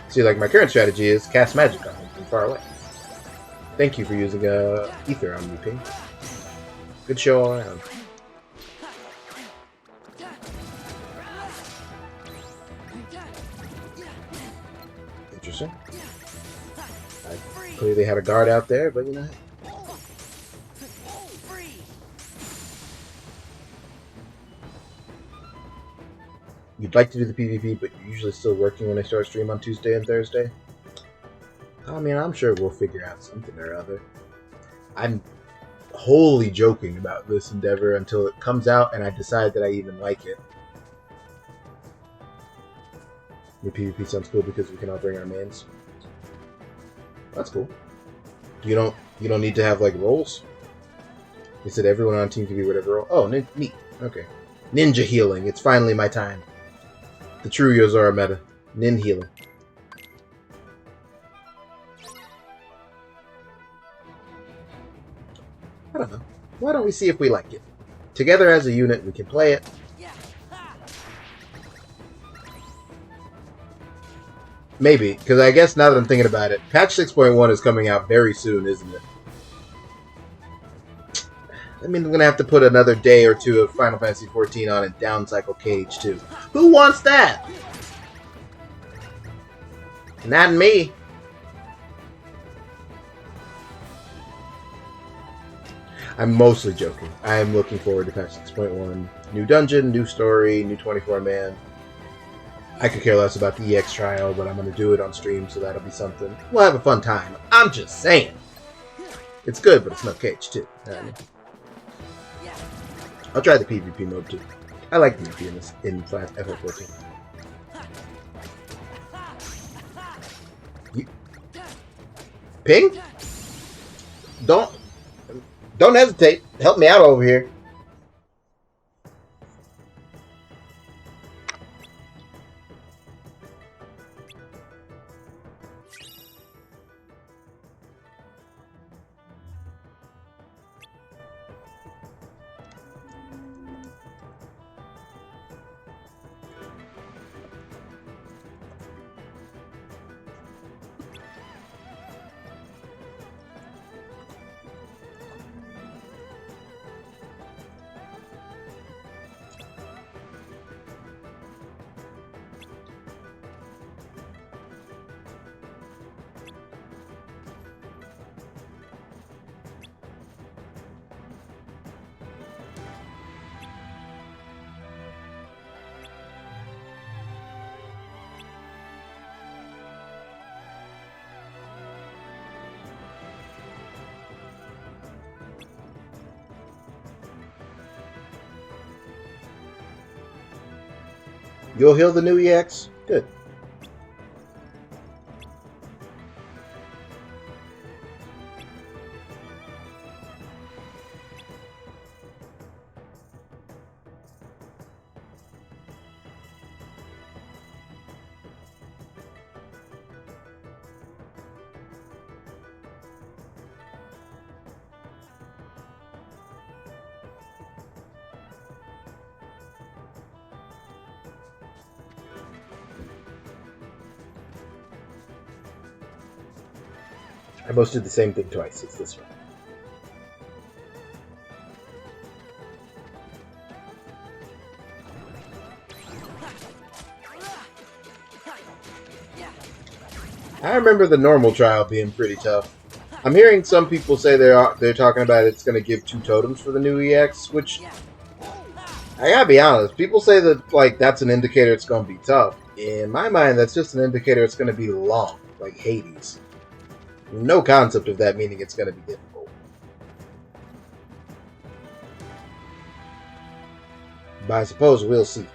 See, like, my current strategy is cast magic on him from far away. Thank you for using Ether on me, Ping. Good show all around. Interesting. I clearly had a guard out there, but you know... You'd like to do the PvP, but you're usually still working when I start stream on Tuesday and Thursday? I mean, I'm sure we'll figure out something or other. I'm wholly joking about this endeavor until it comes out and I decide that I even like it. Your PvP sounds cool because we can all bring our mains. That's cool. You don't need to have like roles? They said everyone on the team can be whatever role. Oh, neat. Okay. Ninja healing. It's finally my time. The true Yozora meta. Nin healing. I don't know. Why don't we see if we like it? Together as a unit, we can play it. Maybe, because I guess now that I'm thinking about it, patch 6.1 is coming out very soon, isn't it? I mean, I'm going to have to put another day or two of Final Fantasy XIV on and downcycle KH2. Who wants that? Not me. I'm mostly joking. I am looking forward to patch 6.1. New dungeon, new story, new 24-man. I could care less about the EX trial, but I'm going to do it on stream, so that'll be something. We'll have a fun time. I'm just saying. It's good, but it's not KH2. You know what I mean? I'll try the PvP mode too. I like PvP in FF14. Ping? Don't hesitate. Help me out over here. You'll heal the new EX? Good. I almost did the same thing twice. It's this one. I remember the normal trial being pretty tough. I'm hearing some people say they're talking about it's going to give 2 totems for the new EX, which I gotta be honest. People say that like that's an indicator it's going to be tough. In my mind, that's just an indicator it's going to be long, like Hades. No concept of that meaning it's going to be difficult. But I suppose we'll see.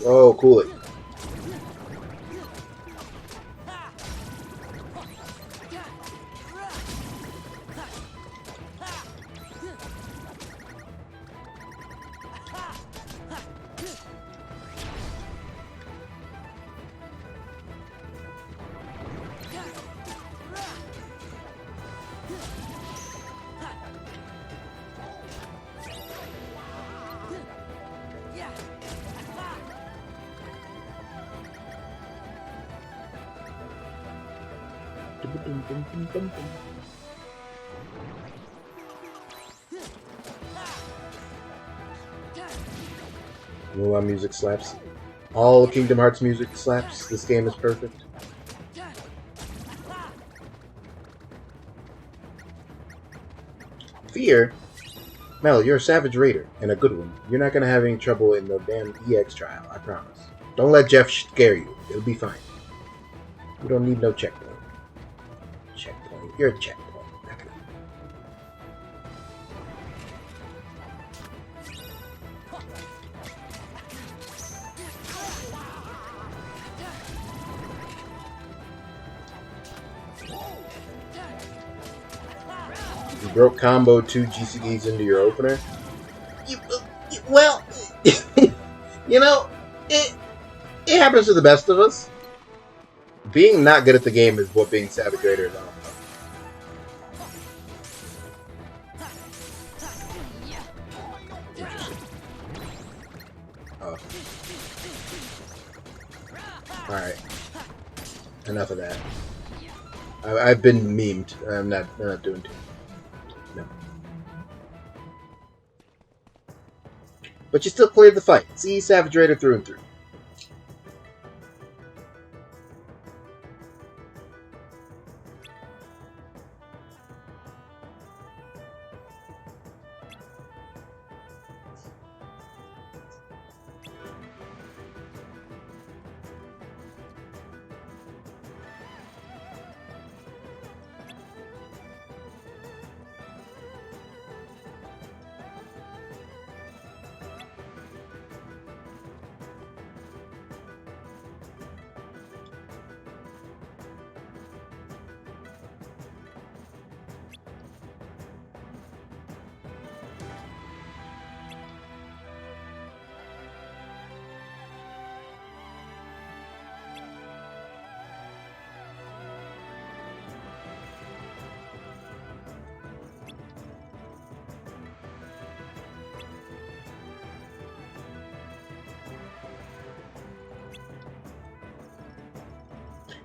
Oh, cool it. Mulan music slaps. All Kingdom Hearts music slaps. This game is perfect. Fear? Mel, you're a savage raider, and a good one. You're not gonna have any trouble in the damn EX trial, I promise. Don't let Jeff scare you. It'll be fine. You don't need no checkpoint. Checkpoint. You're a checkpoint. You broke combo 2 GCDs into your opener. Well, you know, it happens to the best of us. Being not good at the game is what being Savage Raider is all about. Interesting. Oh. Alright. Enough of that. I've been memed. I'm not doing too much. No. But you still cleared the fight. See, Savage Raider through and through.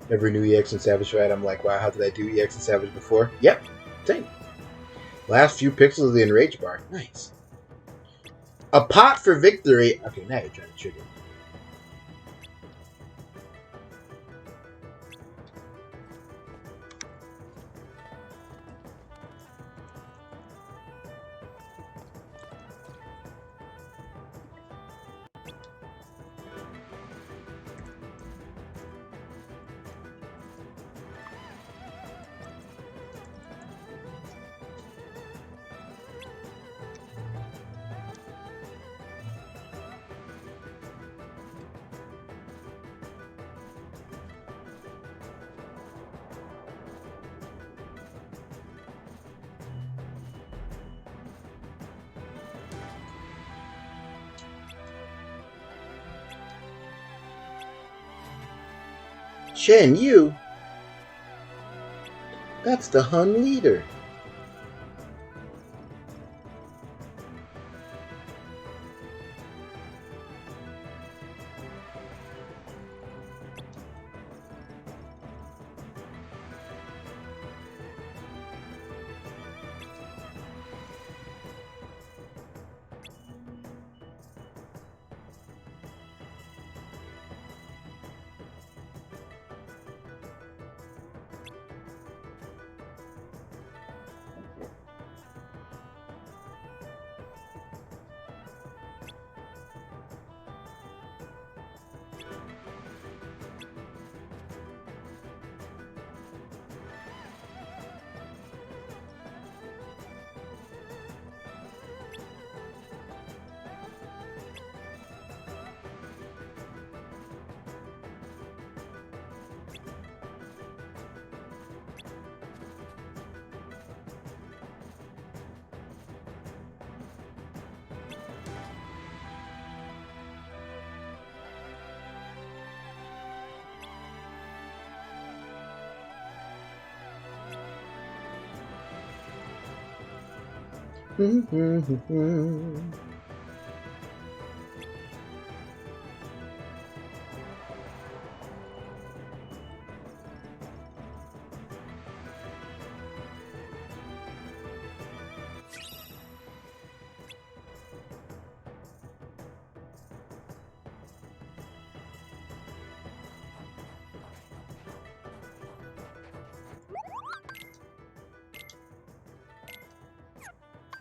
Every new EX and Savage fight, I'm like, wow, how did I do EX and Savage before? Yep, same. Last few pixels of the Enrage bar. Nice. A pot for victory. Okay, now you're trying to trigger me. Shen Yu? That's the Hun leader.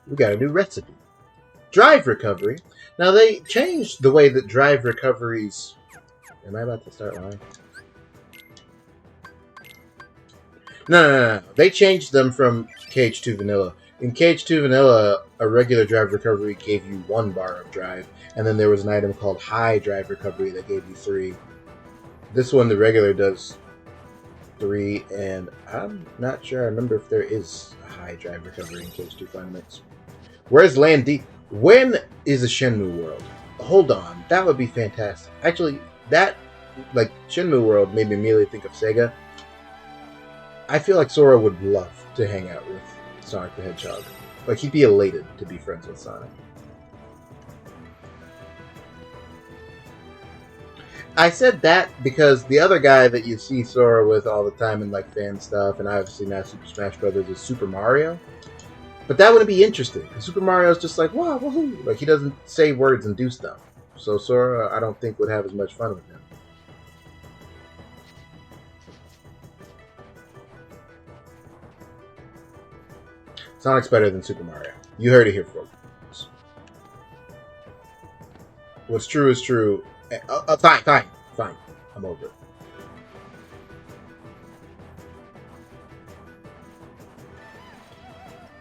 We got a new recipe. Drive recovery. Now they changed the way that drive recoveries. Am I about to start lying? No. They changed them from Cage 2 Vanilla. In Cage 2 Vanilla, a regular drive recovery gave you 1 bar of drive, and then there was an item called High Drive Recovery that gave you 3. This one, the regular, does 3, and I'm not sure I remember if there is a High Drive Recovery in Cage 2 Final Mix. Where's Land D? When is a Shenmue world? Hold on, that would be fantastic. Actually, that, like, Shenmue world made me immediately think of Sega. I feel like Sora would love to hang out with Sonic the Hedgehog. Like, he'd be elated to be friends with Sonic. I said that because the other guy that you see Sora with all the time in, like, fan stuff, and obviously now Super Smash Brothers, is Super Mario. But that wouldn't be interesting, because Super Mario's just like, wow, woohoo! Like, he doesn't say words and do stuff. So Sora, I don't think, would have as much fun with him. Sonic's better than Super Mario. You heard it here, folks. What's true is true. Fine. I'm over it.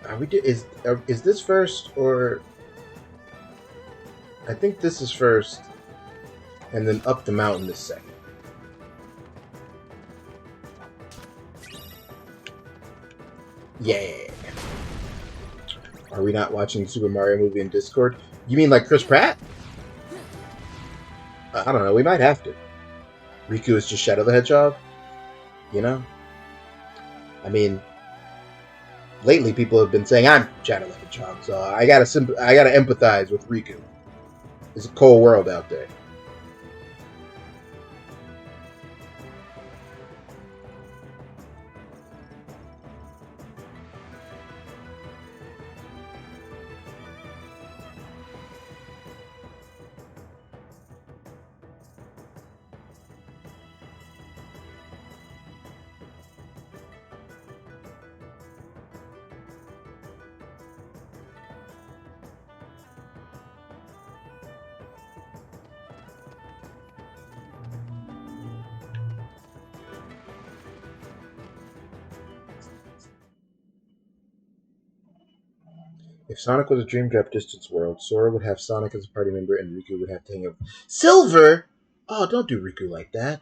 Are we is this first, or I think this is first, and then up the mountain is second. Yeah. Are we not watching the Super Mario movie in Discord? You mean like Chris Pratt? I don't know. We might have to. Riku is just Shadow the Hedgehog. You know? I mean, lately people have been saying I'm Shadow the Hedgehog, so I gotta empathize with Riku. It's a cold world out there. If Sonic was a Dream Drop Distance world, Sora would have Sonic as a party member and Riku would have to hang out. Silver? Oh, don't do Riku like that.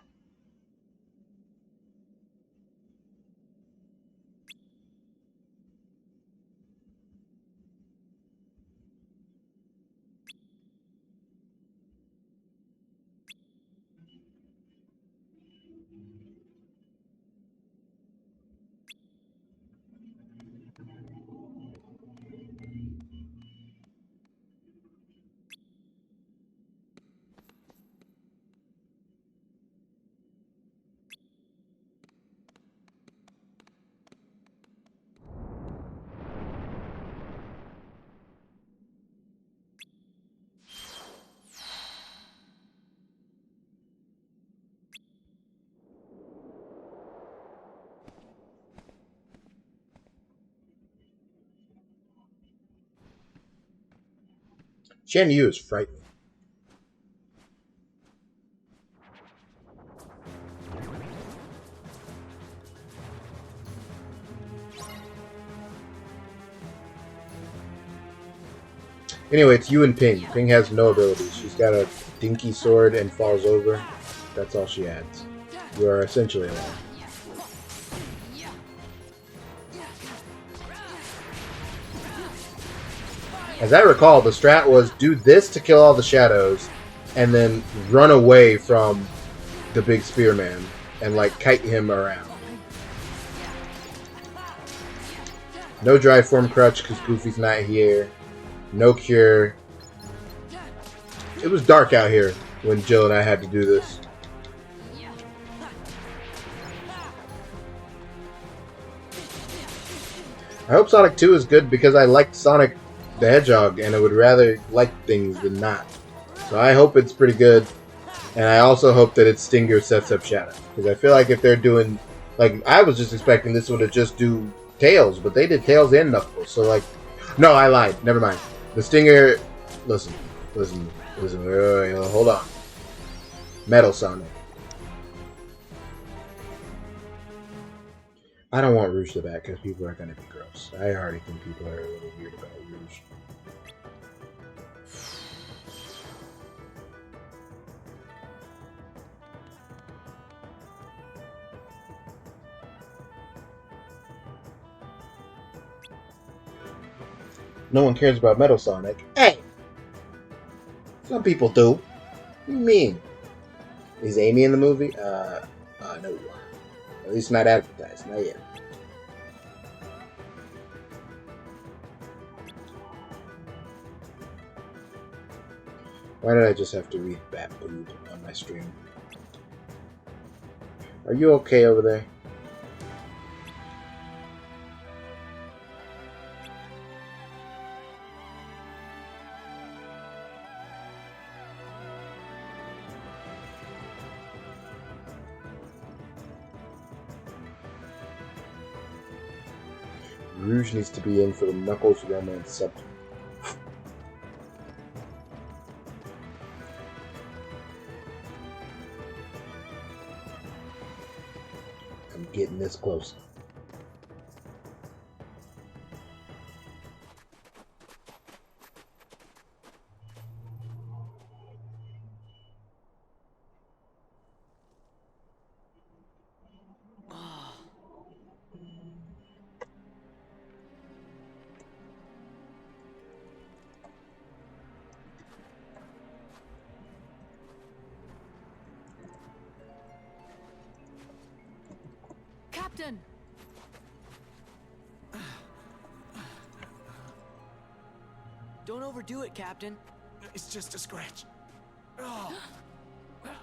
Shan Yu is frightening. Anyway, it's you and Ping. Ping has no abilities. She's got a dinky sword and falls over. That's all she adds. You are essentially alone. As I recall, the strat was do this to kill all the shadows, and then run away from the big spearman and like kite him around. No drive form crutch because Goofy's not here. No cure. It was dark out here when Jill and I had to do this. I hope Sonic 2 is good because I liked Sonic the Hedgehog and I would rather like things than not. So I hope it's pretty good. And I also hope that it's Stinger sets up Shadow. Because I feel like if they're doing... Like, I was just expecting this one to just do Tails, but they did Tails and Knuckles. So, like... No, I lied. Never mind. The Stinger... Listen. Wait, hold on. Metal Sonic. I don't want Rouge to back because people are going to be gross. I already think people are a little weird about Rouge. No one cares about Metal Sonic. Hey! Some people do. What do you mean? Is Amy in the movie? No. At least not advertised. Not yet. Why did I just have to read Bat Boob on my stream? Are you okay over there? Rouge needs to be in for the Knuckles romance subject. I'm getting this close. Captain! Don't overdo it, Captain. It's just a scratch. Oh.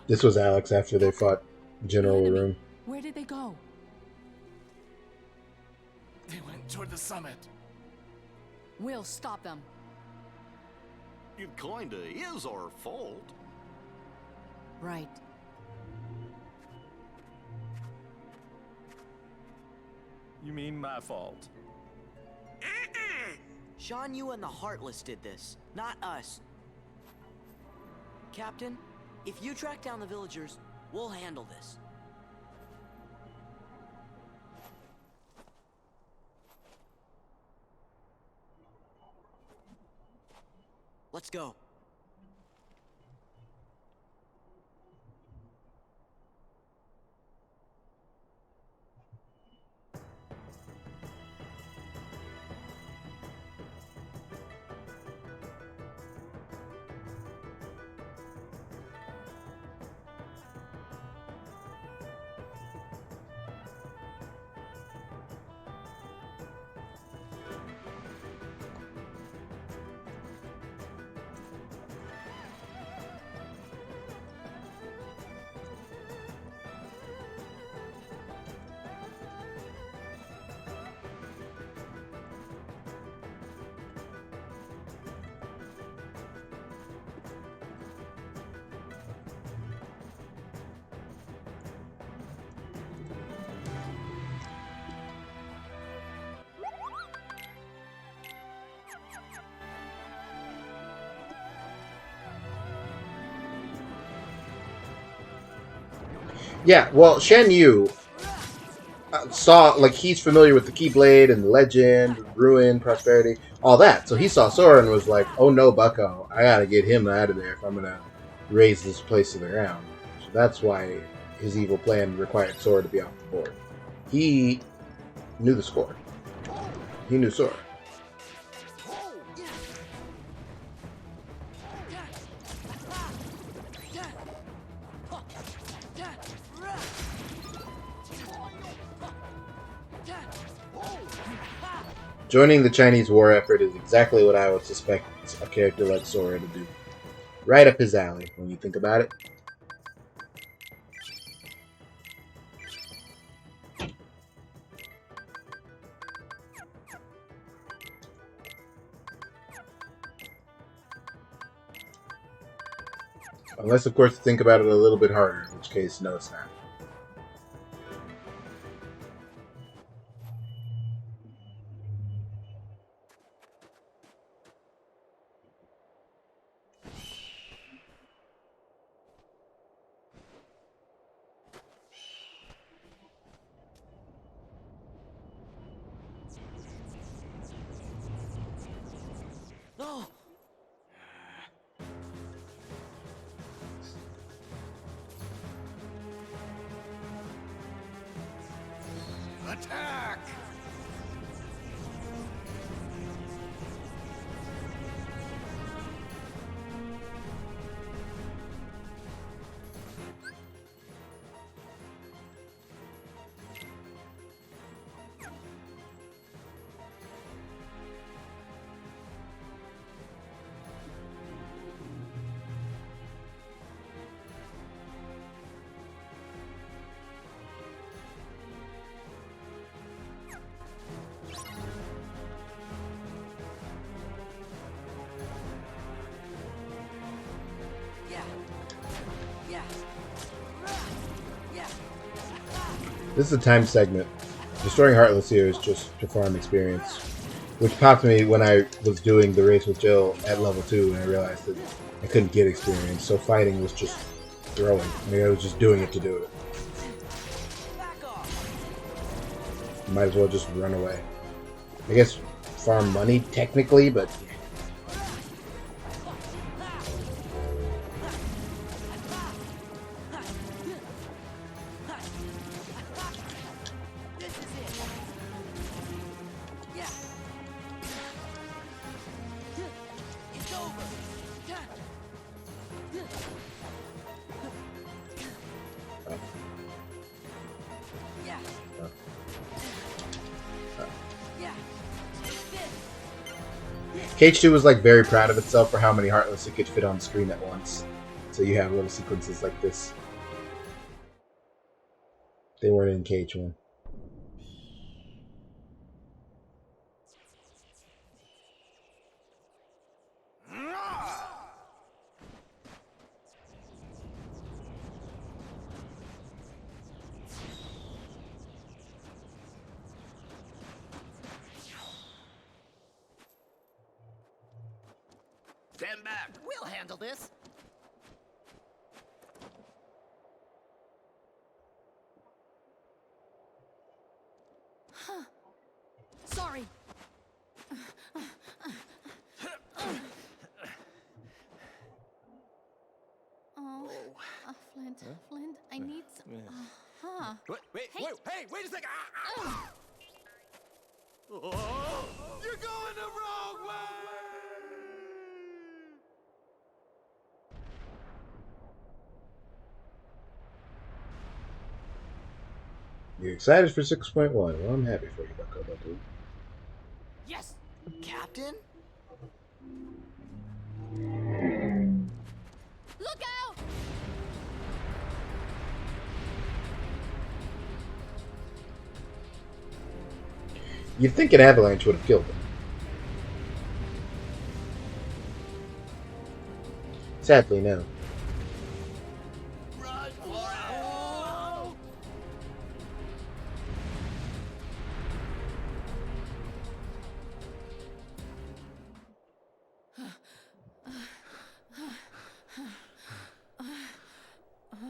This was Alex after they fought General Room. Where did they go? They went toward the summit. We'll stop them. It kinda is our fault. Right. You mean my fault? Shan Yu and the Heartless did this, not us. Captain, if you track down the villagers, we'll handle this. Let's go. Yeah, well, Shan Yu saw, like, he's familiar with the Keyblade and the Legend, Ruin, Prosperity, all that. So he saw Sora and was like, oh no, Bucko, I gotta get him out of there if I'm gonna raise this place to the ground. So that's why his evil plan required Sora to be off the board. He knew the score. He knew Sora. Joining the Chinese war effort is exactly what I would suspect a character like Sora to do. Right up his alley, when you think about it. Unless, of course, you think about it a little bit harder, in which case, no, it's not. No! Attack! This is a time segment. Destroying Heartless here is just a farm experience, which popped me when I was doing the race with Jill at level 2 and I realized that I couldn't get experience, so fighting was just throwing. I mean, I was just doing it to do it. Might as well just run away. I guess farm money, technically, but... KH2 was like very proud of itself for how many Heartless it could fit on the screen at once. So you have little sequences like this. They weren't in KH1. Stand back. We'll handle this. Huh. Sorry. Oh, Flint, Flint, I need some. Huh. Wait, wait a second! Oh, you're going the wrong way! You're excited for 6.1. Well, I'm happy for you, Bucko. Yes! Captain? Look out! You'd think an avalanche would have killed him. Sadly, no.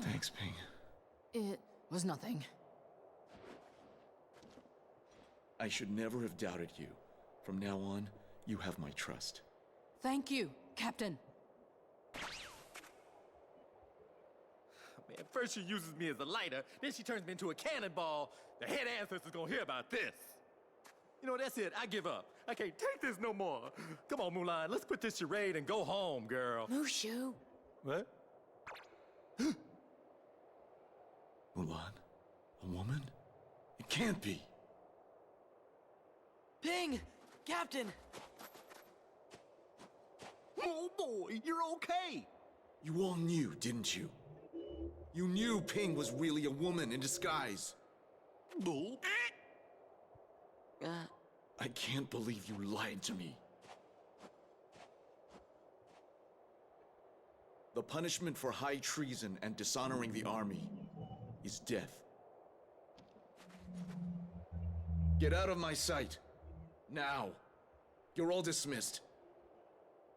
Thanks, Ping. It was nothing. I should never have doubted you. From now on, you have my trust. Thank you, Captain. Man, first she uses me as a lighter, then she turns me into a cannonball. The head ancestor's gonna hear about this. You know, that's it. I give up. I can't take this no more. Come on, Mulan. Let's quit this charade and go home, girl. Mushu. What? Mulan? A woman? It can't be. Ping! Captain! Oh boy, you're okay. You all knew, didn't you? You knew Ping was really a woman in disguise. Bull. I can't believe you lied to me. The punishment for high treason and dishonoring the army is death. Get out of my sight. Now. You're all dismissed.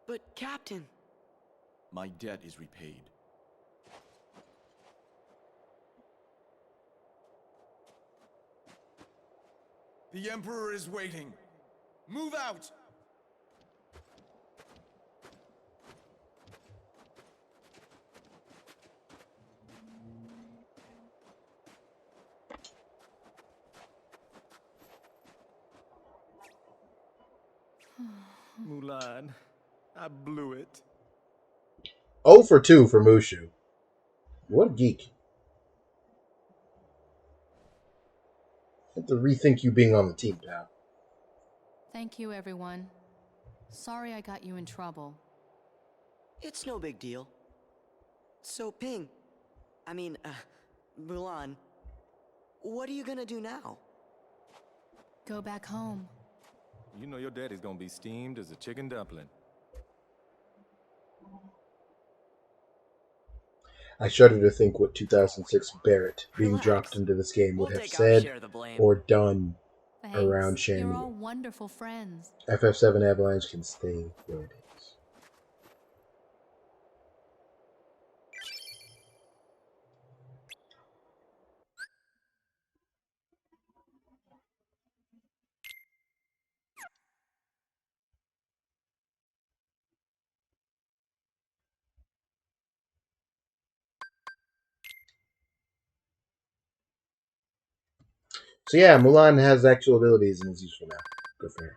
But, Captain... My debt is repaid. The Emperor is waiting. Move out! Mulan, I blew it. 0 for 2 for Mushu. What a geek. I have to rethink you being on the team, pal. Thank you, everyone. Sorry I got you in trouble. It's no big deal. So, Ping... Mulan... What are you gonna do now? Go back home. You know your daddy's gonna be steamed as a chicken dumpling. I shudder to think what 2006 Barrett being dropped into this game would have said or done around Shan You're Yu. all wonderful friends. FF7 Avalanche can stay where it is. So yeah, Mulan has actual abilities and is useful now. Good for her.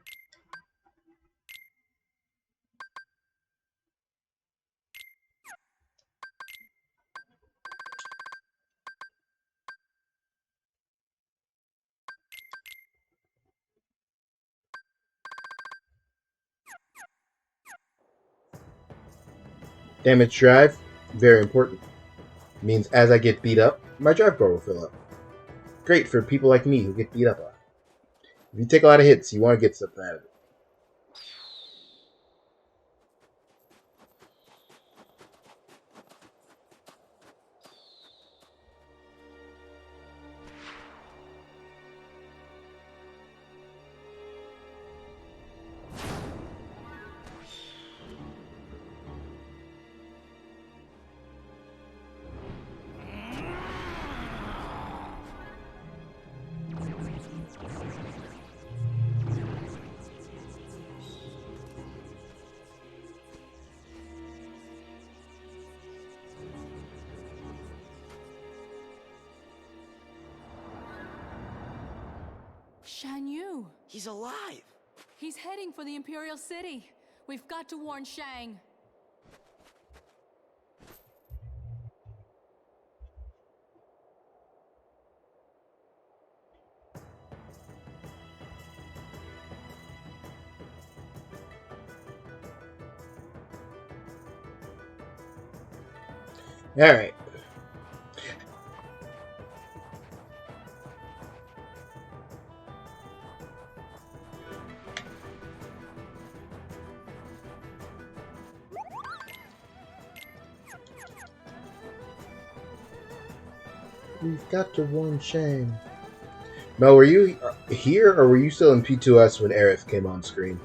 Damage drive, very important. Means as I get beat up, my drive bar will fill up. Great for people like me who get beat up a lot. If you take a lot of hits, you want to get something out of it. Shan Yu! He's alive! He's heading for the Imperial City. We've got to warn Shang. Alright. We've got to warn Shang. Mel, were you here or were you still in P2S when Aerith came on screen?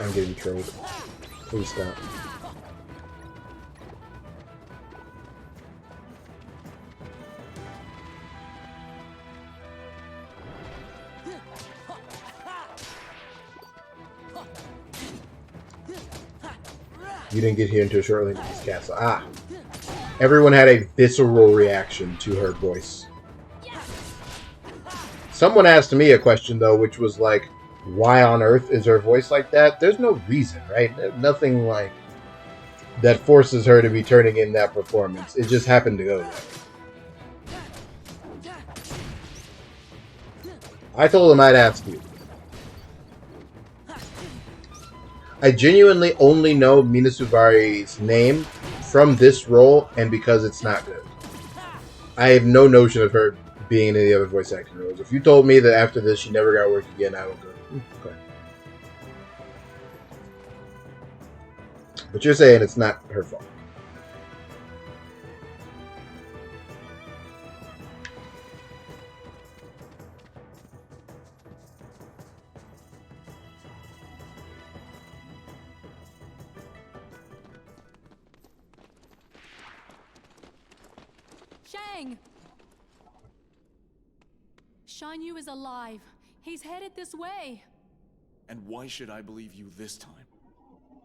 I'm getting trolled. Please stop. You didn't get here until shortly into this castle. Ah. Everyone had a visceral reaction to her voice. Someone asked me a question, though, which was like, why on earth is her voice like that? There's no reason, right? Nothing like that forces her to be turning in that performance. It just happened to go that way. I told him I'd ask you. I genuinely only know Minasubari's name from this role and because it's not good. I have no notion of her being in any other voice acting roles. If you told me that after this she never got work again, I would go, okay. But you're saying it's not her fault. Shang! Shan Yu is alive. He's headed this way. And why should I believe you this time?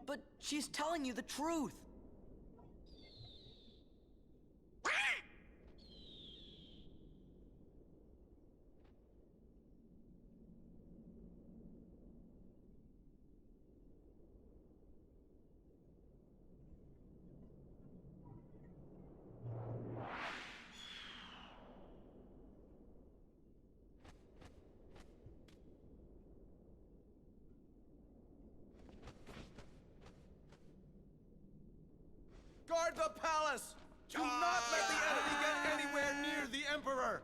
But she's telling you the truth. Guard the palace! Do not let the enemy get anywhere near the Emperor!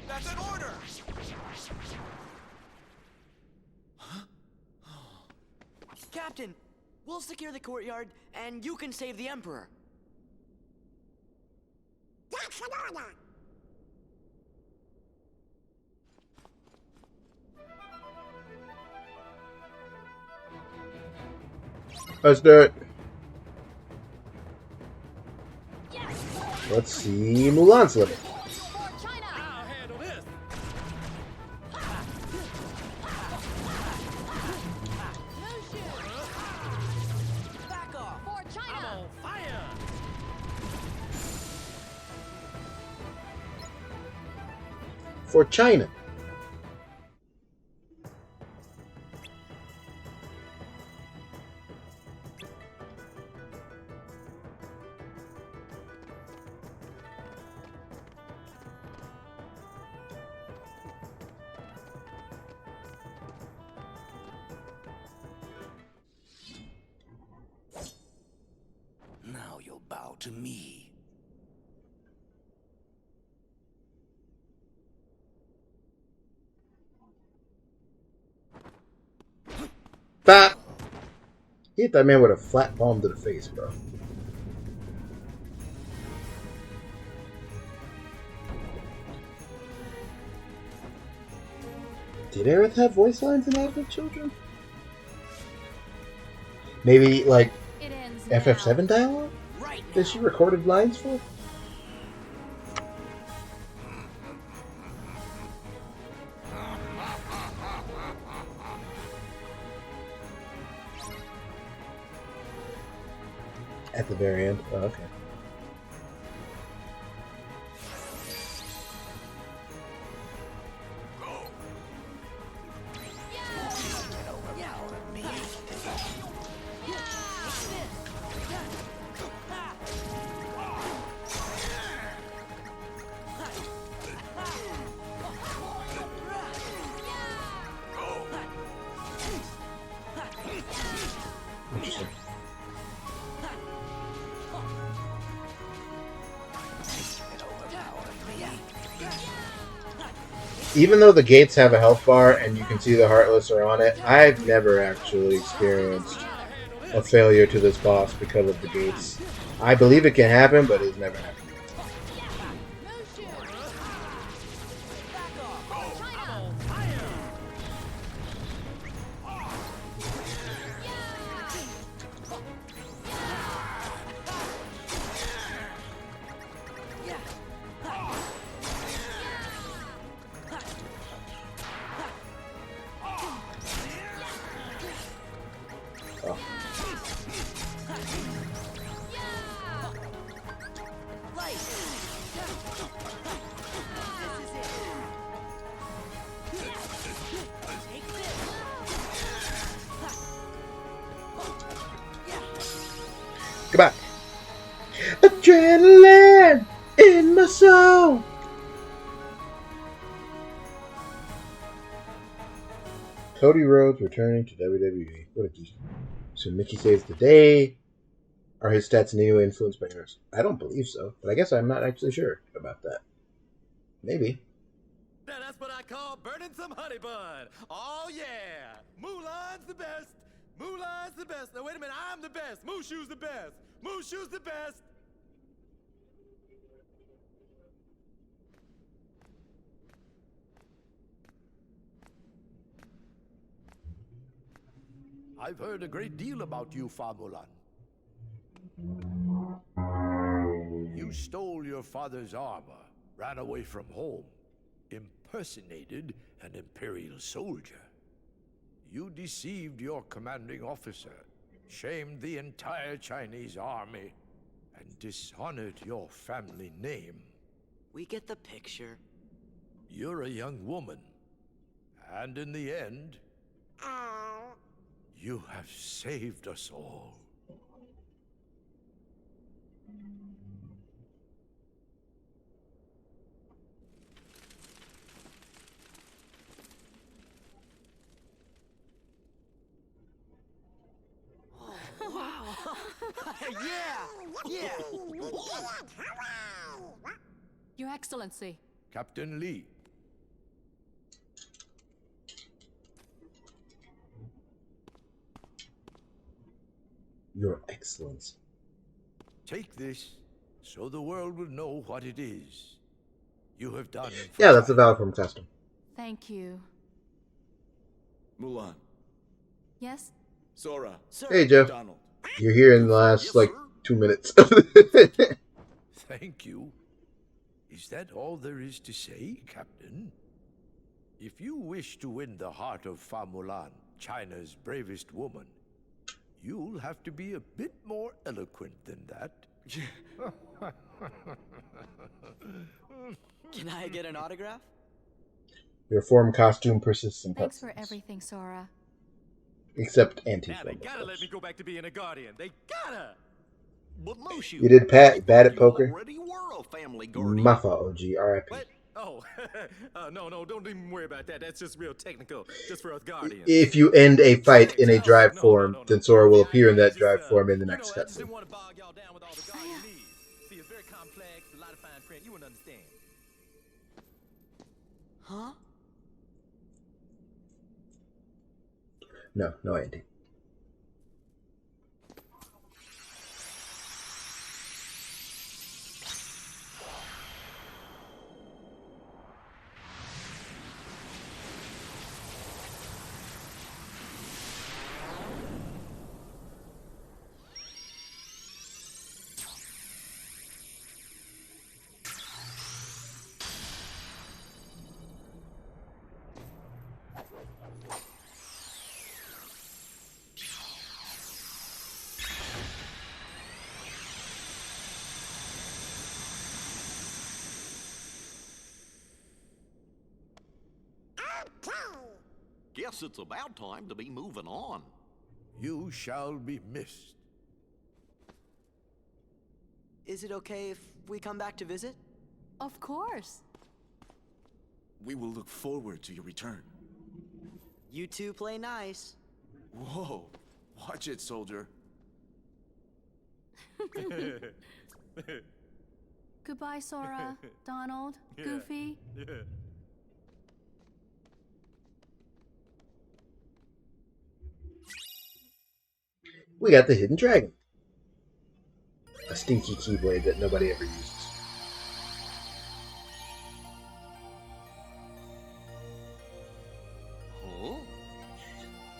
That's an order! Captain, we'll secure the courtyard, and you can save the Emperor. That's an order! Let's do it. Let's see Mulan's limit. For China. Now you'll bow to me. Bah! He hit that man with a flat palm to the face, bro. Did Aerith have voice lines in Advent Children? Maybe, like, FF7 dialogue? That she recorded lines for? At the very end? Oh, okay. Interesting. Even though the gates have a health bar and you can see the Heartless are on it, I've never actually experienced a failure to this boss because of the gates. I believe it can happen, but it's never happened. Goodbye. Adrenaline in my soul. Cody Rhodes returning to WWE. What a geek. So Mickey saves the day. Are his stats in any way influenced by yours? I don't believe so, but I guess I'm not actually sure about that. Maybe. Now that's what I call burning some honey bun. Oh yeah, Mulan's the best. Mulan's the best. Now wait a minute, I'm the best. Mushu's the best. Mushu's the best. I've heard a great deal about you, Famulan. You stole your father's armor, ran away from home, impersonated an Imperial soldier. You deceived your commanding officer, shamed the entire Chinese army, and dishonored your family name. We get the picture. You're a young woman, and in the end, you have saved us all. Wow! Yeah! Your Excellency. Captain Lee. Your Excellency. Take this, so the world will know what it is you have done. Yeah, that's a valid form custom. Thank you. Mulan. Yes? Zora. Hey, Jeff. Donald. You're here in the last, 2 minutes. Thank you. Is that all there is to say, Captain? If you wish to win the heart of Famulan, China's bravest woman, you'll have to be a bit more eloquent than that. Can I get an autograph? Your form costume persists in Thanks cutscenes. for everything, Sora. Except Now anti-form. they gotta let me go back to being a guardian. They gotta. But Mushu, You did bad at poker? already were a family guardian. My fault, OG. R.I.P. What? Oh, no, don't even worry about that. That's just real technical, just for us guardians. If you end a fight in a drive form, then Sora will appear in that drive form in the next I just cutscene. didn't want to bog y'all down with all the guardian needs. See, it's very complex, a lot of fine print. You wouldn't understand. Huh? No, Andy. Guess it's about time to be moving on. You shall be missed. Is it okay if we come back to visit? Of course. We will look forward to your return. You two play nice. Whoa. Watch it, soldier. Goodbye, Sora, Donald, Yeah. Goofy. Yeah. We got the Hidden Dragon. A stinky keyblade that nobody ever uses.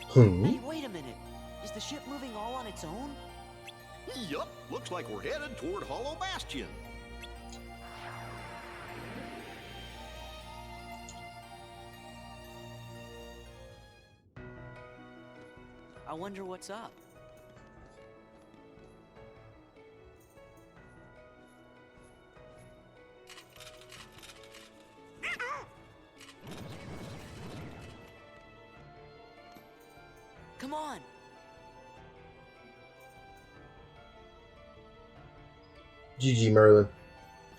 Huh? Hey, wait a minute. Is the ship moving all on its own? Yup, looks like we're headed toward Hollow Bastion. I wonder what's up. Come on. GG Merlin.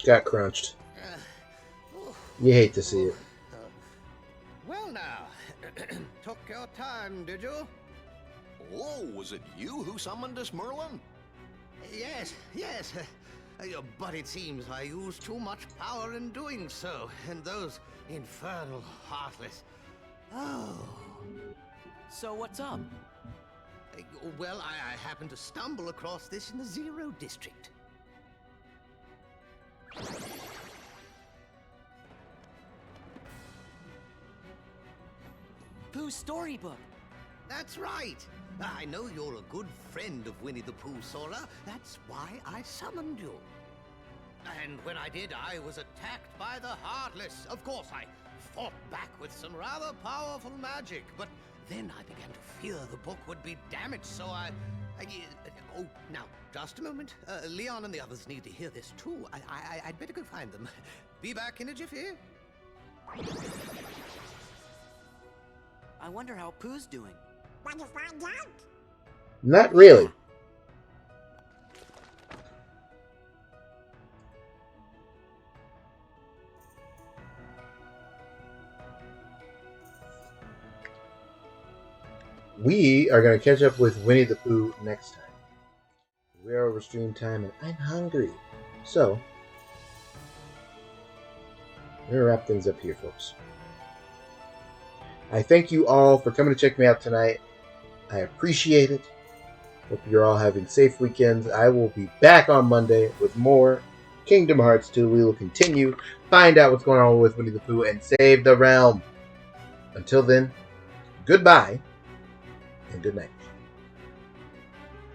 Got crunched. You hate to see it. Well now, took your time, did you? Oh, was it you who summoned us, Merlin? Yes. But it seems I used too much power in doing so, and those infernal Heartless. Oh. So what's up? Well, I happened to stumble across this in the Zero District. Pooh's storybook. That's right. I know you're a good friend of Winnie the Pooh, Sora. That's why I summoned you. And when I did, I was attacked by the Heartless. Of course, I fought back with some rather powerful magic, but then I began to fear the book would be damaged, so oh, now, just a moment. Leon and the others need to hear this, too. I'd better go find them. Be back in a jiffy. I wonder how Pooh's doing. Want to find out? Not really. We are going to catch up with Winnie the Pooh next time. We are over stream time and I'm hungry. So, we're going to wrap things up here, folks. I thank you all for coming to check me out tonight. I appreciate it. Hope you're all having safe weekends. I will be back on Monday with more Kingdom Hearts 2. We will continue, find out what's going on with Winnie the Pooh, and save the realm. Until then, goodbye and good night.